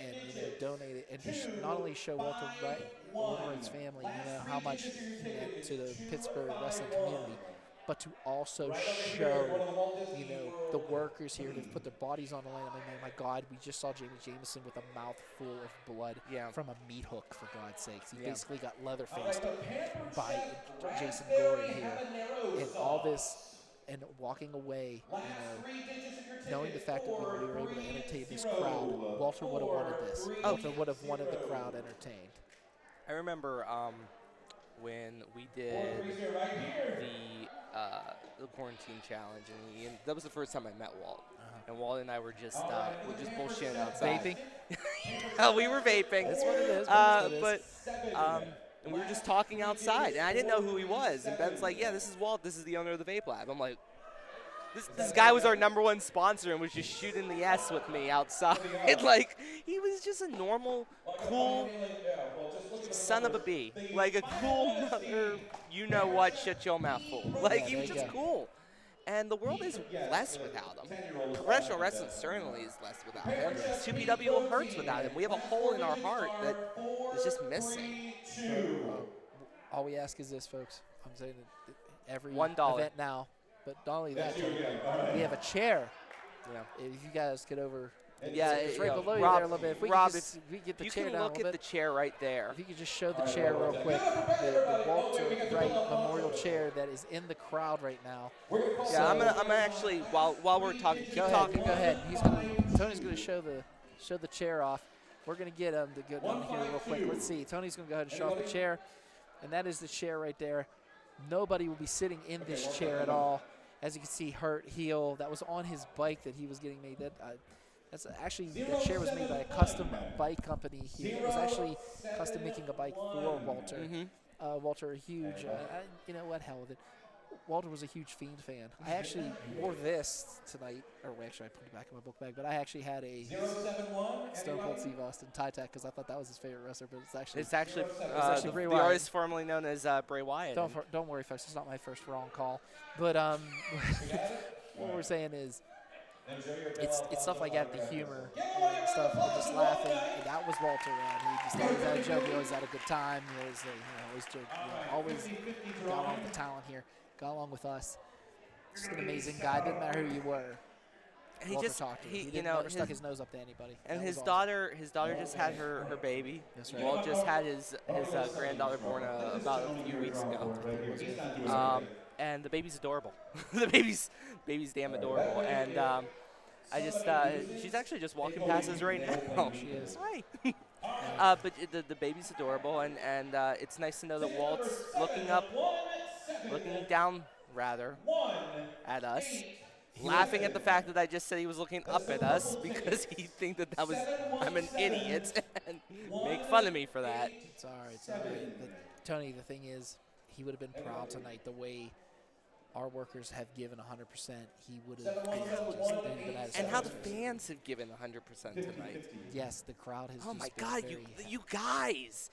and, donate it, and just not only show Walter Wright's family, how much he meant to the Pittsburgh wrestling community, but to also show, the workers here who've put their bodies on the line. I mean, my God, we just saw Jameson with a mouthful of blood from a meat hook, for God's sakes. He basically got leather-faced by Jason Gory here. And all this, and walking away, knowing the fact that we were able to entertain this crowd, Walter would have wanted this. Walter would have wanted the crowd entertained. I remember when we did the quarantine challenge, and that was the first time I met Walt. And Walt and I were just bullshitting outside. Vaping? We were vaping. That's what it is. And we were just talking outside, and I didn't know who he was. And Ben's like, "Yeah, this is Walt. This is the owner of the Vape Lab." I'm like, "This guy was our #1 sponsor and was just shooting the S with me outside." Like, he was just a normal, cool son of a bee, like a cool mother, shut your mouth full. Like, he was just cool. And the world is less without him. Professional wrestling certainly is less without him. 2PW hurts without him. We have a hole in our heart that is just missing. All we ask is this, folks. I'm saying that every $1 event now, but not only that, we have a chair. If you guys get over, it's right below you there a little bit. If we Rob, if we get the you chair can down look a little at bit, the chair right there. if you could just show the chair real quick, the Walter Wright Memorial chair that is in the crowd right now. Yeah, I'm gonna actually while we're talking, keep talking. Go ahead. Tony's gonna show the chair off. We're gonna get him to go down here real quick. Let's see. Tony's gonna go ahead and show off the chair, and that is the chair right there. Nobody will be sitting in this chair at all. As you can see, hurt heel. That was on his bike that he was getting made. That's actually, that chair was made by a custom bike company here. It was actually custom making a bike for Walter. Walter, huge. You know what? Hell with it. Walter was a huge Fiend fan. I actually wore this tonight, or actually I put it back in my book bag, but I actually had a 071. Stone Cold Steve Austin tie tack because I thought that was his favorite wrestler, but it's actually the Bray the Wyatt. artist formerly known as Bray Wyatt. Don't worry, folks. It's not my first wrong call. But what we're saying is it's stuff like that, the humor and stuff, and just laughing. And that was Walter, man. He just always had a joke. He always had a good time. He always, always joked. Always got along with the talent here. Got along with us. Just an amazing guy. Didn't matter who you were. He Walter just talked to you. He you didn't know never stuck his nose up to anybody. And That his was daughter just had her baby. That's right. Walt just had his granddaughter born about a few weeks ago. And the baby's adorable. the baby's damn adorable. And I just she's actually just walking past us right now. She is. Hi. But the baby's adorable, and it's nice to know that Walt's looking down rather at us, laughing at the fact that I just said he was looking up at us because he thinks that was I'm an idiot and make fun of me for that. It's all right. It's all right. But Tony, the thing is, he would have been proud tonight the way our workers have given 100%. He would have and how the fans have given 100% tonight. Yes, the crowd has. Oh just my been God, very you guys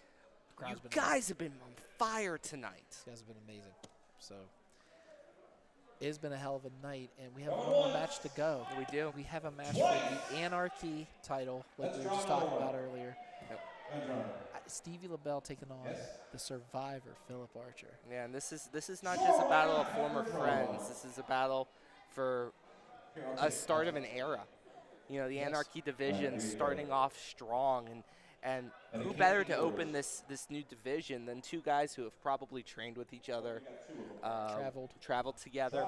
have been on fire tonight. These guys have been amazing. So it has been a hell of a night, and we have one more match to go. We do. We have a match for the Anarchy title, like we were just talking about earlier. Stevie LeBell taking on the survivor, Philip Archer. Yeah, and this is not just a battle of former friends. This is a battle for a start of an era. You know, the Anarchy division starting off strong, and who better to open this new division than two guys who have probably trained with each other, traveled together,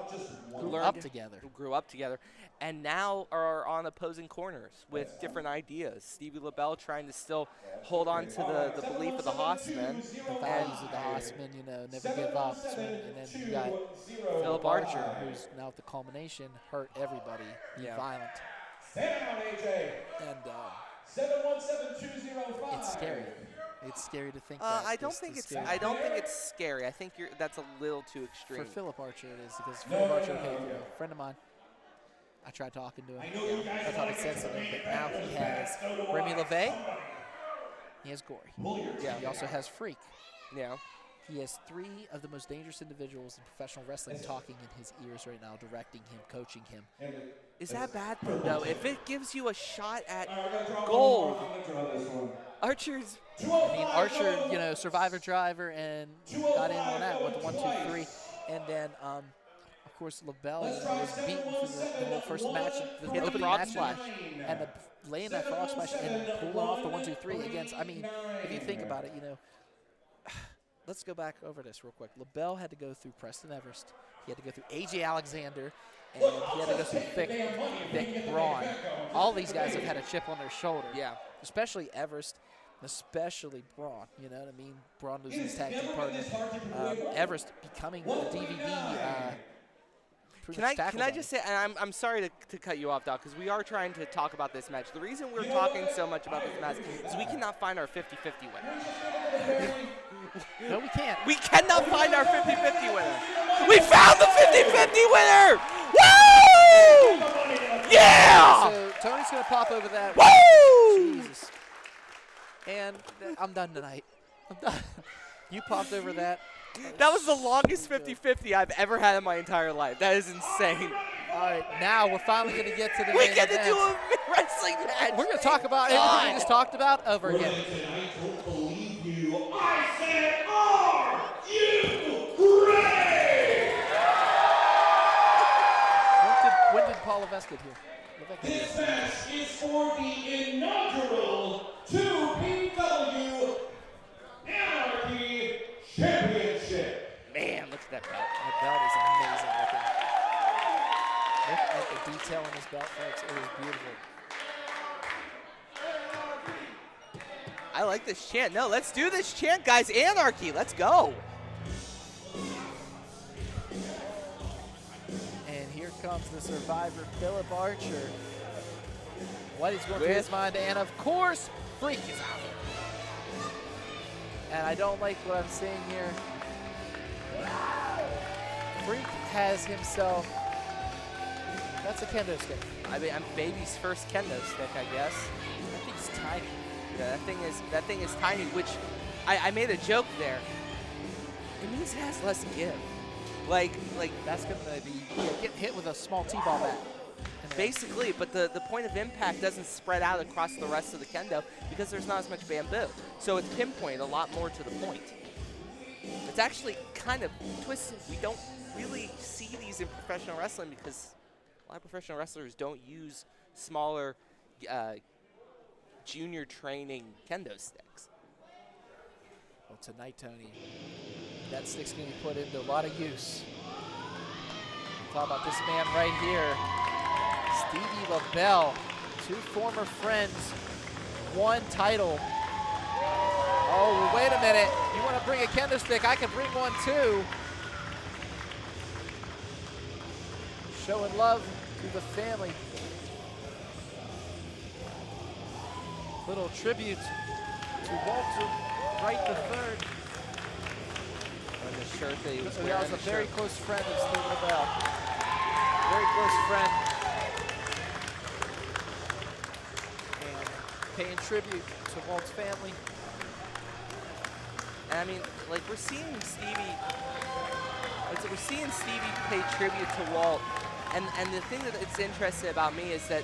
grew up together, and now are on opposing corners with different ideas. Stevie LeBell trying to still hold on to the belief of the Hossman, the values of the Hossman, never give up. And then you got Philip Archer, who's now at the culmination, hurt everybody, violent. And 717-205. it's scary. It's scary to think. I don't think it's scary. I think that's a little too extreme. For Philip Archer, it is because Philip Archer, friend of mine. I tried talking to him. I thought it sense to him, but now he has Remy LaVey. He has Gory. Yeah. He also has Freak. Yeah. He has three of the most dangerous individuals in professional wrestling talking in his ears right now, directing him, coaching him. Is that bad, though? If it gives you a shot at gold, Archer's. I mean, Archer, survivor driver, and got in on that, went to 1, 2, 3. And then, of course, LeBell was beaten for the whole first match. Hit the frog splash. And laying that frog splash and pulling off the 1, 2, 3 against, I mean, if you think about it, let's go back over this real quick. LeBell had to go through Preston Everest. He had to go through A.J. Alexander. And he had to go through Vic Braun. All these guys have had a chip on their shoulder. Yeah. Especially Everest, especially Braun. You know what I mean? Braun losing his tag team partner. Everest becoming a DVD. Can I just say, and I'm sorry to cut you off, Doc, because we are trying to talk about this match. The reason we're talking so much about this match is we cannot find our 50-50 winner. No, we can't. We cannot find our 50-50 winner. We found the 50-50 winner! Woo! Yeah! So Tony's going to pop over that. Woo! Jesus. And I'm done tonight. I'm done. You popped over that. That was the longest 50-50 I've ever had in my entire life. That is insane. All right, now we're finally going to get to the We main get to event. do a wrestling match. We're going to talk about everything we just talked about over again. I don't believe you. I said, are you ready? When did Paul Levesque get here? This match is for the inaugural 2PW Anarchy Championship. Man, look at that belt. That belt is amazing looking. Look at the detail in this belt, folks. It is beautiful. I like this chant. No, let's do this chant, guys. Anarchy, let's go. And here comes the survivor, Philip Archer. What is going through his mind? And of course, Freak is out. And I don't like what I'm seeing here. Freak has himself, that's a kendo stick. I mean, I'm baby's first kendo stick, I guess. That thing's tiny. Yeah, that thing is tiny, which I made a joke there. It means it has less give. Like that's gonna be getting hit with a small T-ball bat. basically, but the point of impact doesn't spread out across the rest of the kendo because there's not as much bamboo. So it's pinpointed a lot more to the point. It's actually kind of twisted. We don't really see these in professional wrestling because a lot of professional wrestlers don't use smaller junior training kendo sticks. Well, tonight, Tony, that stick's going to be put into a lot of use. Talk about this man right here, Stevie LeBell. 2 former friends, 1 title. Oh, well, wait a minute. You want to bring a kendo stick? I can bring one too. Showing love to the family. Little tribute to Walter Wright III. The shirt that he was That wearing. was a very close friend of Steve LeBell. Very close friend. And paying tribute to Walt's family. And I mean, like we're seeing Stevie pay tribute to Walt. And the thing that it's interesting about me is that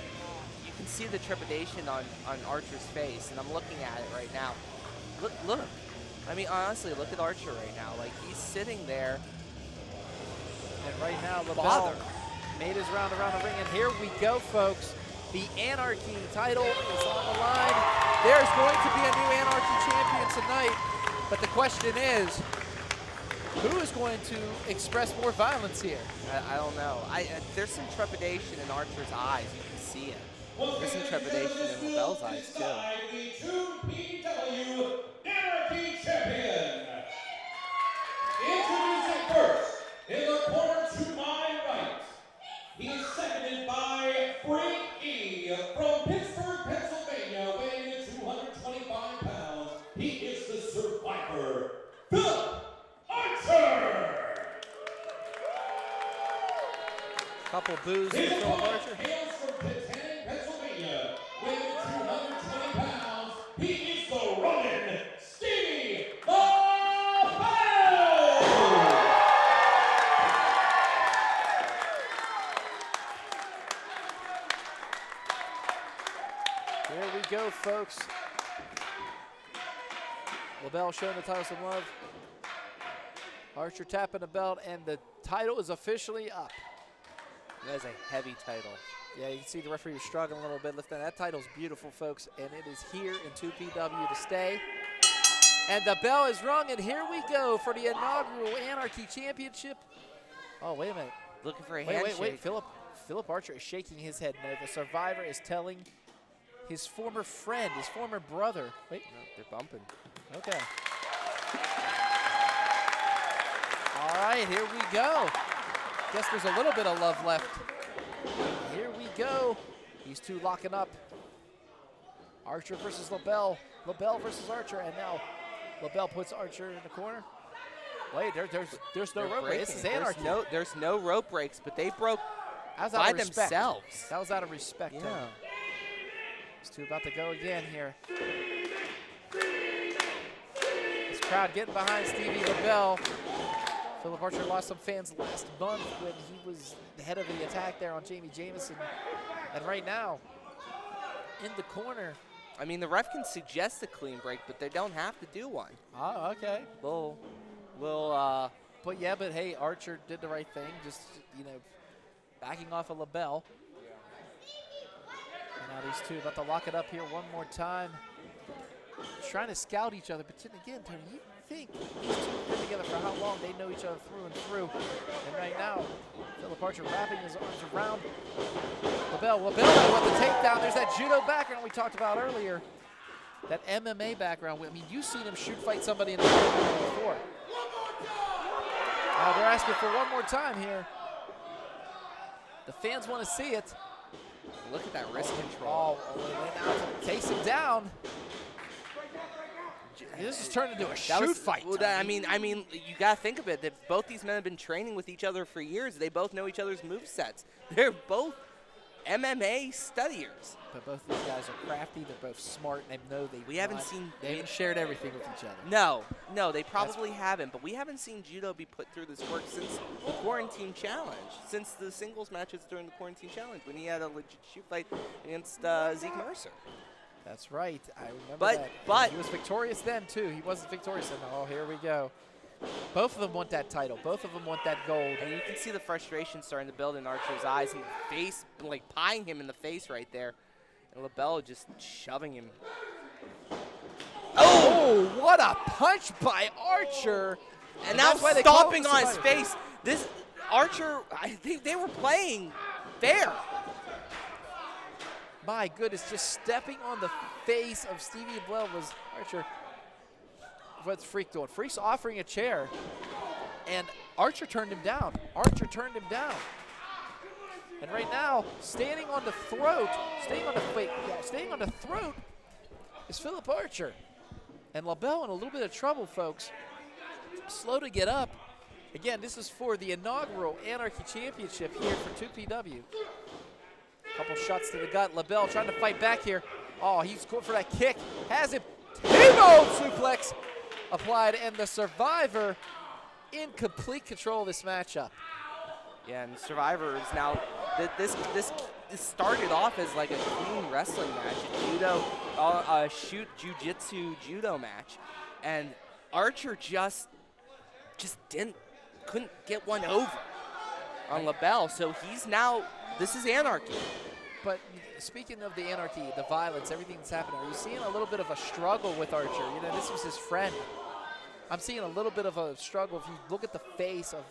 you can see the trepidation on Archer's face, and I'm looking at it right now. Look. I mean, honestly, look at Archer right now. Like, he's sitting there. And right now, LeBell made his round around the ring. And here we go, folks. The Anarchy title is on the line. There's going to be a new Anarchy champion tonight. But the question is, who is going to express more violence here? I don't know. There's some trepidation in Archer's eyes. You can see it. There's some trepidation in LeBell's eyes, too. The 2PW Anarchy champion. Introducing first, in the corner to my right, he is seconded by Frank E. from Pittsburgh, Pennsylvania, weighing in 225 pounds. He is the survivor, Philip Archer. Couple boos for His Philip opponent Archer. hails from Pittsburgh, Pennsylvania, weighing in 220 pounds. He is the Rodin, Stevie LeBell. Here we go, folks. LeBell showing the title some love. Archer tapping the belt, and the title is officially up. That is a heavy title. Yeah, you can see the referee was struggling a little bit lifting. That title's beautiful, folks, and it is here in 2PW to stay. And the bell is rung, and here we go for the inaugural Anarchy Championship. Oh, wait a minute. Looking for a Wait, handshake. wait. Philip Archer is shaking his head. No, the survivor is telling his former friend, his former brother. Wait. No, they're bumping. Okay. All right, here we go. Guess there's a little bit of love left. Here we go. These two locking up. Archer versus LeBell. LeBell versus Archer, and now LeBell puts Archer in the corner. Wait, there's no rope break. This is Anarchy. There's no rope breaks, but they broke That was by out of respect. themselves. That was out of respect. Yeah. Tony. These two about to go again here. This crowd getting behind Stevie LeBell. Philip Archer lost some fans last month when he was the head of the attack there on Jameson. And right now, in the corner. I mean, the ref can suggest a clean break, but they don't have to do one. Oh, okay. But hey, Archer did the right thing, just, backing off of LeBell. And now these two about to lock it up here one more time. Trying to scout each other, but then again, Tony, you think these two have been together for how long? They know each other through and through. And right now, Philip Archer wrapping his arms around LeBell. LeBell with the takedown. There's that judo background we talked about earlier. That MMA background. I mean, you've seen him shoot fight somebody in the before. They're asking for one more time here. The fans want to see it. Look at that wrist control. Oh, now chase him down. This is turned into a That shoot was- fight. well, I mean, you gotta think of it. That both these men have been training with each other for years. They both know each other's movesets. They're both MMA studiers. But both of these guys are crafty. They're both smart, and they know We haven't seen. They haven't shared everything with each other. No, they probably haven't. But we haven't seen judo be put through this work since the quarantine challenge, since the singles matches during the quarantine challenge when he had a legit shoot fight against Zeke Mercer. That's right. I remember But- that. but- He was victorious then, too. He wasn't victorious then. Oh, here we go. Both of them want that title. Both of them want that gold. And you can see the frustration starting to build in Archer's eyes and face, like pieing him in the face right there. And LeBell just shoving him. Oh, what a punch by Archer. And now that's why they call stomping him on his Survivor. face. This Archer, I think they were playing fair. My goodness, just stepping on the face of Stevie LeBell was Archer. What's Freak doing? Freak's offering a chair, and Archer turned him down. Archer turned him down. And right now, standing on the throat is Philip Archer. And LeBell in a little bit of trouble, folks. Slow to get up. Again, this is for the inaugural Anarchy Championship here for 2PW. Couple shots to the gut. LeBell trying to fight back here. Oh, he's going for that kick. Has him. T-bone suplex applied, and the Survivor in complete control of this matchup. Yeah, and Survivor is now, this started off as like a clean wrestling match, a judo, jiu-jitsu judo match. And Archer just couldn't get one over on LeBell. So he's now, this is Anarchy. But speaking of the Anarchy, the violence, everything that's happening, are you seeing a little bit of a struggle with Archer? You know, this was his friend. I'm seeing a little bit of a struggle. If you look at the face of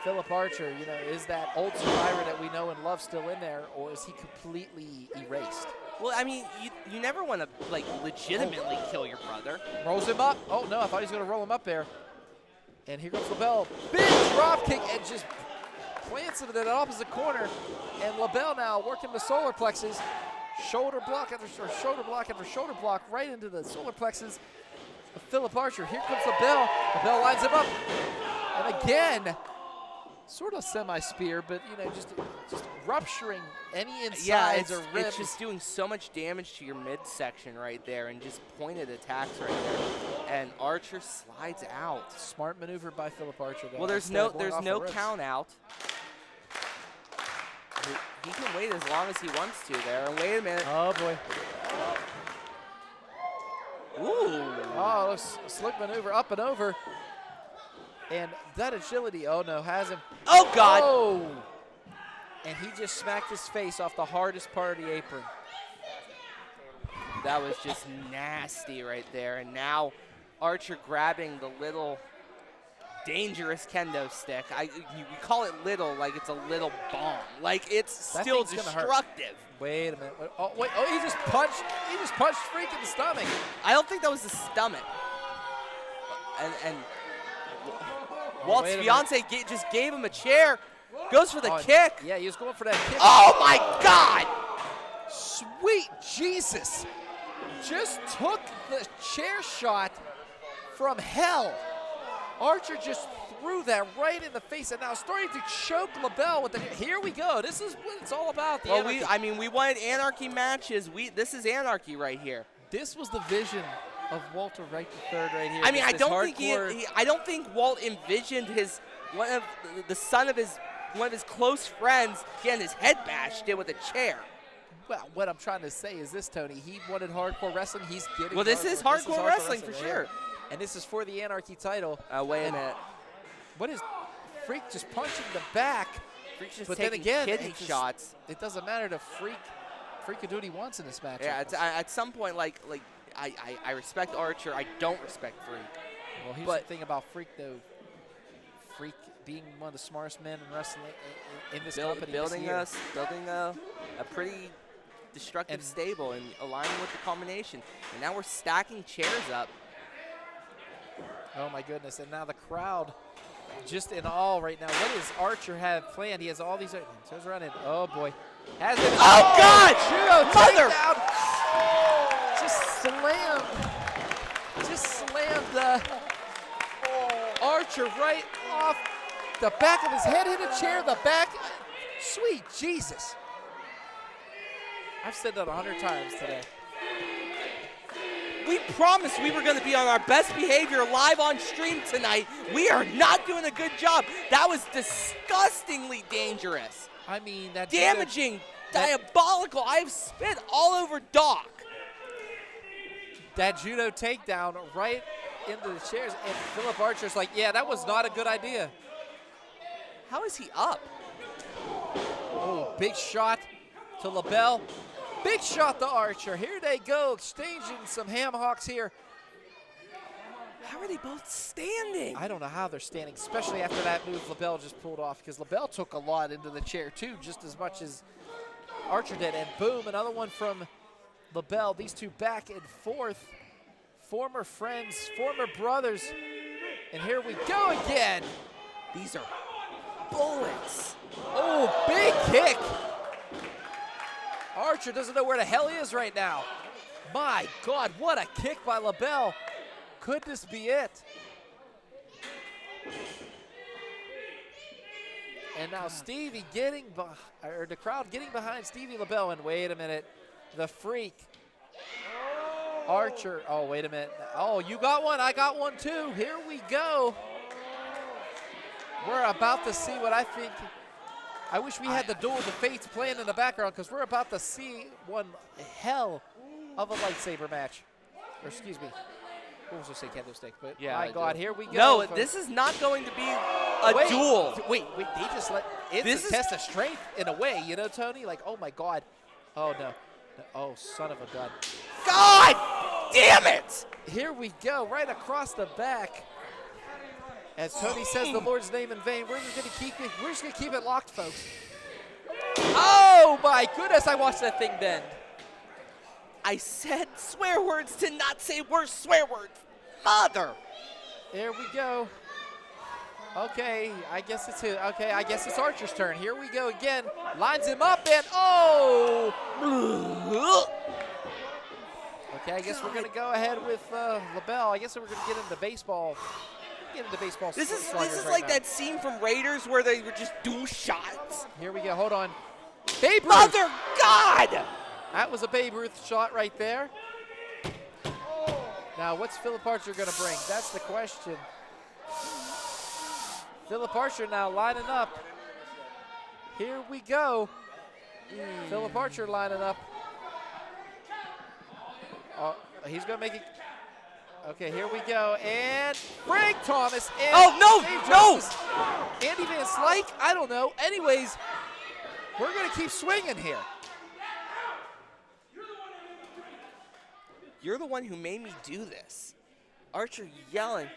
Philip Archer, you know, is that old Survivor that we know and love still in there, or is he completely erased? Well, I mean, you never want to, like, legitimately kill your brother. Rolls him up. Oh, no, I thought he was going to roll him up there. And here comes LeBell. Big drop kick and just plants it in the opposite corner. And LeBell now working the solar plexus. Shoulder block after shoulder block after shoulder block right into the solar plexus of Philip Archer. Here comes LeBell. LeBell lines him up. And again, sort of semi-spear, but, you know, just rupturing any insides or ribs. It's just doing so much damage to your midsection right there and just pointed attacks right there. And Archer slides out. Smart maneuver by Philip Archer. Well, there's no count out. He can wait as long as he wants to there. And wait a minute. Oh, boy. Ooh. Oh, slick maneuver up and over. And that agility, oh no, has him. Oh, God. Oh. And he just smacked his face off the hardest part of the apron. That was just nasty right there. And now Archer grabbing the little dangerous kendo stick. You call it little like it's a little bomb. Like it's That still thing's gonna hurt. destructive. Wait a minute. Oh, wait. Oh, he just punched Freak in the stomach. I don't think that was the stomach. And Walt's wait a fiance just gave him a chair. Goes for the Oh, kick. Yeah, he was going for that kick. Oh my God! Sweet Jesus. Just took the chair shot from hell. Archer just threw that right in the face, and now starting to choke LeBell with the. Here we go. This is what it's all about. The Anarchy. we wanted Anarchy matches. This is Anarchy right here. This was the vision of Walter Wright III right here. I mean, I This don't think hardcore- I don't think Walt envisioned one of his close friends getting his head bashed in with a chair. Well, what I'm trying to say is this, Tony. He wanted hardcore wrestling. He's getting. Well, this is hardcore wrestling for right sure. here. And this is for the Anarchy title. Wait a And minute. What is Freak just punching the back? Freak's just But then taking again, kidney it just- shots. It doesn't matter to Freak. Freak can do what he wants in this match. Yeah, at some point, like I respect Archer. I don't respect Freak. Well, here's but- the thing about Freak, though. Freak being one of the smartest men in wrestling in this company. Building this year. a pretty destructive And- stable and aligning with the combination. And now we're stacking chairs up. Oh my goodness! And now the crowd, just in awe right now. What does Archer have planned? He has all these. Turns around and oh boy, has it. Oh, God! Judo Mother! takedown. Just land Archer right off the back of his head, hit a chair, the back. Sweet Jesus. I've said that 100 times today. We promised we were going to be on our best behavior live on stream tonight. We are not doing a good job. That was disgustingly dangerous. I mean, that damaging, diabolical. I've spit all over Doc. That judo takedown right into the chairs, and Philip Archer's like, yeah, that was not a good idea. How is he up? Oh, big shot to LeBell. Big shot to Archer. Here they go, exchanging some ham hocks here. How are they both standing? I don't know how they're standing, especially after that move LeBell just pulled off, because LeBell took a lot into the chair too, just as much as Archer did. And boom, another one from LeBell. These two back and forth. Former friends, former brothers. And here we go again. These are bullets. Oh, big kick. Archer doesn't know where the hell he is right now. My God, what a kick by LeBell. Could this be it? And now Stevie getting, or the crowd getting behind Stevie LeBell. And wait a minute, the freak. Archer, oh, wait a minute. Oh, you got one, I got one too. Here we go. We're about to see what I think. I wish we had the Duel of the Fates playing in the background, because we're about to see one hell of a lightsaber match. Or excuse me, what was I say, candlestick? But yeah, my God, here we go. No, folks. This is not going to be a duel. Wait, they just let, it's a test of strength in a way, you know, Tony? Like, oh my God. Oh no. Oh, son of a gun. God damn it! Here we go, right across the back. As Tony says the Lord's name in vain, we're just gonna keep it locked, folks. Oh my goodness, I watched that thing bend. I said swear words to not say worse swear words. Mother. There we go. Okay, I guess it's Archer's turn. Here we go again. Lines him up and oh! Okay, I guess we're gonna go ahead with LeBell. I guess we're gonna get into baseball. This is like that scene from Raiders where they were just do shots. Here we go. Hold on. Babe Ruth. Mother God! That was a Babe Ruth shot right there. Now, what's Philip Archer going to bring? That's the question. Philip Archer now lining up. Here we go. Philip Archer lining up. He's going to make it. Okay, here we go, and Frank Thomas. And no! Andy Van Slyke? I don't know. Anyways, we're going to keep swinging here. You're the one who made me do this. Archer yelling.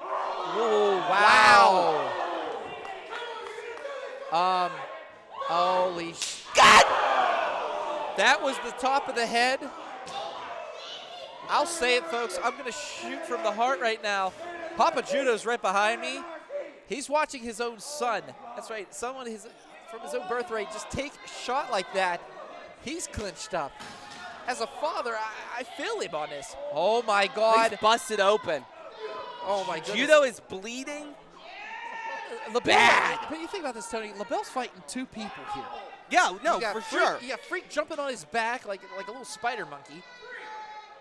Oh, wow. Holy God! That was the top of the head. I'll say it, folks. I'm going to shoot from the heart right now. Papa Judo's right behind me. He's watching his own son. That's right. Someone from his own birthright just take a shot like that. He's clinched up. As a father, I feel him on this. Oh, my God. He's busted open. Oh, my goodness. Judo is bleeding. Bad. But you think about this, Tony. LeBell's fighting two people here. Yeah, no, for sure. You got Freak jumping on his back like a little spider monkey.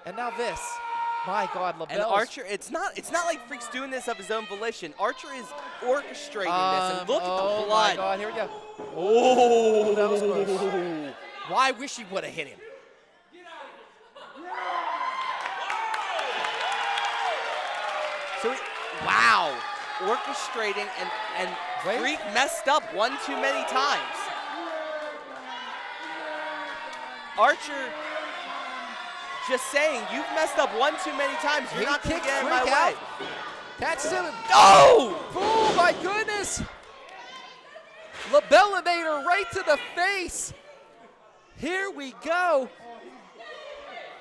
And now this. My God, LeBell. And Archer, it's not like Freak's doing this of his own volition. Archer is orchestrating this, and look at the blood. Oh, my God, here we go. Oh, that was close. Well, I wish he would have hit him. So, wow. Orchestrating, and Freak messed up one too many times. Archer, just saying, you've messed up one too many times. You're not going to get in my way. Catches him. Oh! Oh, my goodness. LeBellinator right to the face. Here we go.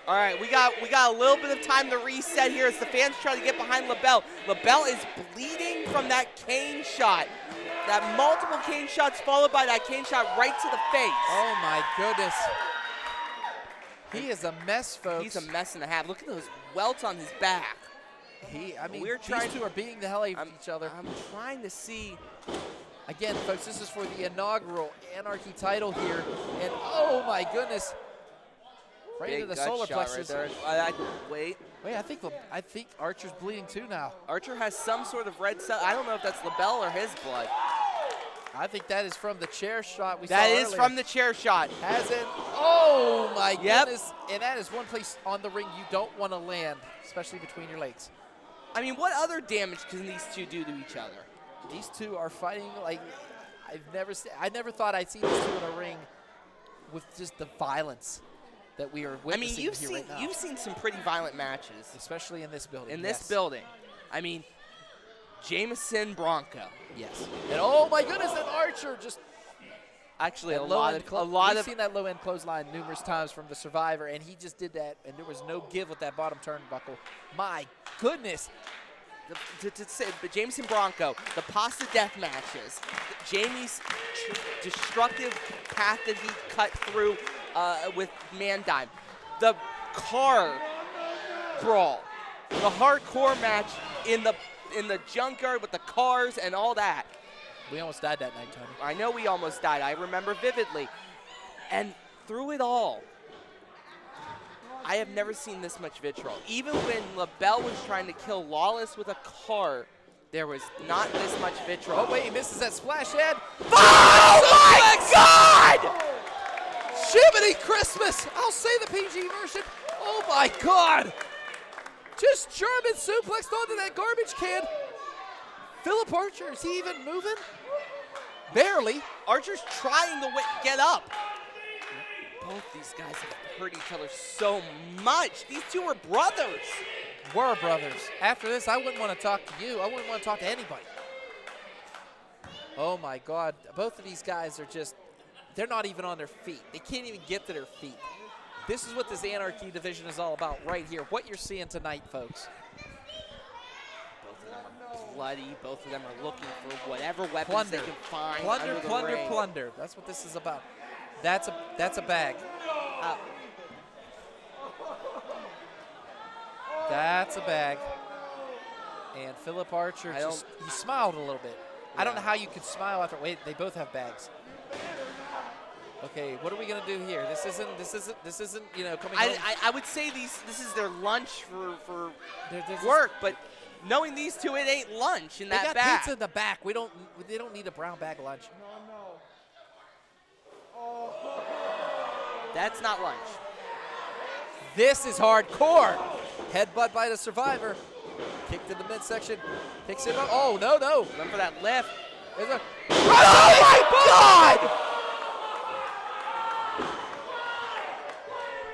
All right, we got a little bit of time to reset here as the fans try to get behind LeBell. LeBell is bleeding from that cane shot. That multiple cane shots followed by that cane shot right to the face. Oh, my goodness. He is a mess, folks. He's a mess and a half. Look at those welts on his back. I mean, We're trying these two are beating the hell out of each other. I'm trying to see. Again, folks, this is for the inaugural Anarchy title here. And oh my goodness. Right Big into the gut solar shot plexus. right there. Wait. Wait, I think Archer's bleeding too now. Archer has some sort of red cell. I don't know if that's LeBell or his blood. I think that is from the chair shot we saw That earlier. is from the chair shot. Hasn't. Oh my Yep. goodness. And that is one place on the ring you don't want to land, especially between your legs. I mean, what other damage can these two do to each other? These two are fighting like I never thought I'd see these two in a ring with just the violence that we are I mean, witnessing here right now. you've seen some pretty violent matches. Especially in this building. In yes. this building. I mean, Jameson Bronco. Yes. And oh my goodness, and Archer just Actually, that a lot we've of seen that low end clothesline numerous times from the Survivor, and he just did that, and there was no give with that bottom turnbuckle. My goodness. but Jameson Bronco, the pasta death matches, Jamie's destructive path that he cut through with Mandime, the car brawl, the hardcore match in the junkyard with the cars and all that. We almost died that night, Tony. I know we almost died. I remember vividly. And through it all, I have never seen this much vitriol. Even when LeBell was trying to kill Lawless with a car, there was not this much vitriol. Oh, wait, he misses that splash head. Oh, my God! Jiminy Christmas! I'll say the PG version. Oh, my God! Just German suplexed onto that garbage can. Philip Archer, is he even moving? Barely. Archer's trying to get up. Both these guys have hurt each other so much. These two are brothers. We're brothers. After this, I wouldn't want to talk to you. I wouldn't want to talk to anybody. Oh, my God. Both of these guys are just, they're not even on their feet. They can't even get to their feet. This is what this Anarchy division is all about right here. What you're seeing tonight, folks. Both of them are bloody. Both of them are looking for whatever weapons they can find. Plunder, under the plunder, ring. plunder. That's what this is about. That's a bag. That's a bag. And Philip Archer he smiled a little bit. I don't know how you could smile after. Wait, they both have bags. Okay, what are we gonna do here? This isn't coming home. I would say this is their lunch for There's work, but knowing these two, it ain't lunch in that they got bag. pizza in the back. They don't need a brown bag lunch. That's not lunch. This is hardcore. Headbutt by the Survivor. Kick to the midsection. Kicks him up. Oh, no. Remember that lift. There's a Oh my God!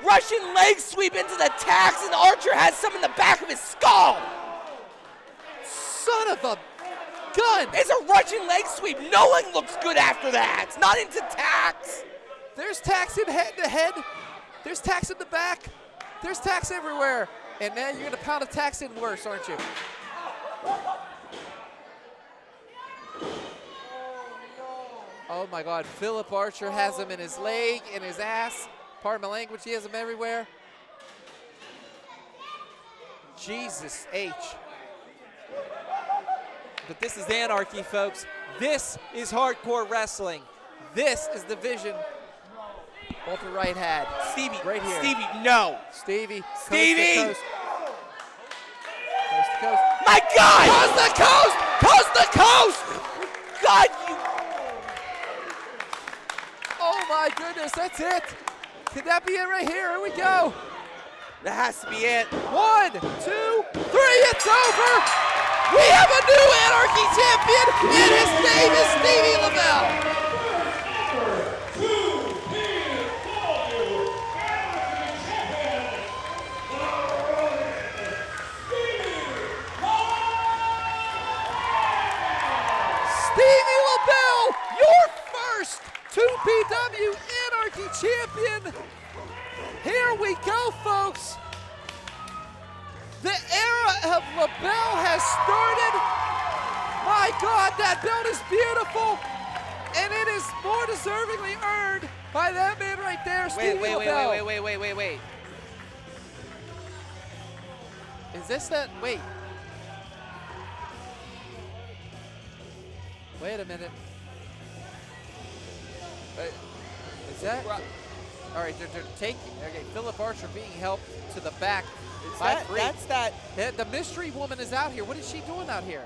Russian leg sweep into the tax, and Archer has some in the back of his skull. son of a gun. It's a Russian leg sweep. No one looks good after that. It's not into tax. There's tax in head to head. There's tax in the back. There's tax everywhere. And man, you're going to pound a tax in worse, aren't you? Oh my God, Philip Archer has him in his leg, in his ass. Pardon my language, he has him everywhere. Jesus H. But this is Anarchy, folks. This is hardcore wrestling. This is the vision Walter Wright had. Stevie, right here. Stevie, no. Stevie. Stevie! Coast to coast. Coast to coast. My God! Coast to coast! Coast to coast! God, you... Oh my goodness, that's it. Could that be it right here? Here we go. That has to be it. 1, 2, 3, it's over. We have a new Anarchy champion, and his name is Stevie LeBell. Stevie LeBell, your first 2PW Anarchy champion. Here we go, folks. The era of LeBell has started. My God, that belt is beautiful, and it is more deservingly earned by that man right right there. Stevie LeBell. Wait. Is this that? Wait. Wait a minute. Is that? All right, they're taking. Okay, Philip Archer being helped to the back. That's that. The mystery woman is out here. What is she doing out here?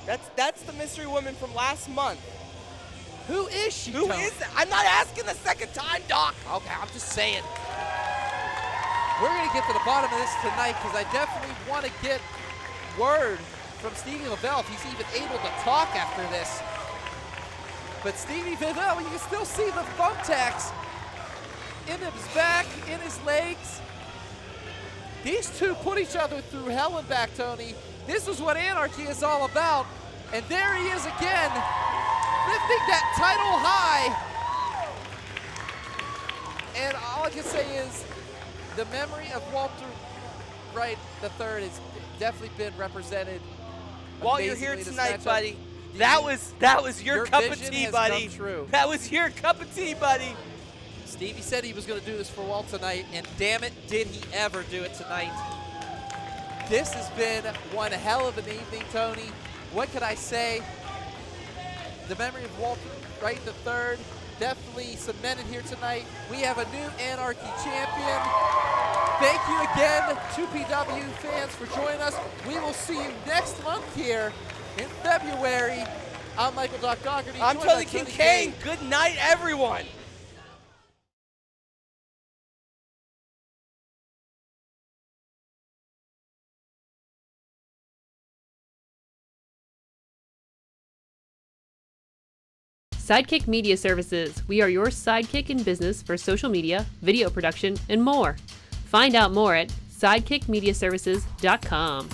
That's the mystery woman from last month. Who is she? Who is that? I'm not asking the second time, Doc. Okay, I'm just saying. We're going to get to the bottom of this tonight because I definitely want to get word from Stevie LeBell if he's even able to talk after this. But Stevie LeBell, you can still see the thumbtacks in his back, in his legs. These two put each other through hell and back, Tony. This is what Anarchy is all about. And there he is again, lifting that title high. And all I can say is the memory of Walter Wright III has definitely been represented. Walt, you're here amazingly this tonight, matchup. buddy. That was your cup of vision tea, has buddy. come true. That was your cup of tea, buddy. Stevie said he was going to do this for Walt tonight, and damn it, did he ever do it tonight. This has been one hell of an evening, Tony. What could I say? The memory of Walter Wright III definitely cemented here tonight. We have a new Anarchy champion. Thank you again, 2PW fans, for joining us. We will see you next month here in February. I'm Michael Doc Dougherty. I'm Tony Kincaid. Good night, everyone. Sidekick Media Services. We are your sidekick in business for social media, video production, and more. Find out more at sidekickmediaservices.com.